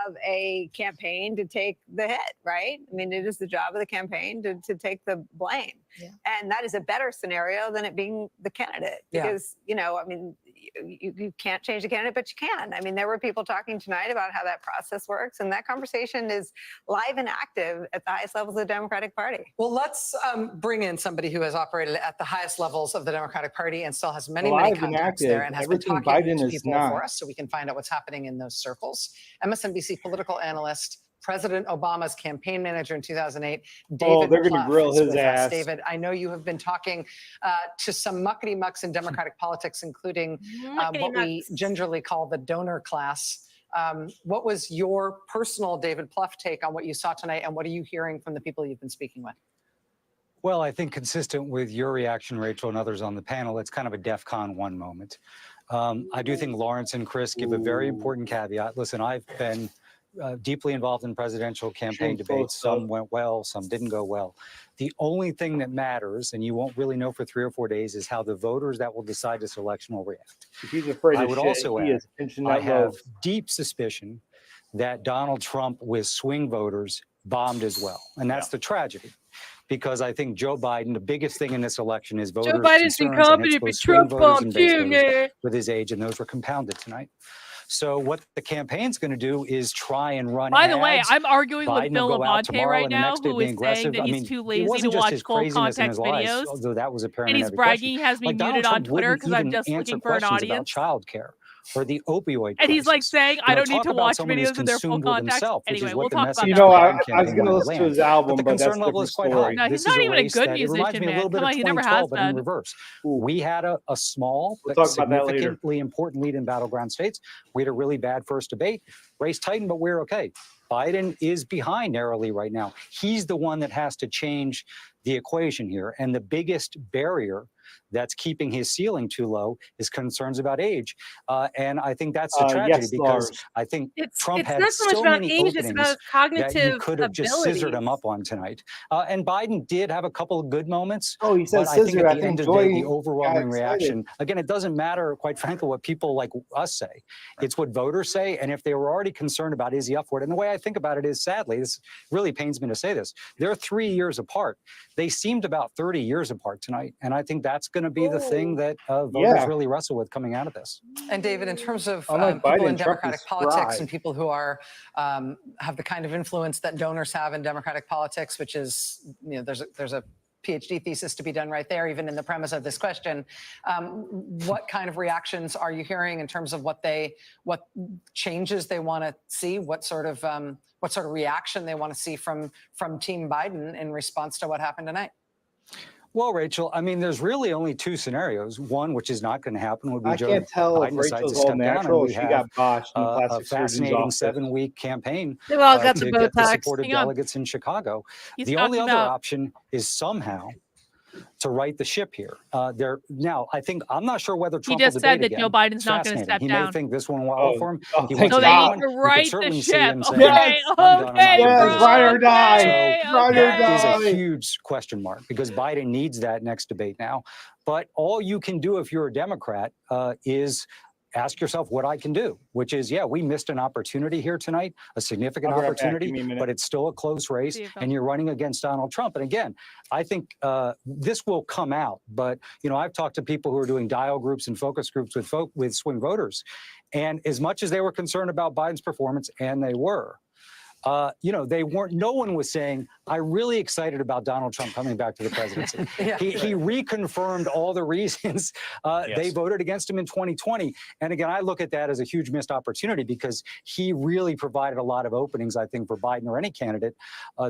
of a campaign to take the hit, right? I mean, it is the job of the campaign to take the blame. Yeah. And that is a better scenario than it being the candidate. Yeah. Because, I mean, you can't change the candidate, but you can. I mean, there were people talking tonight about how that process works, and that conversation is live and active at the highest levels of the Democratic Party. Well, let's bring in somebody who has operated at the highest levels of the Democratic Party and still has many, many Alive and contacts there active. and has Everything been talking Biden to is people not. for us so we can find out what's happening in those circles. MSNBC political analyst President Obama's campaign manager in 2008, David Oh, they're going to Plouffe grill is his with us. ass. David, I know you have been talking to some muckety mucks in Democratic politics, including what we gingerly call the donor class. What was your personal David Plouffe take on what you saw tonight, and what are you hearing from the people you've been speaking with? Well, I think consistent with your reaction, Rachel, and others on the panel, it's kind of a DEFCON 1 moment. I do think Lawrence and Chris give a very important caveat. Listen, I've been deeply involved in presidential campaign debates. Some went well, some didn't go well. The only thing that matters, and you won't really know for 3 or 4 days, is how the voters that will decide this election will react. If he's afraid I of would shit, also he add, is pinching I that have road. deep suspicion that Donald Trump with swing voters bombed as well. And that's the tragedy. Because I think Joe Biden, the biggest thing in this election is voters' Joe Biden's concerns, and incompetent, it's but both swing Trump voters bombed and base too, voters man. with his age, and those were compounded tonight. So what the campaign's going to do is try and run By the way, ads. I'm arguing Biden with Bill will go out Labonte tomorrow right and the now, next day who be is saying aggressive. that I he's mean, too it lazy wasn't to just watch his full craziness and context his lies, videos. although that was apparent And in he's every bragging question. he has me Like, Donald muted on Trump Twitter wouldn't because I'm even just answer looking for an questions about audience. childcare or the opioid And he's like crisis. saying, You I know, don't need talk to about watch someone who's videos of their full consumed with context. himself, which Anyway, is we'll what the talk about message that. You know, of the I Biden was campaign going to wanted listen to land. his album, But the but that's concern a level different is quite story. high. No, This he's is not a even a race good that it reminds musician, me a man. little bit Come of on, he never 2012, has but in been. reverse. We had a small We'll but talk about that later. significantly important lead in battleground states. We had a really bad first debate. Race tightened, but we're okay. Biden is behind narrowly right now. He's the one that has to change the equation here. And the biggest barrier that's keeping his ceiling too low is concerns about age. And I think that's the tragedy, yes, because Lars. I think It's Trump had not so much so about many age, it's about openings his that you cognitive could have just scissored him abilities. up on tonight. And Biden did have a couple of good moments. Oh, he said But I think scissor. at I the think end of the day, Joy the got overwhelming excited. reaction, again, it doesn't matter, quite frankly, what people like us say. It's what voters say. And if they were already concerned about, is he up for it? And the way I think about it is, sadly, this really pains me to say this, they're 3 years apart. They seemed about 30 years apart tonight. And I think that's going to be the thing that voters really wrestle with coming out of this. And David, in terms of Unlike people Biden, in Trump Democratic is politics spry. and people who are have the kind of influence that donors have in Democratic politics, which is, you know, there's a PhD thesis to be done right there, even in the premise of this question. What kind of reactions are you hearing in terms of what changes they want to see? What sort of reaction they want to see from Team Biden in response to what happened tonight? Well, Rachel, I mean, there's really only two scenarios. One, which is not going to happen, would be I Joe can't tell if Biden decides Rachel's to all step down, and natural. we She have got botched in the a plastic surgeon's fascinating office. 7-week campaign They've all got the to get the Botox. support of Hang on. delegates in Chicago. He's The only talking other about option is somehow to right the ship here. Now, I think I'm not sure whether He Trump just will said debate that again. Joe Biden's It's not going to fascinating. step He down. may think this one will out for him. He thank wants So to they do need one. to You could right the certainly see ship. him saying, Okay, I'm done, I'm okay, out. Yes, bro. ride or die. Okay, Ride or That is a die. huge question mark, because Biden needs that next debate now. But all you can do if you're a Democrat is ask yourself what I can do, which is, yeah, we missed an opportunity here tonight, a significant I'll be right back. opportunity, Give me a minute. but it's still a close race, See you, Phil. and you're running against Donald Trump. And again, I think this will come out. But, you know, I've talked to people who are doing dial groups and focus groups with swing voters. And as much as they were concerned about Biden's performance, and they were, you know, they weren't, no one was saying, I'm really excited about Donald Trump coming back to the presidency. He reconfirmed all the reasons they voted against him in 2020. And again, I look at that as a huge missed opportunity, because he really provided a lot of openings, I think, for Biden or any candidate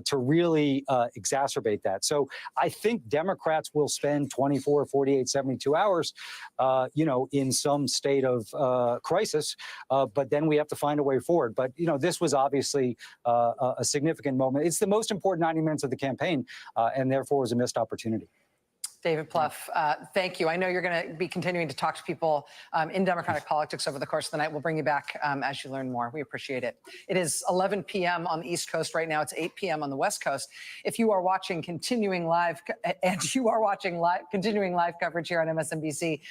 to really exacerbate that. So I think Democrats will spend 24, 48, 72 hours, you know, in some state of crisis. But then we have to find a way forward. But, you know, this was obviously a significant moment. It's the most important 90 minutes of the campaign, and therefore was a missed opportunity. David Plouffe, thank you. I know you're going to be continuing to talk to people in Democratic politics over the course of the night. We'll bring you back as you learn more. We appreciate it. It is 11 p.m. on the East Coast right now. It's 8 p.m. on the West Coast. If you are watching continuing live coverage here on MSNBC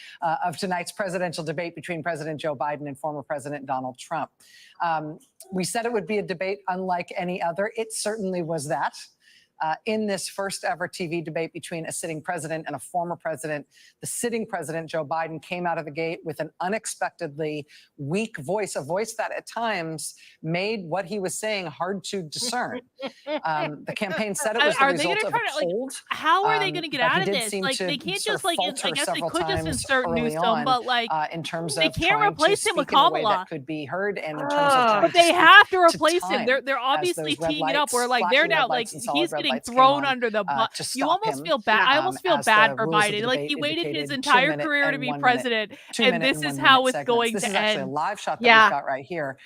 of tonight's presidential debate between President Joe Biden and former President Donald Trump. We said it would be a debate unlike any other. It certainly was that. in this first ever TV debate between a sitting president and a former president. The sitting president, Joe Biden, came out of the gate with an unexpectedly weak voice, a voice that at times made what he was saying hard to discern. The campaign said it was the result of a poll. How are they going to get out of this? Like, they can't just, like, I guess they could just insert Newsom, but, like, in terms they of can't replace him with in a way Kamala. that could be heard, and in terms of trying But to they speak have to to replace him. time They're as obviously those red teeing it up where, lights, like, they're flashing red now, like, lights and solid he's red getting lights came thrown on, under the bus. to You stop almost him, feel bad. I almost feel as bad the for rules of the Biden. Like, debate he waited his indicated, entire 2-minute career to and be 1 minute, president, 2-minute and this and is 1 how minute it's segments. going This to is actually a end. live shot that Yeah. we've got right here.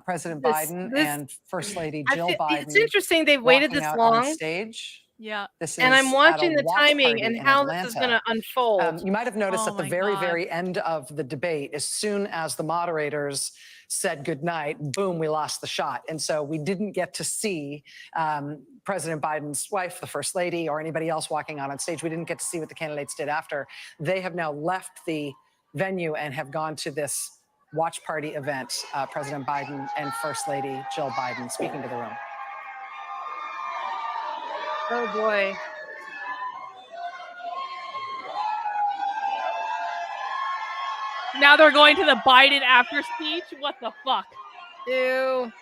President This- Biden this- and First Lady I Jill feel- Biden. it's interesting they've waited walking this out long. on stage. Yeah. This And is I'm at watching a the watch timing party and in how this is going Atlanta. to unfold. You might have noticed Oh at the my very, God. very end of the debate, as soon as the moderators said goodnight, boom, we lost the shot. And so we didn't get to see President Biden's wife, the First Lady, or anybody else walking out on stage. We didn't get to see what the candidates did after. They have now left the venue and have gone to this watch party event, President Biden and First Lady Jill Biden speaking to the room. Oh boy. Now they're going to the Biden after speech? What the fuck? Ew.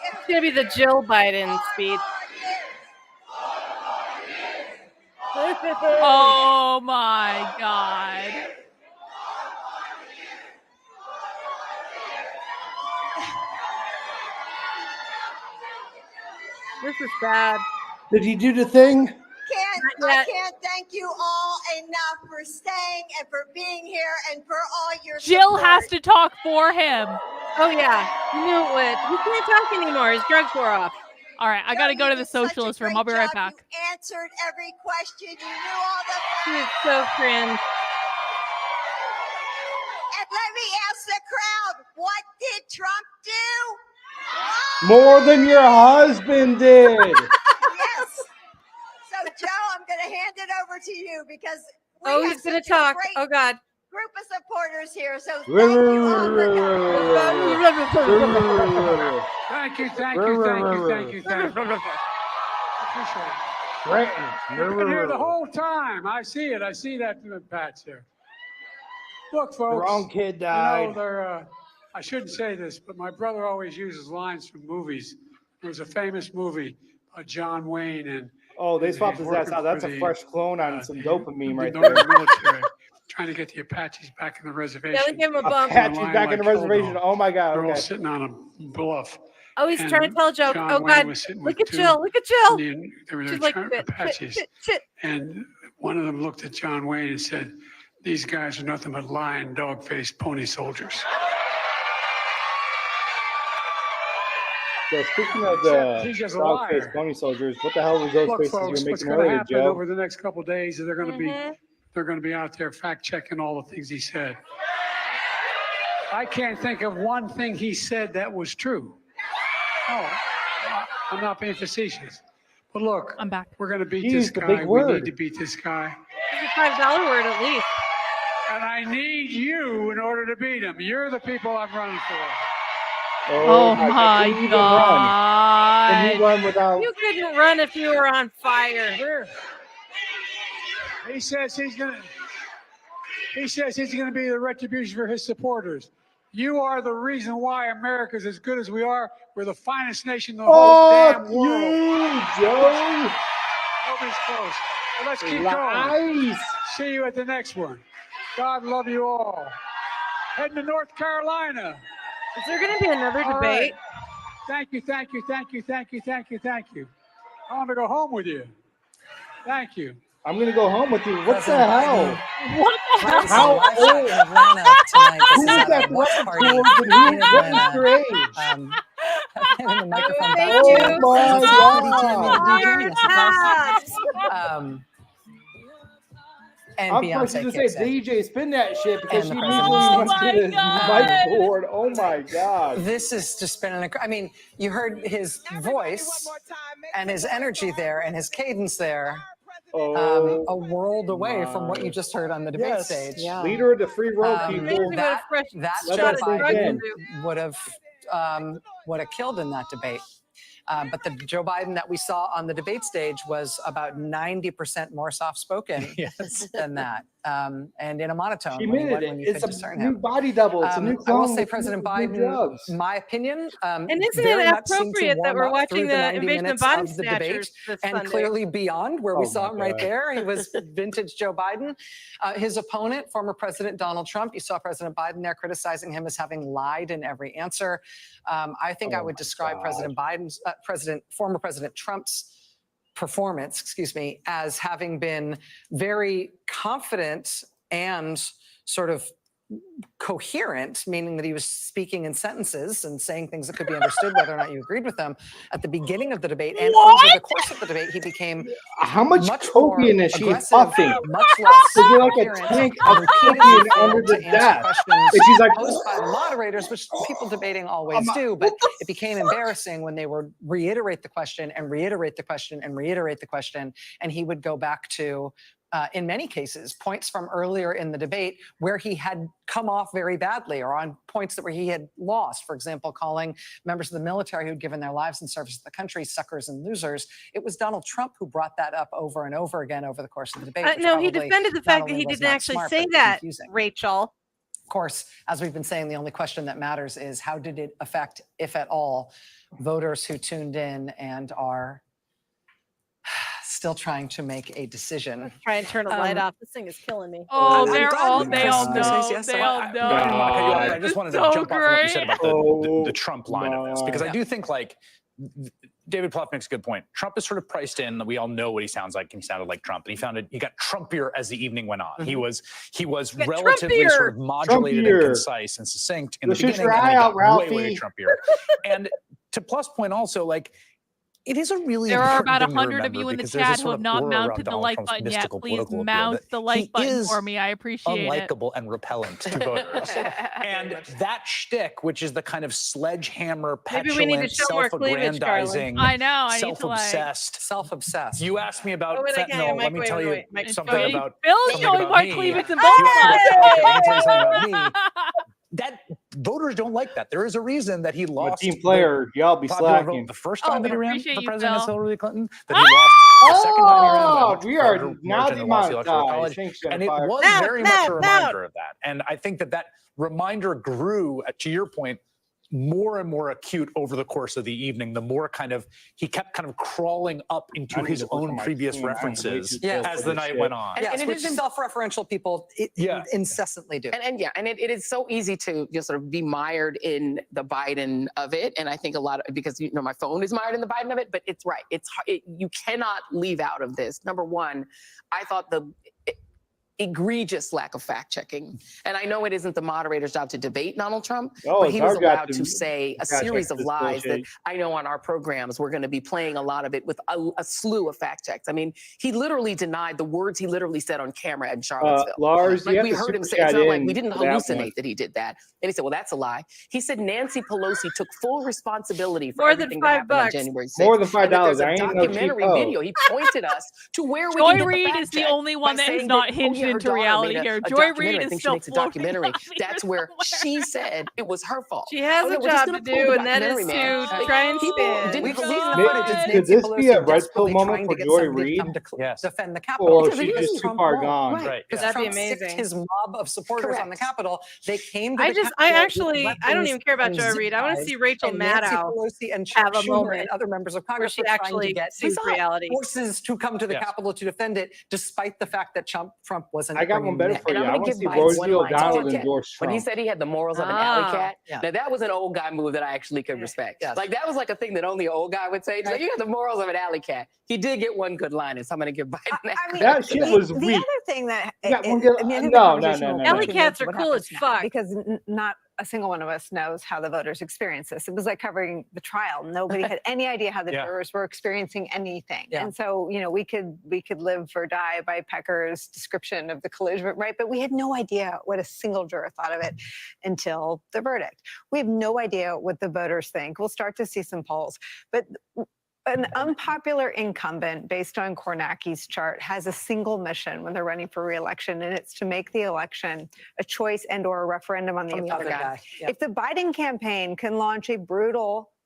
It's going to be the Jill Biden speech. Oh my God. This is bad. Did you do the thing? I can't thank you all enough for staying and for being here and for all your Jill support. has to talk for him. Oh yeah, you knew it would. He can't talk anymore. His drugs wore off. All right, I got to go to the socialist room. I'll be right back. You answered every question. You knew all the facts. He is so cringe. And let me ask the crowd, what did Trump do? More than your husband did. Yes. So, Joe, I'm going to hand it over to you because we have He's going to such a talk. great Oh God. group of supporters here. So thank you all for coming. Thank you, thank you, thank you, thank you, thank you. Appreciate it. You've been here the whole time. I see it. I see that patch there. Look, folks. The wrong kid died. You know, they're, I shouldn't say this, but my brother always uses lines from movies. There was a famous movie by John Wayne, and Oh, they swapped he's his ass working out. That's for a the, fresh clone on some dopamine right the there. Northern military, trying to get the Apaches back in the reservation. Yeah, they gave him a bump. Apaches Line back like in the reservation. hell Oh my God. They're all Okay. sitting on a bluff. Oh, he's And trying to tell a joke. John Oh Wayne God. was sitting Look with at two Jill. Look at Jill. Indian, they were She's their like, "Shit, Apaches. shit, shit." And one of them looked at John Wayne and said, "These guys are nothing but lying, dog-faced pony soldiers." So speaking of He's the just a dog-faced liar. pony soldiers, what the hell was those Look, faces folks, you were what's making going to earlier, happen Joe? over the next couple of days is they're going to be out there fact-checking all the things he said. I can't think of one thing he said that was true. No, I'm not being facetious. But look, I'm back. We're going to beat Use this the guy. big We word. need to beat this guy. It's a $5 word at least. And I need you in order to beat him. You're the people I'm running for. Oh Can my you even run? God. Can you run without? You couldn't run if you were on fire. Here. He says he's going to be the retribution for his supporters. You are the reason why America's as good as we are. We're the finest nation in the whole damn world. You, Joe. Nobody's close. Well, let's keep Lies. going. See you at the next one. God love you all. Heading to North Carolina. Is there going to be another All debate? right. Thank you, thank you, thank you, thank you, thank you, thank you. I want to go home with you. Thank you. I'm gonna go home with you. What the President hell? Biden. What the hell? How Live old? in Atlanta tonight. This Who's is at that a watch running party towards and in what is Atlanta. your age? Handing the microphone Thank back to you. you. Oh Is my it PD time God. in DJ? Yes, it does. And I'm Beyonce supposed to kicks say in. DJ spin that shit because And she the immediately president went to sings. the Oh my mic God. board. Oh my God. This is just been an. I mean, you heard his voice and his energy there and his cadence there. Oh, A world away from what my. you just heard on the debate Yes. stage. Leader of the free world Um, people. That's Let Joe that sink Biden in. would have killed in that debate. But the Joe Biden that we saw on the debate stage was about 90% more soft-spoken than that, and in a monotone. She when made when it. you It's could a discern new him. body double. It's a new I will clone say with President new Biden, drugs. my opinion, And isn't very it much seemed to appropriate that warm we're up watching through the the 90 invasion of minutes body of the debate, snatchers this and Sunday? clearly beyond, where we Oh saw my him right God. there. He was vintage Joe Biden. His opponent, former President Donald Trump, you saw President Biden there criticizing him as having lied in every answer. I think I would describe President Biden's, former President Trump's performance, as having been very confident and sort of coherent, meaning that he was speaking in sentences and saying things that could be understood whether or not you agreed with them at the beginning of the debate. And over the course of the debate, he became How much more cocaine is she aggressive, puffing? much less Is it like a coherent, tank and of repeatedly cocaine failed under the to answer desk? questions And she's like, posed by the moderators, which people debating always do, but it became embarrassing when they would reiterate the question and reiterate the question and reiterate the question, and he would go back to in many cases, points from earlier in the debate where he had come off very badly, or on points where he had lost. For example, calling members of the military who'd given their lives in service to the country suckers and losers. It was Donald Trump who brought that up over and over again over the course of the debate. which No, he probably defended the not fact that only he was didn't not actually smart, say but that, confusing. Rachel. Of course, as we've been saying, the only question that matters is how did it affect, if at all, voters who tuned in and are still trying to make a decision. Try and turn a light off. This thing is killing me. Oh, I'm they glad all we- they all Chris know. says yes, They so all I- know. I didn't want to cut you off, but I It's just wanted to so jump off on what you said great. about the Trump line of this, because I Yeah. do think David Plouffe makes a good point. Trump is sort of priced in that we all know what he sounds like, and he sounded like Trump. And he got Trumpier as the evening went on. He was relatively sort of modulated and concise and succinct in the beginning, and then he got way Trumpier. And to Plus point also, it is a really There are important about thing to 100 of remember you in the because there's this chat who sort have of not aura around mounted the Donald like Trump's button yet. mystical Please political appeal mount that the like he button is for me. I appreciate it. unlikable and repellent to voters. And that shtick, which is the kind of sledgehammer, Maybe we need to petulant, show more cleavage, Carlin. self-aggrandizing, I know. I need to self-obsessed. You asked me about wait, I can't fentanyl. Let me wait, tell you wait, wait. something Wait, about Bill's something showing about more me. cleavage than You both asked- of us. okay, let me tell you something about me. That voters don't like that. There is a reason that he I'm a lost. team player. Y'all be popular vote slacking. the first time that he ran appreciate for you, president against Bill. Hillary Clinton. That he lost the second time he ran by a much We are larger now margin than lost the Electoral College. demonetized. Thanks, And it Jennifire. was very much a reminder of that. And I think that reminder grew, to your point, more and more acute over the course of the evening. The more he kept crawling up into his own previous references as the night went on. Yes, And it which isn't- self-referential people incessantly do. And it is so easy to just sort of be mired in the Biden of it. And I think a lot of, because my phone is mired in the Biden of it, but it's right. You cannot leave out of this. Number one, I thought the egregious lack of fact checking. And I know it isn't the moderator's job to debate Donald Trump, but he was allowed to say a series of lies that I know on our programs we're going to be playing a lot of it with a slew of fact checks. I mean, he literally denied the words he literally said on camera in Charlottesville. Lars, we heard him say, it's not like we didn't hallucinate that he did that. And he said, well, that's a lie. He said Nancy Pelosi took full responsibility for everything that happened on January 6th. More than $5. There's I a ain't no cheap documentary hoe. video. He pointed us to where we Joy can get the Reid fact is the check only one by that has saying not that, hinged her into daughter reality made here. a Joy documentary. Reid I is think she still makes a floating documentary. off here That's where she said it was her fault. She has Oh, no, a we're just job gonna to pull the do, and that is documentary, man. to try and People spin. didn't We've believe seen the the footage. footage. It's Could Nancy this be a Pelosi red pill desperately moment trying for to get Joy somebody to Reid? Yes. defend the Capitol. Or Because she's because just too Trump far won't. gone? Right. Because That'd be Trump sicked amazing. his mob of supporters on the Capitol. They came to I the just, Capitol I with actually, I don't weapons even care about and Joy zip Reid. I want to ties, see Rachel and Nancy Maddow Pelosi and Chuck have a Schumer moment and other members of where Congress she were trying to actually get sees reality. forces to come to the Capitol to defend it, despite the fact that Trump wasn't. I got one bringing better it. for And you. I'm I going want to to give see Biden Rosie one line. O'Donnell When endorse he Trump. said he had the morals of an alley cat, now that was an old guy move that I actually could respect. Yes. Like that was like a thing that only an old guy would say. He's like, you have the morals of an alley cat. He did get one good line, and so I'm going to give Biden that. I mean, That shit was the weak. other thing that Yeah, I we'll get- mean, I think no, the no, conversation no, will no, be no. Alley cats are what cool as happens now, fuck. because not a single one of us knows how the voters experience this. It was like covering the trial. Nobody had any idea how the jurors were experiencing anything. Yeah. And so, we could live or die by Pecker's description of the collusion, right? But we had no idea what a single juror thought of it until the verdict. We have no idea what the voters think. We'll start to see some polls, but an unpopular incumbent based on Kornacki's chart has a single mission when they're running for re-election, and it's to make the election a choice and or a referendum on the On the other other guy. guy. Yep. If the Biden campaign can launch a brutal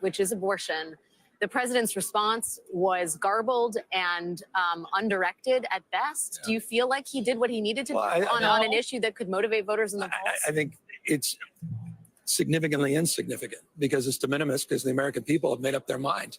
which is abortion, the president's response was garbled and undirected at best. Do you feel like he did what he needed to do on an issue that could motivate voters in the polls? I think it's significantly insignificant because it's de minimis because the American people have made up their mind.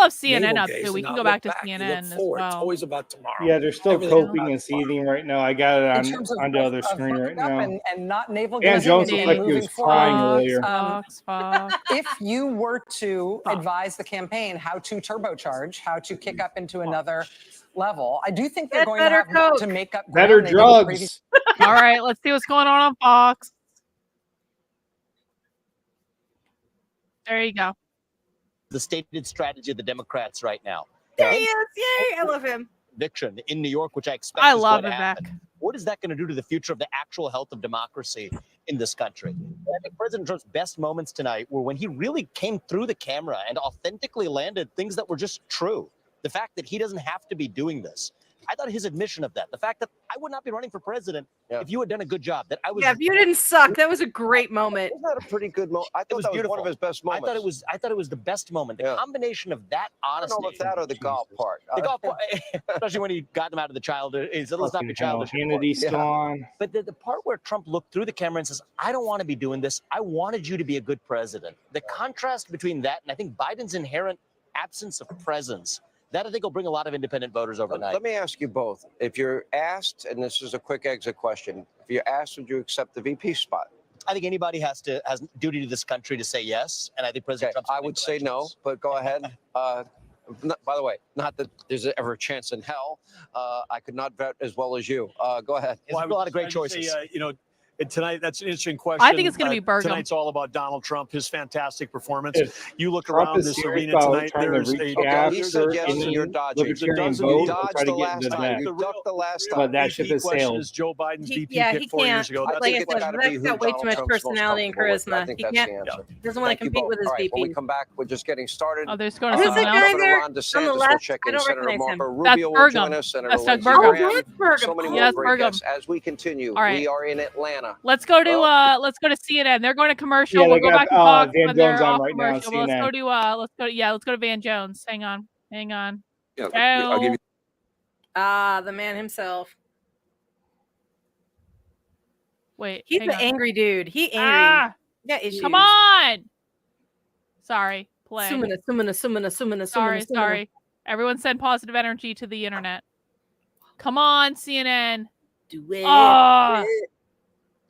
love CNN navel up gaze too. and We can not go look back to back. You CNN look as forward. It's well. always about tomorrow. Yeah, they're still Everything coping about and tomorrow. seething right now. I got In it terms on the other of screen right fucking up now. and not navel Dan gazing Jones and, looked and like he moving was crying forward. earlier. If you were to advise the campaign how to turbocharge, how to kick up into another level, I do think they're Get going to better have Coke. to make up Better ground. They didn't previous- drugs. All right, let's see what's going on Fox. There you go. The stated strategy of the Democrats right now. There he is. Yay. I love him. Conviction in New York, which I expect I is love going to Vivek. happen. What is that going to do to the future of the actual health of democracy in this country? I think President Trump's best moments tonight were when he really came through the camera and authentically landed things that were just true. The fact that he doesn't have to be doing this. I thought his admission of that, the fact that I would not be running for president if you had done a good job, that I was. Yeah, if you didn't suck, that was a great moment. Wasn't that a pretty good moment? I thought that was one of his best moments. I thought it was the best moment. The combination of that honesty. I don't know about that or the golf part. The golf part, especially when he got him out of the childish. He said, let's not be childish. Hannity's gone. But the part where Trump looked through the camera and says, I don't want to be doing this. I wanted you to be a good president. The contrast between that and I think Biden's inherent absence of presence, that I think will bring a lot of independent voters overnight. Let me ask you both. If you're asked, and this is a quick exit question, if you're asked, would you accept the VP spot? I think anybody has duty to this country to say yes, and I think President Trump. I would say no, but go ahead. By the way, not that there's ever a chance in hell. I could not vet as well as you. Go ahead. Well, a lot of great choices. And tonight, that's an interesting question. I think it's going to be Burgum. Tonight's all about Donald Trump, his fantastic performance. If You look Trump around is this serious arena about tonight, trying to there's reach a after He said yes, any and you're dodging. libertarian You vote, dodged try to the get last into time. that. You ducked the last But time. that ship has question sailed. is Joe Biden's VP Yeah, pick he 4 years can't. ago. That's Like the I it's said, gotta be Vivek's who got way too Donald much Trump's most personality and comfortable with. I charisma. think He that's can't. the answer. Doesn't want to Thank you compete both. with his All right, when we VP. come back, we're just getting started. Oh, there's going to Who's someone that else. guy Governor there Ron on the DeSantis will left? check I in. don't Senator recognize him. Marco That's Rubio will Burgum. join us. Senator That's Doug Lindsey Burgum. Oh, Graham. that's Burgum. So many Oh, more Yes, great Burgum. guests. As we continue, All right. we are in Atlanta. Let's go to CNN. They're going to commercial. Yeah, We'll they go got, back and talk Van when they're Jones on off right now on commercial. But let's CNN. let's go to Van Jones. Hang on. Yeah, I'll give you. The man himself. Wait, He's hang an on. angry dude. He angry. Ah, Yeah, issues. come on. Sorry, play. Sorry. Everyone send positive energy to the internet. Come on, CNN. Do it. Ah.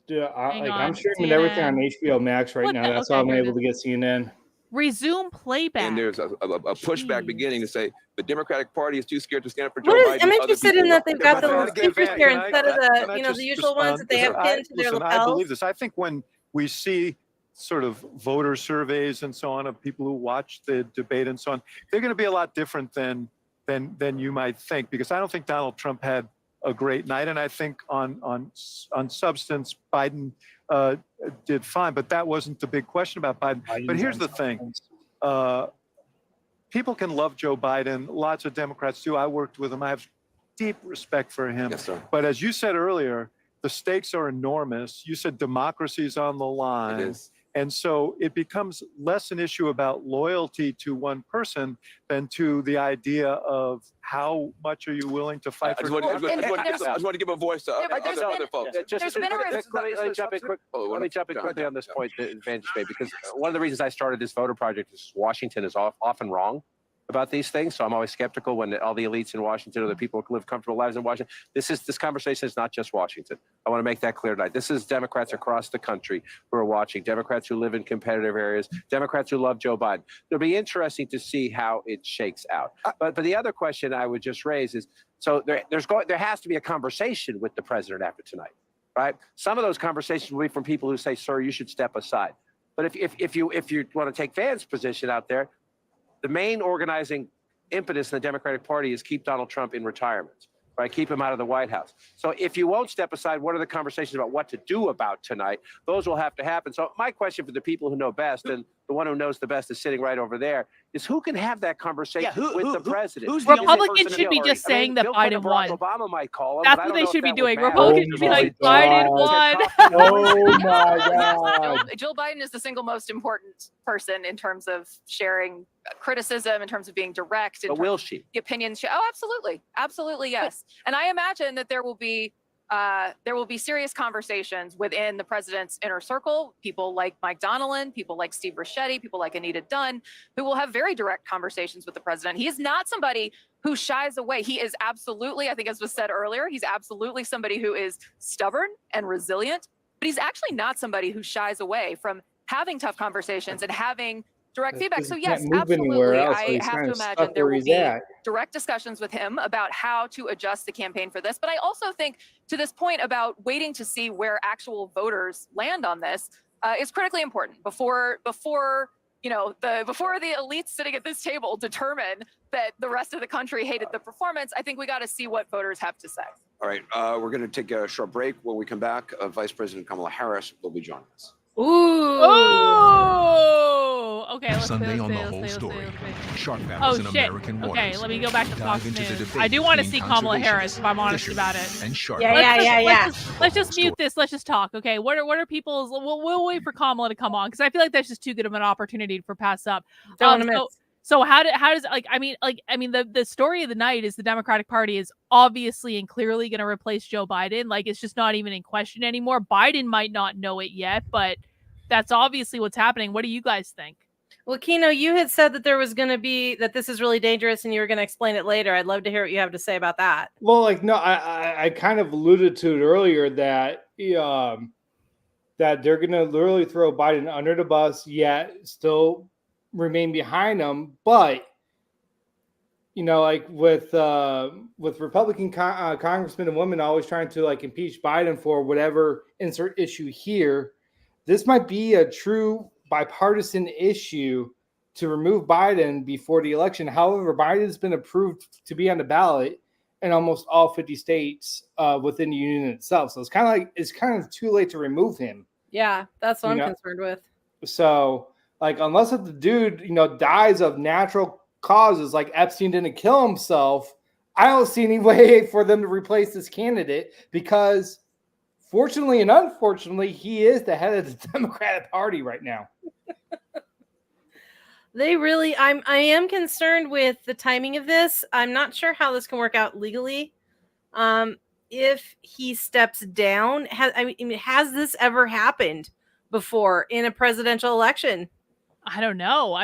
Dude, Hang I'm on, streaming everything on CNN. HBO Max right What now. the- That's okay, how I'm here it able to get CNN. Resume playback. And there's a pushback beginning to say the Democratic Party is too scared to stand up for Joe What is, Biden. I'm Other interested people in that are. they've got the Can I little get speakers back? here Can I- instead of can I the just usual ones that they have respond? pinned to their Listen, I lapels. believe this. I think when we see sort of voter surveys and so on of people who watch the debate and so on, they're going to be a lot different than you might think, because I don't think Donald Trump had a great night, and I think on substance Biden did fine, but that wasn't the big question about Biden. But here's the thing. People can love Joe Biden. Lots of Democrats do. I worked with him. I have deep respect for him. Yes, sir. But as you said earlier, the stakes are enormous. You said democracy's on the line. It is. And so it becomes less an issue about loyalty to one person than to the idea of how much are you willing to fight I for. just want to give a voice to other folks. Let me jump in quickly on this point that Van just made, because one of the reasons I started this voter project is Washington is often wrong about these things. So I'm always skeptical when all the elites in Washington or the people who live comfortable lives in Washington. This conversation is not just Washington. I want to make that clear tonight. This is Democrats across the country who are watching, Democrats who live in competitive areas, Democrats who love Joe Biden. It'll be interesting to see how it shakes out. But the other question I would just raise is, so there has to be a conversation with the president after tonight, right? Some of those conversations will be from people who say, sir, you should step aside. But if you want to take Van's position out there, the main organizing impetus in the Democratic Party is keep Donald Trump in retirement, right? Keep him out of the White House. So if you won't step aside, what are the conversations about what to do about tonight? Those will have to happen. So my question for the people who know best, and the one who knows the best is sitting right over there, is who can have that conversation with the president? Who's Republicans should be just saying that Biden won. Obama might call him. That's what they should be doing. Republicans should be like, Biden won. Oh my God. Jill Biden is the single most important person in terms of sharing criticism, in terms of being direct. But will she? The opinions. Oh, absolutely, yes. And I imagine that there will be serious conversations within the president's inner circle. People like Mike Donnellan, people like Steve Ricchetti, people like Anita Dunn, who will have very direct conversations with the president. He is not somebody who shies away. He is absolutely, I think as was said earlier, he's absolutely somebody who is stubborn and resilient, but he's actually not somebody who shies away from having tough conversations and having direct feedback. So yes, absolutely. I have to imagine there will be direct discussions with him about how to adjust the campaign for this. But I also think, to this point about waiting to see where actual voters land on this, is critically important before before the elites sitting at this table determine that the rest of the country hated the performance, I think we got to see what voters have to say. All right, we're going to take a short break. When we come back, Vice President Kamala Harris will be joining us. Ooh. Okay. Sunday on The Whole Story. Shark battles in American waters. Okay, let me go back to Dive Fox into the News. debate I do want to see between Kamala Harris, if I'm honest fishermen, about it. and shark Let's just mute this. Let's just talk. Okay. What are people's? We'll wait for Kamala to come on because I feel like that's just too good of an opportunity for pass up. So how does the story of the night is the Democratic Party is obviously and clearly going to replace Joe Biden. Like it's just not even in question anymore. Biden might not know it yet, but that's obviously what's happening. What do you guys think? Well, Kino, you had said that there was going to be that this is really dangerous, and you were going to explain it later. I'd love to hear what you have to say about that. Well, I kind of alluded to it earlier that that they're going to literally throw Biden under the bus, yet still remain behind him. But like with Republican congressmen and women always trying to impeach Biden for whatever insert issue here, this might be a true bipartisan issue to remove Biden before the election. However, Biden's been approved to be on the ballot in almost all 50 states within the union itself. So it's kind of too late to remove him. Yeah, that's what I'm concerned with. So unless the dude, dies of natural causes, like Epstein didn't kill himself, I don't see any way for them to replace this candidate because fortunately and unfortunately, he is the head of the Democratic Party right now. I am concerned with the timing of this. I'm not sure how this can work out legally. If he steps down, has this ever happened before in a presidential election? I don't know.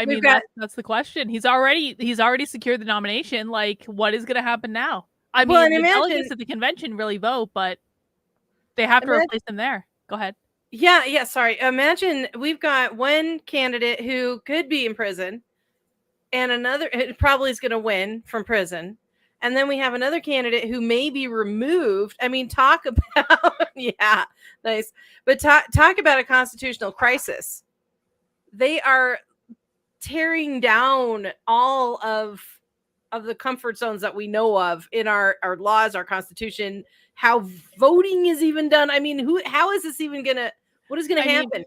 That's the question. He's already secured the nomination. Like, what is going to happen now? The delegates at the convention really vote, but they have to replace him there. Go ahead. Yeah. Sorry. Imagine we've got one candidate who could be in prison and another probably is going to win from prison. And then we have another candidate who may be removed. Talk about, yeah, nice. But talk about a constitutional crisis. They are tearing down all of the comfort zones that we know of in our laws, our constitution, how voting is even done. How is this even what is going to happen?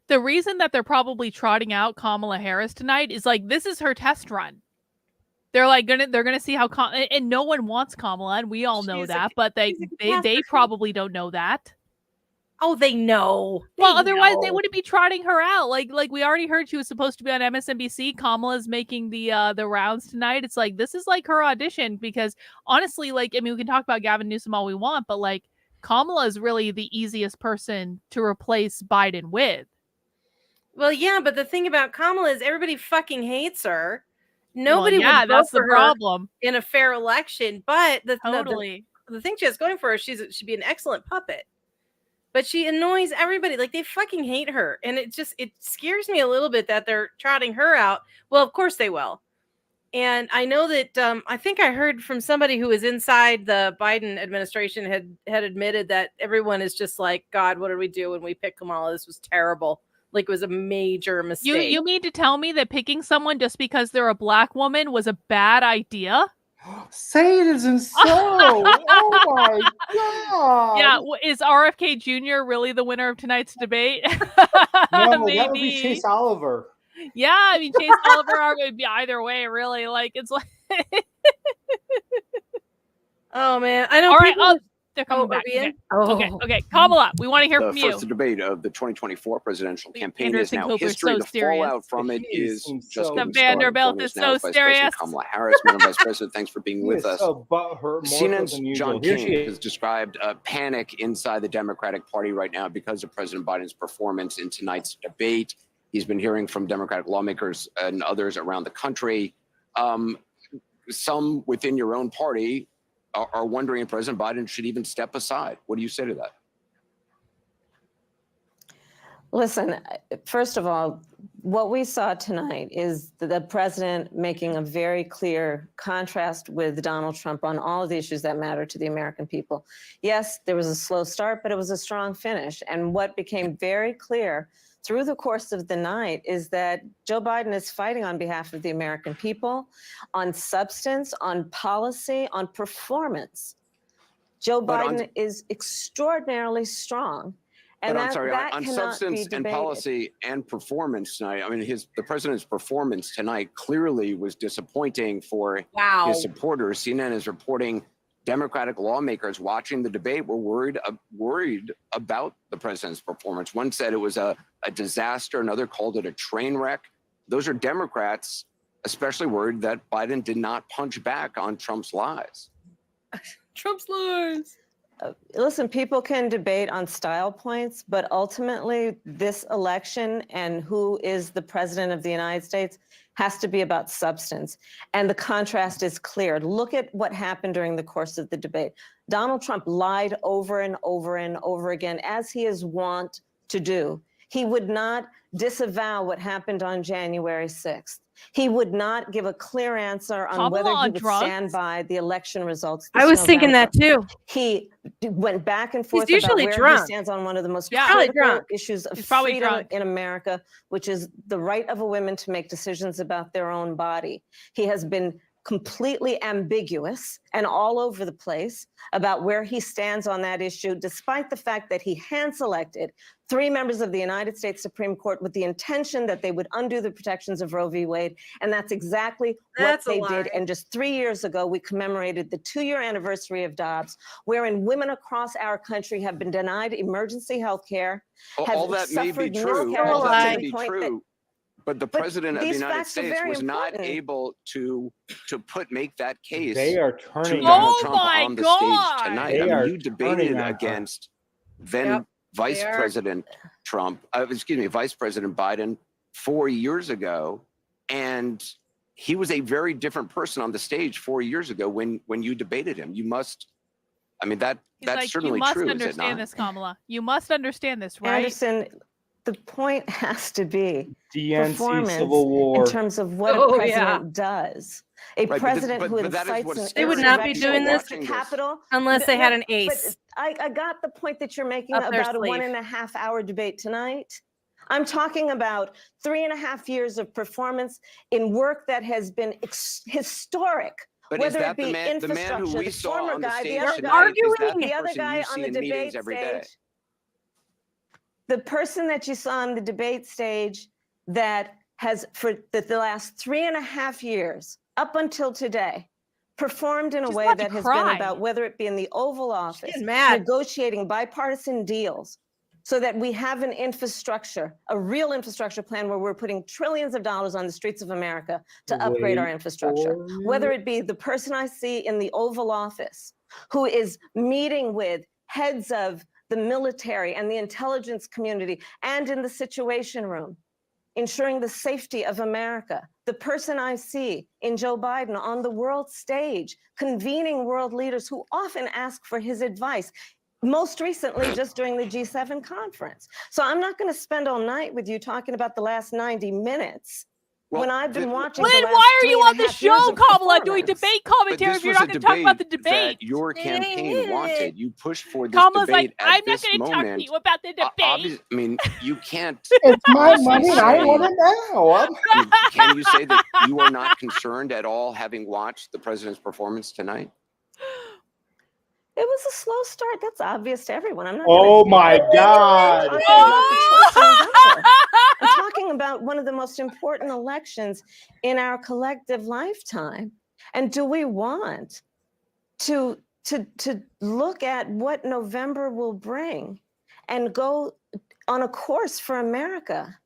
The reason that they're probably trotting out Kamala Harris tonight is this is her test run. They're gonna see how and no one wants Kamala, and we all know that, but they probably don't know that. Oh, they know. Well, otherwise they wouldn't be trotting her out. Like we already heard she was supposed to be on MSNBC. Kamala's making the rounds tonight. It's this is her audition because honestly, we can talk about Gavin Newsom all we want, but Kamala is really the easiest person to replace Biden with. Well, yeah, but the thing about Kamala is everybody fucking hates her. Nobody would vote that's for the problem her in a fair election. But the thing she has going for her, she'd be an excellent puppet. But she annoys everybody. They fucking hate her. And it scares me a little bit that they're trotting her out. Well, of course they will. And I know that I think I heard from somebody who was inside the Biden administration had admitted that everyone is just God, what did we do when we picked Kamala? This was terrible. It was a major mistake. You mean to tell me that picking someone just because they're a black woman was a bad idea? Say it isn't so. Oh my God. Yeah, is RFK Jr. really the winner of tonight's debate? No, that would be Chase Oliver. Yeah, Chase Oliver would be either way, really. Oh man, I know. All right, they're coming back. Okay. Kamala, we want to hear from you. The first debate of the 2024 presidential campaign Anderson is now Cooper's history. so The serious. fallout from it is just the Vanderbilt is so serious. Kamala Harris, Madam Vice President, thanks for being with us. CNN's John King has described a panic inside the Democratic Party right now because of President Biden's performance in tonight's debate. He's been hearing from Democratic lawmakers and others around the country. Some within your own party are wondering if President Biden should even step aside. What do you say to that? Listen, first of all, what we saw tonight is the president making a very clear contrast with Donald Trump on all of the issues that matter to the American people. Yes, there was a slow start, but it was a strong finish. And what became very clear through the course of the night is that Joe Biden is fighting on behalf of the American people, on substance, on policy, on performance. Joe Biden is extraordinarily strong. And I'm sorry, that on cannot substance be and debated. policy and performance tonight, I mean, the president's performance tonight clearly was disappointing for his supporters. CNN is reporting Democratic lawmakers watching the debate were worried about the president's performance. One said it was a disaster. Another called it a train wreck. Those are Democrats, especially worried that Biden did not punch back on Trump's lies. Trump's lies. Listen, people can debate on style points, but ultimately this election and who is the president of the United States has to be about substance. And the contrast is clear. Look at what happened during the course of the debate. Donald Trump lied over and over and over again, as he is wont to do. He would not disavow what happened on January 6th. He would not give a clear answer on whether he would stand by the election results. I was thinking that too. He went back and forth He's about usually where drunk. he stands on one of the most Probably critical drunk. issues of He's probably freedom drunk. in America, which is the right of a woman to make decisions about their own body. He has been completely ambiguous and all over the place about where he stands on that issue, despite the fact that he hand-selected 3 members of the United States Supreme Court with the intention that they would undo the protections of Roe v. Wade. And that's exactly what they did. And just 3 years ago, we commemorated the 2-year anniversary of Dobbs, wherein women across our country have been denied emergency health care. All that may be true. All that may be true. But the president of the United States was not able to make that case They are to turning Donald on- Trump Oh my on the God! stage tonight. They I mean, are you debated turning on her. against then Yep, Vice they are. President Trump, Vice President Biden 4 years ago, and he was a very different person on the stage 4 years ago when you debated him. You must, I mean, that's Like, certainly you must true, is it not? understand this, Kamala. You must understand this, right? Anderson, the point has to be DNC performance Civil War. in terms of what Oh, a yeah. president does. A Right, but president who that is incites what an scares They would not be insurrection doing this against the Capitol unless they had an But ace. I got the point that you're making Up their about a sleeve. 1.5 hour debate tonight. I'm talking about 3.5 years of performance in work that has been historic. But is whether that it be the man who infrastructure, we the saw former on the guy, the stage other tonight? guy, Is that the other person guy you on see the in debate meetings every day? stage. The person that you saw on the debate stage that has, for the last 3.5 years, up until today, performed in a way that has been about, whether it be in the Oval Office, negotiating bipartisan deals, so that we have an infrastructure, a real infrastructure plan where we're putting trillions of dollars on the streets of America to upgrade our infrastructure. Whether it be the person I see in the Oval Office who is meeting with heads of the military and the intelligence community and in the Situation Room, ensuring the safety of America. The person I see in Joe Biden on the world stage, convening world leaders who often ask for his advice, most recently just during the G7 conference. So I'm not going to spend all night with you talking about the last 90 minutes. Well, when I've been watching Lynn, the last why are you on the 3.5 years show, of Kamala, doing performance. debate But commentary this if you're was not a going to talk about the debate debate? that your campaign wanted. You pushed for this Kamala's debate like, I'm at not this going to talk to moment. you about the debate. I mean, you can't. It's my honestly money. I say- want it now. I mean, can you say that you are not concerned at all, having watched the president's performance tonight? It was a slow start. That's obvious to everyone. I'm not. Oh my God. I'm talking about the choice in November. I'm talking about one of the most important elections in our collective lifetime. And do we want to look at what November will bring and go on a course for America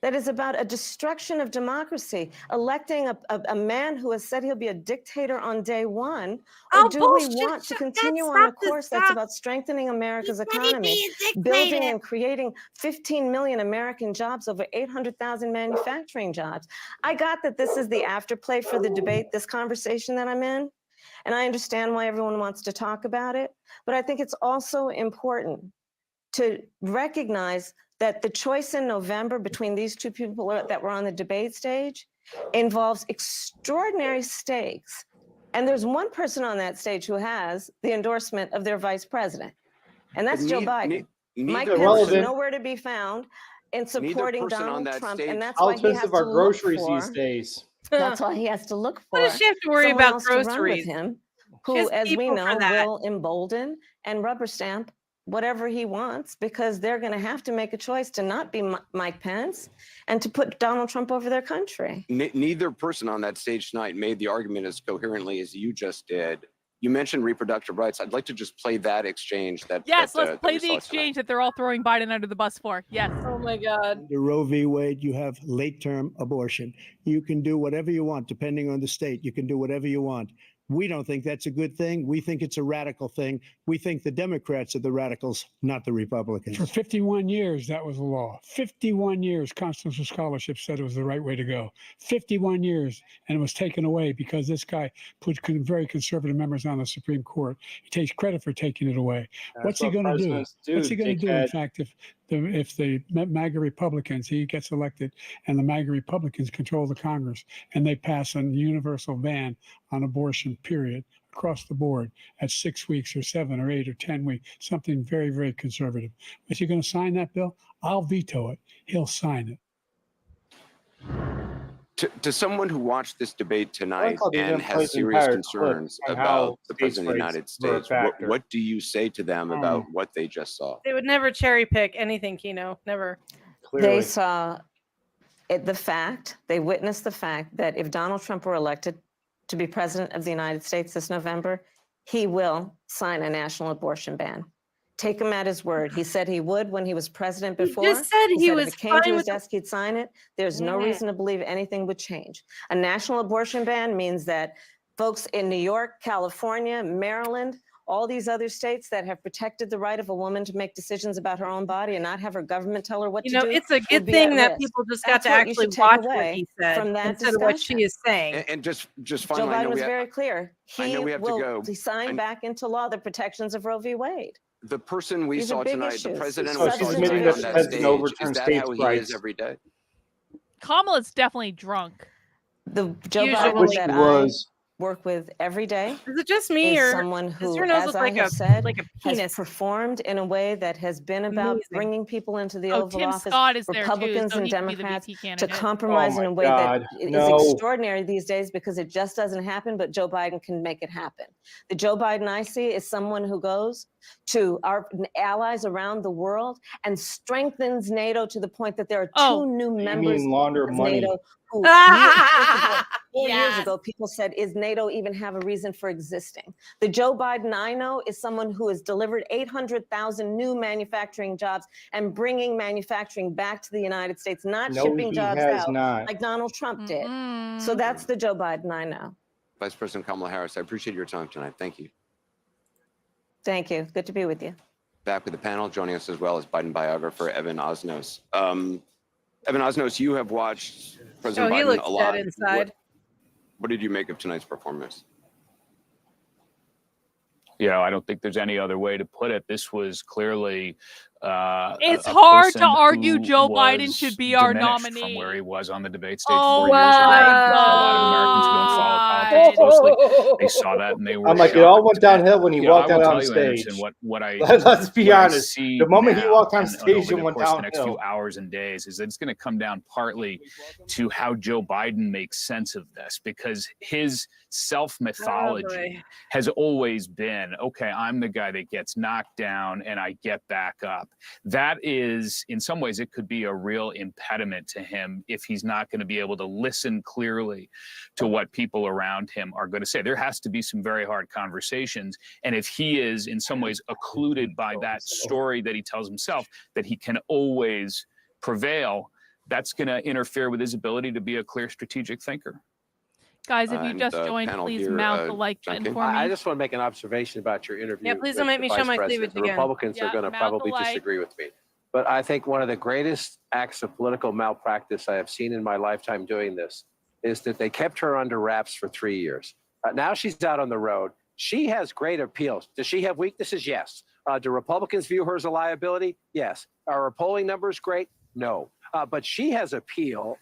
that is about a destruction of democracy, electing a man who has said he'll be a dictator on day one? Or do we want to continue on a course that's about strengthening America's economy, building and creating 15 million American jobs, over 800,000 manufacturing jobs? I got that this is the afterplay for the debate, this conversation that I'm in, and I understand why everyone wants to talk about it, but I think it's also important to recognize that the choice in November between these two people that were on the debate stage involves extraordinary stakes. And there's one person on that stage who has the endorsement of their vice president, and that's Joe Biden. Mike Pence is nowhere to be found. in supporting Donald Trump, and that's How why he has expensive to are look groceries for. these days? That's why he has to look for. What does she have to worry someone about else to run with groceries? him, She has who, as we people know, for that. will embolden and rubber stamp whatever he wants, because they're going to have to make a choice to not be Mike Pence and to put Donald Trump over their country. Neither person on that stage tonight made the argument as coherently as you just did. You mentioned reproductive rights. I'd like to just play that exchange. Yes, let's play the exchange that they're all throwing Biden under the bus for. Yes. Oh my God. The Roe v. Wade, you have late-term abortion. You can do whatever you want, depending on the state. You can do whatever you want. We don't think that's a good thing. We think it's a radical thing. We think the Democrats are the radicals, not the Republicans. For 51 years, that was the law. 51 years, Constitutional Scholarship said it was the right way to go. 51 years, and it was taken away because this guy put very conservative members on the Supreme Court. He takes credit for taking it away. What's he going to do? What's he going to do, in fact, if the MAGA Republicans, he gets elected, and the MAGA Republicans control the Congress, and they pass a universal ban on abortion, period, across the board at 6 weeks or 7 or 8 or 10 weeks, something very, very conservative. Is he going to sign that bill? I'll veto it. He'll sign it. To someone who watched this debate tonight and has serious concerns about the President of the United States, what do you say to them about what they just saw? They would never cherry pick anything, Kino. Never. They saw they witnessed the fact that if Donald Trump were elected to be president of the United States this November, he will sign a national abortion ban. Take him at his word. He said he would when he was president before. He just said he was if it came to fine his with desk, he'd sign it. There's no reason to believe anything would change. A national abortion ban means that folks in New York, California, Maryland, all these other states that have protected the right of a woman to make decisions about her own body and not have her government tell her what to do. It's a good thing that people just got to actually watch what he said from that instead of what she is saying. And just Joe finally, Biden was very clear. I know we have to go. He signed back into law the protections of Roe v. Wade. The person we These are saw big tonight, the issues. president So was she's on admitting that that stage. overturn Is that states' how he rights. is every day? Kamala's definitely drunk. The Joe Usually. Biden that I work with every day Is it just me is or someone does who, your nose as look I like have a said, like a has penis? performed in a way that has been about Amazing. bringing people into the Oh, Oval Tim Office, Scott is there too, Republicans so and he could be the Democrats, VP to candidate. compromise Oh in a my way God, that is no. extraordinary these days because it just doesn't happen, but Joe Biden can make it happen. The Joe Biden I see is someone who goes to our allies around the world and strengthens NATO to the point that there are two new members launder of money. NATO who Ah, 4 years yes. ago, people said, is NATO even have a reason for existing? The Joe Biden I know is someone who has delivered 800,000 new manufacturing jobs and bringing manufacturing back to the United States, not No, shipping he jobs has out not. like Donald Trump did. So that's the Joe Biden I know. Vice President Kamala Harris, I appreciate your time tonight. Thank you. Thank you. Good to be with you. Back with the panel, joining us as well as Biden biographer Evan Osnos. Evan Osnos, you have watched President he Biden looks a lot. dead inside. What did you make of tonight's performance? I don't think there's any other way to put it. This was clearly It's a hard to person argue who Joe Biden was should be our diminished nominee. from where he was on the debate stage Oh 4 years ago. my For a lot of Americans who don't follow politics closely, they saw that and they were I'm like, it all went shocked. downhill when he walked I will out tell on you, stage. Anderson, what I Let's be what I honest. see The moment he now walked on and stage, over it the went course of the next downhill. few hours and days is that it's going to come down partly to how Joe Biden makes sense of this, because his self-mythology has always been, okay, I'm the guy that gets knocked down and I get back up. That is, in some ways, it could be a real impediment to him if he's not going to be able to listen clearly to what people around him are going to say. There has to be some very hard conversations. And if he is in some ways occluded by that story that he tells himself, that he can always prevail, that's going to interfere with his ability to be a clear strategic thinker. Guys, if you just joined, please mount the like button for me. I just want to make an observation about your interview. Yeah, please don't with make me the show Vice my President. cleavage The again. Republicans Yeah, are going to mount the probably like. disagree with me. But I think one of the greatest acts of political malpractice I have seen in my lifetime doing this is that they kept her under wraps for 3 years. Now she's out on the road. She has great appeals. Does she have weaknesses? Yes. Do Republicans view her as a liability? Yes. Are her polling numbers great? No. But she has appeal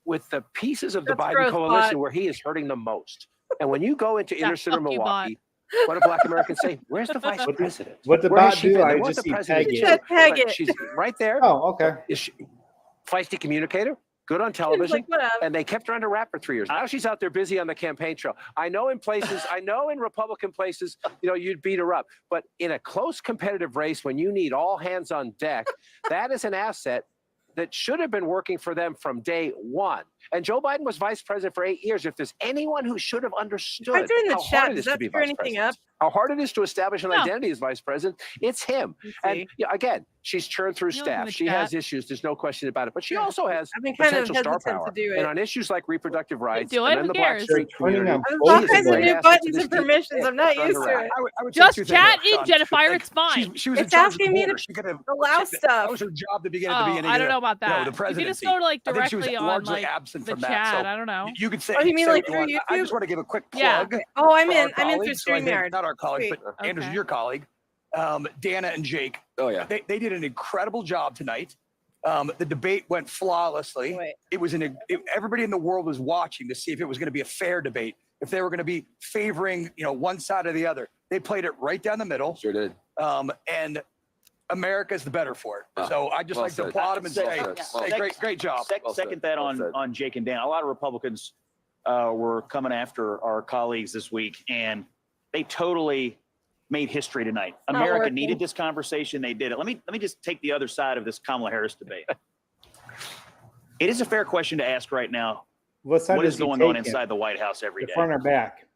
with the pieces of the That's Biden gross, coalition bot. where he is hurting the most. And when you go into Yeah, inner city fuck you, Milwaukee, what do Black Americans say? Where's the vice president? What the Where has bot she do? been? They I want just the see president peg too, it. Peg but it. she's right there. Oh, okay. feisty communicator, good on television, like, whatever. and they kept her under wrap for 3 years. Now she's out there busy on the campaign trail. I know in Republican places, you'd beat her up, but in a close competitive race, when you need all hands on deck, that is an asset that should have been working for them from day one. And Joe Biden was vice president for 8 years. If there's anyone who should have understood I'm doing the how chat. hard it Does is to that be screw vice anything president, up? how hard it is to establish an No. identity as vice president, it's him. And again, she's churned through You look in staff. the She chat. has issues. There's no question about it. But she also has I've been kind of potential star hesitant power. to do And it. on issues like reproductive rights, Do and it, then who the black cares? street community, Turning on There's both all of kinds of them. new buttons and permissions. I'm not used to it. I would say Just two chat things in, about Sean. Jennifire. It's fine. She was in It's charge of the asking me border. to She could have allow That stuff. was her job to begin at the Oh, beginning. I don't know about that. The If you presidency. just go to like I think she was directly on largely like absent the from chat, that. So I don't know. you could say. Oh, you mean say like what through want. I YouTube? just want to give a quick Yeah. plug. Oh, I'm for our in. I'm in through colleagues. So I think- StreamYard. Not our colleagues, Sweet. but Anders, Okay. your colleague, Dana and Jake. Oh yeah. They did an incredible job tonight. The debate went flawlessly. Wait. It was everybody in the world was watching to see if it was going to be a fair debate, if they were going to be favoring, one side or the other. They played it right down the middle. Sure did. And America's the better for it. Ah, So I just well like to said. applaud them and Well say, said. Well hey, said. great job. Well Second said. that Well said. on Jake and Dan. A lot of Republicans were coming after our colleagues this week, and they totally made history tonight. not America working. needed this conversation. They did it. Let me just take the other side of this Kamala Harris debate. It is a fair question to ask right now. What side What is is he going on taking? inside the White House every The day? front or back?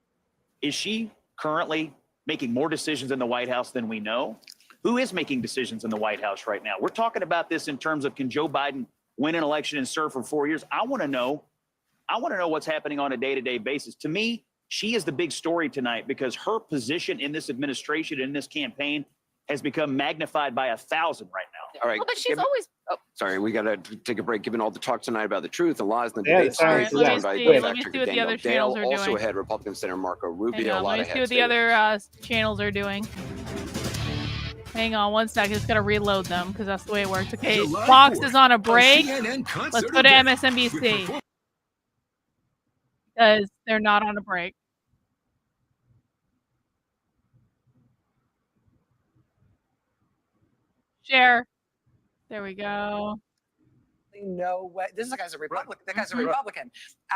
Is she currently making more decisions in the White House than we know? Who is making decisions in the White House right now? We're talking about this in terms of, can Joe Biden win an election and serve for 4 years? I want to know what's happening on a day-to-day basis. To me, she is the big story tonight because her position in this administration, in this campaign, has become magnified by 1,000 right now. All right. Well, but she's always. Oh, Sorry, we got to take a break. Given all the talk tonight about the truth, the lies, and the Yeah, debates, sorry, today, let me joined by see- fact let me checker see what the Danielle other Dale, channels are also doing. ahead Republican Senator Marco Hang Rubio. A on, lot let me ahead. see what the Stay other channels are doing. Hang on one second. Just gotta reload them because that's the way it works. Okay, July Fox 4th, is on a a break. CNN concert Let's go to event MSNBC because they're not on a break. Share. There we go. No way. This guy's a Republican. That guy's a Republican.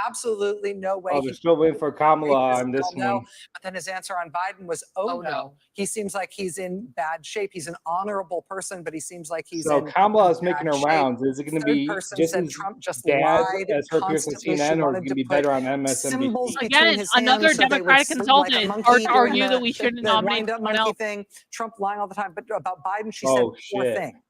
Absolutely no way. Oh, he they're still waiting for Kamala This on is this all no. one. But then his answer on Biden was, oh, no. He seems like he's in bad shape. He's an honorable person, but he seems like he's So in Kamala is bad making her shape. rounds. Is it going to Third be person just said as Trump just bad lied as her appearance on constantly. She CNN, or is it wanted going to to be put better on MSNBC? symbols between Again, his another hands so they would Democratic like a consultant monkey started to doing argue that we shouldn't nominate wind-up someone monkey else. thing. Trump lying all the time, but about Biden, she Oh, said poor shit. thing,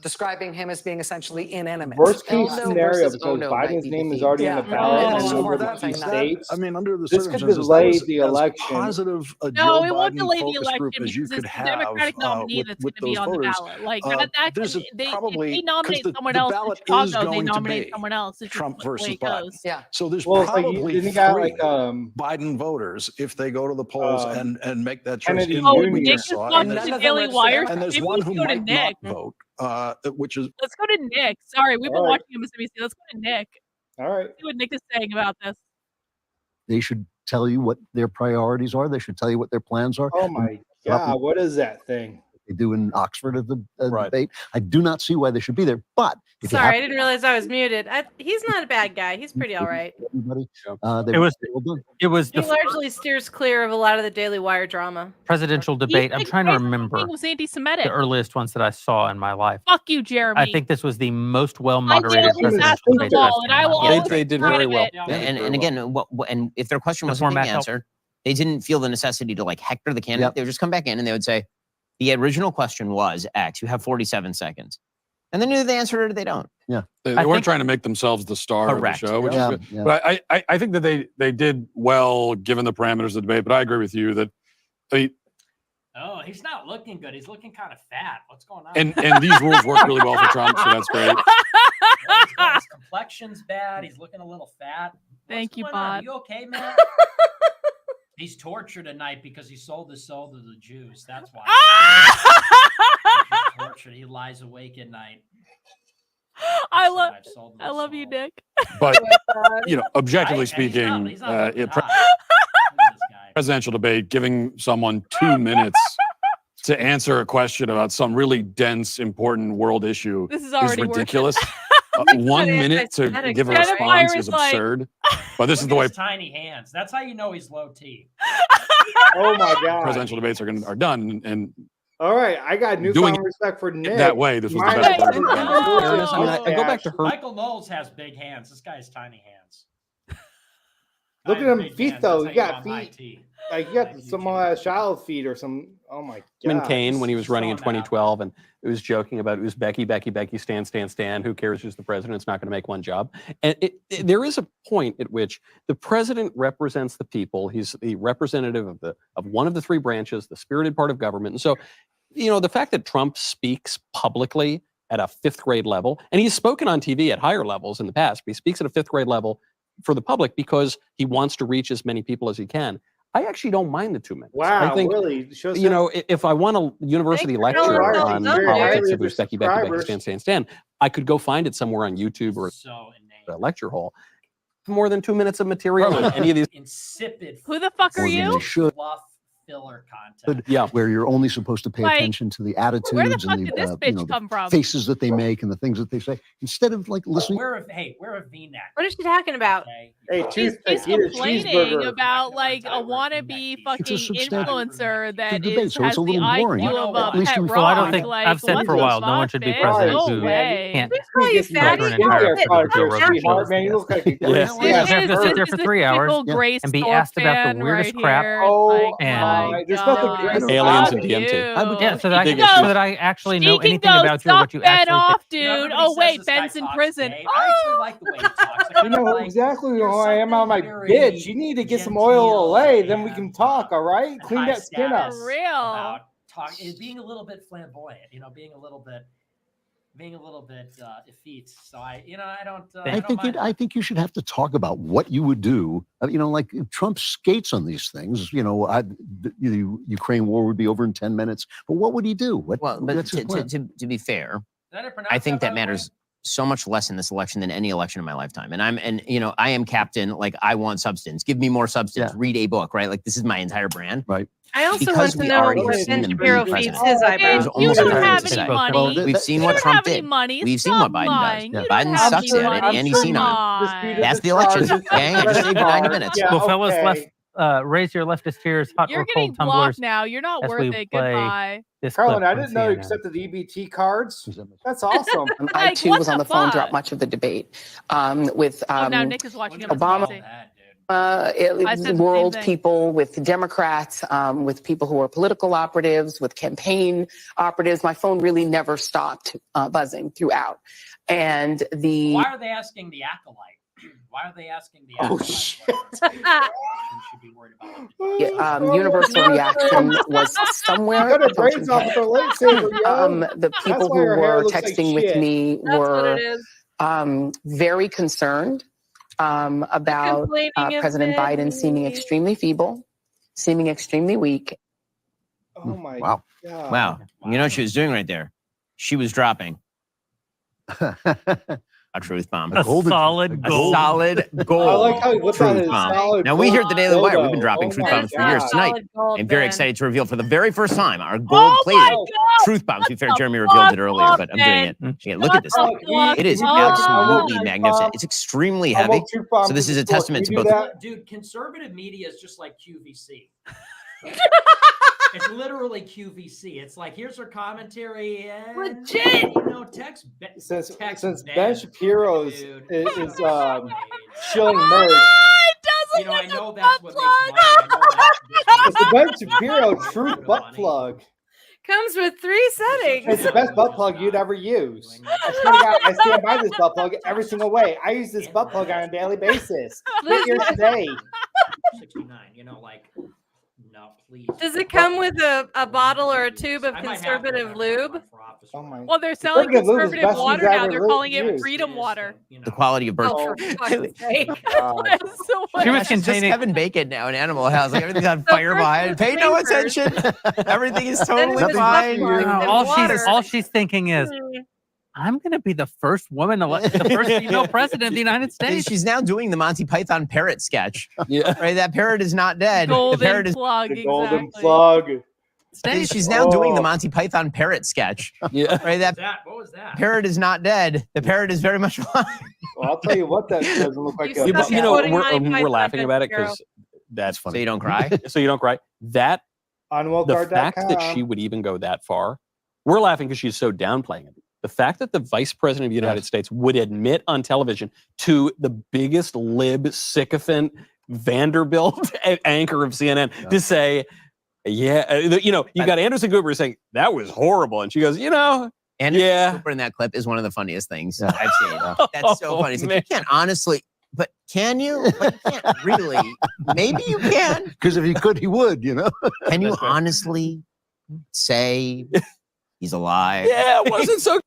describing him as being essentially inanimate. Worst case Elmo scenario, versus because Ono might Biden's be name the is theme. already on Yeah. the ballot Yeah. in Yeah. over That 50 thing, states. I mean, under the This could circumstances, delay that was the as election. positive a No, Joe it won't Biden delay the focus group election as you because could it's the have Democratic nominee that's going with to be those on the voters. ballot. Like that There's can, a they, if probably they nominate because someone the else in ballot is Chicago, they going to nominate be someone else. It's Trump just the way versus it goes. Biden. Yeah. So there's Well, so probably then you got three like Biden voters if they go to the polls and make that choice. Kennedy In Oh, what we Nick just is saw, watching and the there's, Daily Wire. and there's Maybe one we who should go to might Nick. not vote, which is Let's go to Nick. Sorry, we've been All right. watching MSNBC. Let's go to Nick. All right. See what Nick is saying about this. They should tell you what their priorities are. They should tell you what their plans are. Oh my God, what is that thing? They do in Oxford at the debate. I do not see why they should be there. But if Sorry, I you didn't realize I was muted. He's not a bad guy. He's pretty all right. everybody, It was He the largely steers clear of a lot of the Daily Wire drama. presidential debate. I'm trying to remember It was anti-Semitic. the earliest ones that I saw in my life. Fuck you, Jeremy. I think this was the most well I moderated nailed his ass presidential to the debate. wall, and I will always They did be proud very of well. it. And again, and if their question The wasn't being format helped. answered, they didn't feel the necessity to like hector the candidate. They would just come back in and they would say, the original question was X. You have 47 seconds. And then either they answer it or they don't. Yeah. They weren't trying to make themselves the star Correct. of the show, which Yeah, is good. yeah. But I think that they did well given the parameters of the debate. But I agree with you that Oh, he's not looking good. He's looking kind of fat. What's going on? and these rules work really well for Trump, so that's great. His complexion's bad. He's looking a little fat. Thank you, What's going on? Bob. You okay, man? He's tortured tonight because he sold his soul to the Jews. That's why. He's tortured. He lies awake at night. I love you, Nick. But objectively Right? And he's speaking, not looking it hot. presidential debate, giving someone 2 minutes to answer a question about some really dense, important world issue This is already working. ridiculous. 1 minute to give a response is absurd. But this is the way his tiny hands. That's how you know he's low T. Oh my God. presidential debates are done. And All right, I got Doing newfound respect for Nick. that way, this was the My best part. president- I mean, I go back to her. Michael Knowles has big hands. This guy has tiny hands. Look I at have him big feet hands. though. That's You how got know my feet. T. Like you got some child feet or some. Oh my Chairman God. Kane, when he was running in throwing that out 2012, and it was joking about it was Becky, stand. Who cares who's the president? It's not going to make one job. And there is a point at which the president represents the people. He's the representative of one of the three branches, the spirited part of government. And so, you know, the fact that Trump speaks publicly at a 5th grade level, and he's spoken on TV at higher levels in the past, but he speaks at a 5th grade level for the public because he wants to reach as many people as he can. I actually don't mind the 2 minutes. Wow, I think, really? Shows you know, if I want a university Thanks for lecture telling on us that, politics, dude. if it was Becky, stand, I could go find it somewhere on YouTube or So inane. a lecture hall. More than 2 minutes of material on any of these. Insipid. Who the fuck are Or they you? should. Fluff filler content. Yeah. Where you're only supposed to pay Like, attention to the attitudes Where the and fuck the, did this you bitch know, come the from? faces that they make and the things that they say, instead of like listening. Wear a V-neck. What is she talking about? Okay? Hey, He's toothpick, eat a complaining cheeseburger. about like a wannabe fucking substantial influencer that debate, so has it's a the little boring. IQ of a At least pet we rock. follow- I don't think like, I've said what for a the while, no fuck, one should be bitch? president No who way. can't Oh, you cover an fatty. entire Shit. episode of Joe Rogan show. Sweetheart, man, you look like a Yeah. yes, You yes, have to sit there This for is 3 a hours typical Grace and be Thorpe asked about fan the weirdest right crap. here. Oh Like, and- my there's nothing God. Grace Aliens Thorpe. and DMT. I would, yeah, so that, I, Speaking so of- that I actually know Speaking anything of, about you or what you suck Ben actually off, You know, dude. everybody Oh says wait, this guy Ben's in talks prison. gay. I actually like the way he talks. I You kinda know like, exactly who there's I am on my something very bitch. You need to get some oil Olay, then we can talk, all right? Clean high that skin up. status For real. about being a little bit flamboyant, you know, being a little bit effete. So I don't. I think you should have to talk about what you would do. You know, like Trump skates on these things. You know, the Ukraine war would be over in 10 minutes. But what would he do? What, Well, but that's his plan. to be fair, Did I pronounce I think by that the way? matters so much less in this election than any election in my lifetime. And I am captain. Like, I want substance. Give me more substance. Read a book, right? Like, this is my entire brand. Right. I also Because want to we know already what have Ben seen them be Shapiro feeds president. his It eyebrows. was You almost don't entirely have today. any money. We've seen You what don't Trump have any did. money. We've seen Stop what Biden lying. does. You don't Biden have sucks any at it, money. and he's seen Come on on. That's the election. Okay, I just saved you 90 minutes. Yeah, Well, fellas, okay. raise your leftist tears, hot You're or getting cold blocked tumblers. now. You're not as worth we it. play Goodbye. This Carlin, clip I from didn't know you CNN. accepted EBT cards. That's awesome. I Like, too what was on the the phone fuck? throughout much of the debate with Oh, now Nick is watching it on Obama. TV. It I was said the same world thing. people, with Democrats, with people who are political operatives, with campaign operatives. My phone really never stopped buzzing throughout. And Why are they asking the acolyte? Why are they asking the acolyte? Oh, shit. Should be worried about universal reaction was somewhere. Cut her braids off with her lightsaber, yo. The people why who her hair were looks like texting with shit. me That's what were it is. very concerned about Complaining of President Biden men. seeming extremely feeble, seeming extremely weak. Oh my Wow. God. Wow. You know what she was doing right there? She was dropping a truth bomb. A solid gold. Solid gold. I like how he whipped out truth his bomb. solid Now, we here at the Daily Wire, dildo. we've been dropping Oh truth my bombs for years. God. Tonight, Solid gold, I'm very Ben. excited to reveal for the very first time our Oh gold-plated my truth bombs. To be fair, What Jeremy the revealed it fuck earlier, up, but I'm doing it. Ben? Yeah, look at this. What the fuck It is up? absolutely Oh. magnificent. It's extremely heavy. Almost two bombs So this in is the a store. testament to Can you both. do that? Dude, conservative media is just like QVC. It's literally QVC. It's like, here's her commentary and Legit. text Since text Ben Shapiro is dude. shilling merch. You know, I know that's what makes money. I know that It's the Ben Shapiro Truth Butt Plug. Comes with 3 settings. It's the best butt plug you'd ever use. I swear to God, I stand by this butt plug every single way. I use this butt plug on a daily basis. Look here today. 69, no, please. Does it come with a bottle or a tube of I might have to conservative lube? Oh my. Well, they're selling Conservative lube is conservative best water you've now. ever They're calling it used. freedom water. The quality of birth. Oh, for fuck's sake. That's so She was much. containing Kevin Bacon now in Animal House. Like, everything's on fire behind. Pay no attention. Everything is totally Nothing- fine. All she's thinking is, I'm going to be the first woman, the first female president of the United States. She's now doing the Monty Python parrot sketch. Yeah. Right? That parrot is not dead. The Golden parrot is plug. The golden exactly. plug. She's now doing the Monty Python parrot sketch. Yeah. Right. What was that? Parrot is not dead. The parrot is very much alive. Well, I'll tell you what, that doesn't look like. We're laughing about it because that's funny. So you don't cry. So you don't cry. That the fact that Unwoke.com. she would even go that far, we're laughing because she's so downplaying it. The fact that the vice president of the United States would admit on television to the biggest lib sycophant Vanderbilt anchor of CNN to say, you got Anderson Cooper saying that was horrible, and she goes, Anderson Cooper in that clip is one of the funniest things I've seen. That's so funny. It's like, you can't honestly, but can you? But you can't really. Maybe you can. Because if he could, he would. Can you honestly say he's alive? Yeah, it wasn't so.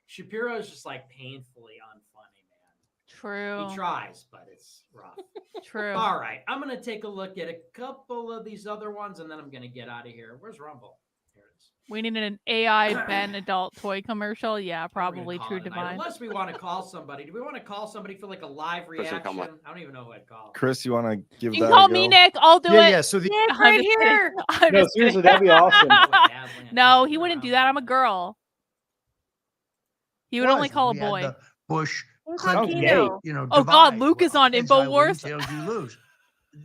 Shapiro's just like painfully unfunny, man. True. He tries, but it's rough. True. All right, I'm gonna take a look at a couple of these other ones, and then I'm gonna get out of here. Where's Rumble? Here it is. We need an AI Ben adult toy commercial. Yeah, probably True Divine. Unless we want to call somebody. Do we want to call somebody for like a live reaction? I don't even know who I'd call. Chris, you want to give You that can call a go? me, Nick. I'll do it. Yeah, so the Nick, right here. No, seriously, that'd be awesome. No, he wouldn't do that. I'm a girl. He would only call a boy. Bush, Clinton, Oh God, Luke is on Infowars. You lose.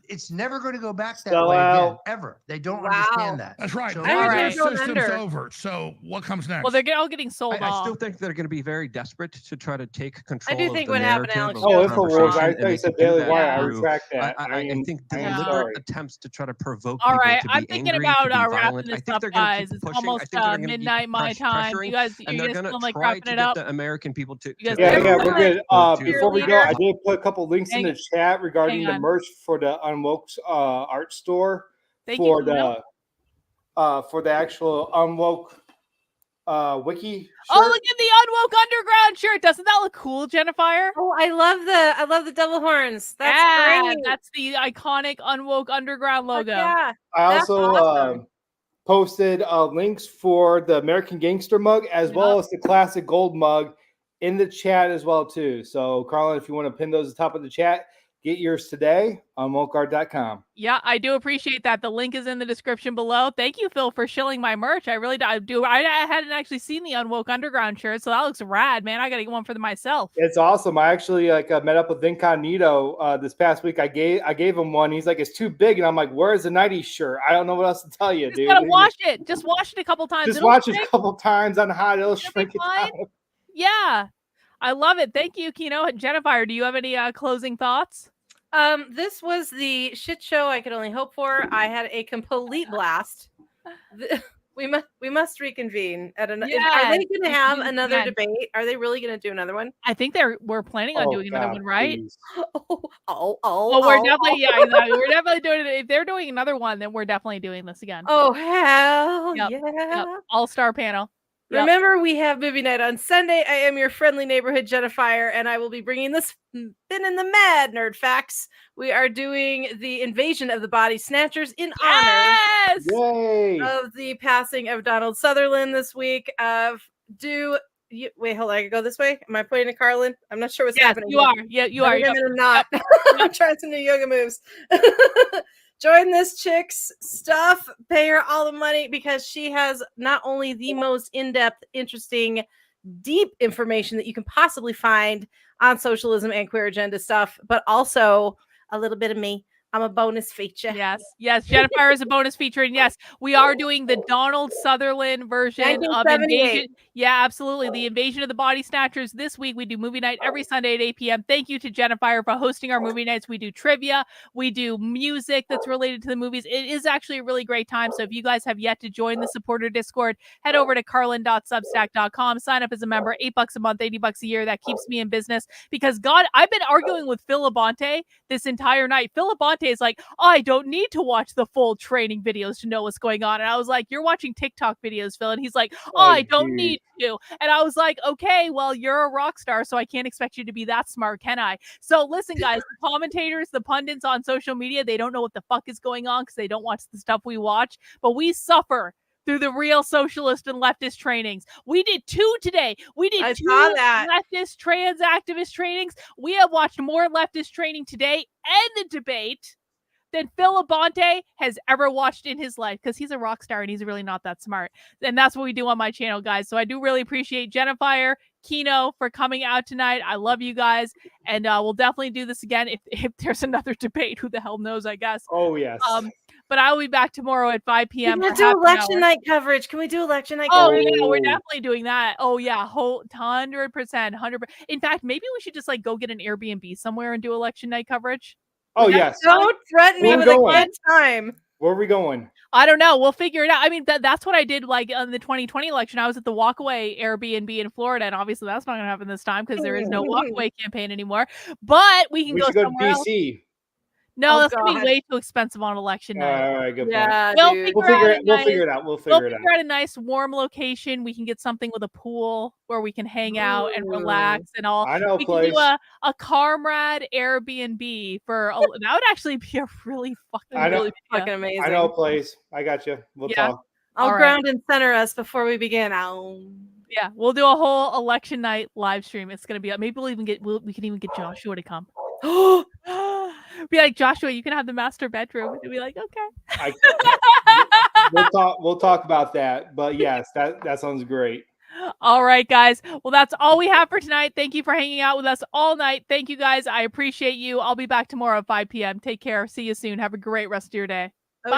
It's never going to go back that Sell way again, out. ever. They don't understand that. That's right. So That All right. system's over. So what comes next? Well, they're all getting sold I off. still think they're going to be very desperate to try to take control. I do think of the what happened, narrative Alex of Oh, the Infowars. I conversation, thought you and said they can do Daily that Wire. I through- retract that. I think I'm deliberate sorry. attempts to try to provoke All people right, to be I'm thinking angry, about to be wrapping violent. I this think up, they're going to guys. keep It's pushing. almost I think they're going to be midnight my time. pressuring, You guys, and you they're guys going feeling to like try wrapping to it get up? the American people to. You guys Yeah, Everyone- we're good. Before we go, Cheerleader. I did put a couple links in Hang- the chat regarding hang the on. merch for the Unwoke art store Thank for you, Kino. the actual Unwoke wiki. Oh, look at the Unwoke Underground shirt. Doesn't that look cool, Jennifire? Oh, I love the double horns. That's yeah, great. that's the iconic Unwoke Underground logo. Yeah. I That's also awesome. posted links for the American Gangster mug as well as the classic gold mug in the chat as well too. So, Carlin, if you want to pin those at the top of the chat, get yours today on wokeart.com. Yeah, I do appreciate that. The link is in the description below. Thank you, Phil, for shilling my merch. I really do. I hadn't actually seen the Unwoke Underground shirt, so that looks rad, man. I gotta get one for myself. It's awesome. I actually met up with Incognito this past week. I gave him one. He's like, it's too big, and I'm like, where's the 90s shirt? I don't know what else to tell you, Just dude. gotta wash it. Just wash it a couple times. Just It'll watch it shrink. a couple times on hot. It'll shrink it fine. down. Yeah, I love it. Thank you, Kino. Jennifire, do you have any closing thoughts? This was the shit show I could only hope for. I had a complete blast. We must reconvene at another. Are they going to have another debate? Are they really going to do another one? I think we're planning on doing another one, right? Oh, well, we're definitely we're definitely doing it. If they're doing another one, then we're definitely doing this again. Oh hell Yep, yeah! yep. All-star panel. Yep. Remember, we have movie night on Sunday. I am your friendly neighborhood Jennifire, and I will be bringing this spin in the mad nerd facts. We are doing the invasion of the body snatchers in honor of the passing of Donald Sutherland this week. Wait, hold on. I can go this way. Am I pointing to Carlin? I'm not sure what's happening. You are. Yeah, you are. I'm not. I'm trying some new yoga moves. Join this chick's stuff. Pay her all the money because she has not only the most in-depth, interesting, deep information that you can possibly find on socialism and queer agenda stuff, but also a little bit of me. I'm a bonus feature. Yes. Jennifire is a bonus feature, and yes, we are doing the Donald Sutherland version of 1978. Invasion. Yeah, absolutely. The Invasion of the Body Snatchers. This week we do movie night every Sunday at 8 p.m. Thank you to Jennifire for hosting our movie nights. We do trivia, we do music that's related to the movies. It is actually a really great time. So if you guys have yet to join the supporter Discord, head over to carlin.substack.com. Sign up as a member. $8 a month, $80 a year. That keeps me in business because God, I've been arguing with Phil Labonte this entire night. Phil Labonte is like, I don't need to watch the full training videos to know what's going on. And I was like, you're watching TikTok videos, Phil. And he's like, I don't need to. And I was like, okay, well, you're a rock star, so I can't expect you to be that smart, can I? So listen, guys, the commentators, the pundits on social media, they don't know what the fuck is going on because they don't watch the stuff we watch, but we suffer through the real socialist and leftist trainings. We did 2 today. We did 2 leftist trans activist trainings. We have watched more leftist training today and the debate than Phil Labonte has ever watched in his life, because he's a rock star and he's really not that smart. And that's what we do on my channel, guys. So I do really appreciate Jennifire, Kino for coming out tonight. I love you guys. And we'll definitely do this again if there's another debate. Who the hell knows, I guess. Oh, yes. But I will be back tomorrow at 5 p.m. Can we do election night coverage? Can we do election night coverage? Oh, yeah, we're definitely doing that. Oh, yeah, 100%, 100%. In fact, maybe we should just like go get an Airbnb somewhere and do election night coverage. Oh, yes. Don't threaten me with a good time. Where are we going? I don't know. We'll figure it out. I mean, that's what I did like on the 2020 election. I was at the Walkaway Airbnb in Florida, and obviously that's not going to happen this time because there is no Walkaway campaign anymore. But we can We go should go to somewhere DC. else. No, Oh, that's going to God. be way too expensive on election night. All right, good Yeah, point. We'll dude. We'll figure figure it out. We'll figure it out. out a nice warm location. We can get something with a pool where we can hang out and relax and all. I know a We place. can do a comrade Airbnb for that would actually be a really fucking I know- really Fucking amazing. I know a place. I got you. We'll Yeah. talk. I'll All right. ground and center us before we begin. Yeah, we'll do a whole election night live stream. It's gonna be maybe we can even get Joshua to come. Be like, Joshua, you can have the master bedroom. And be like, okay. We'll talk about that. But yes, that sounds great. All right, guys. Well, that's all we have for tonight. Thank you for hanging out with us all night. Thank you, guys. I appreciate you. I'll be back tomorrow at 5 p.m. Take care. See you soon. Have a great rest of your day. Bye.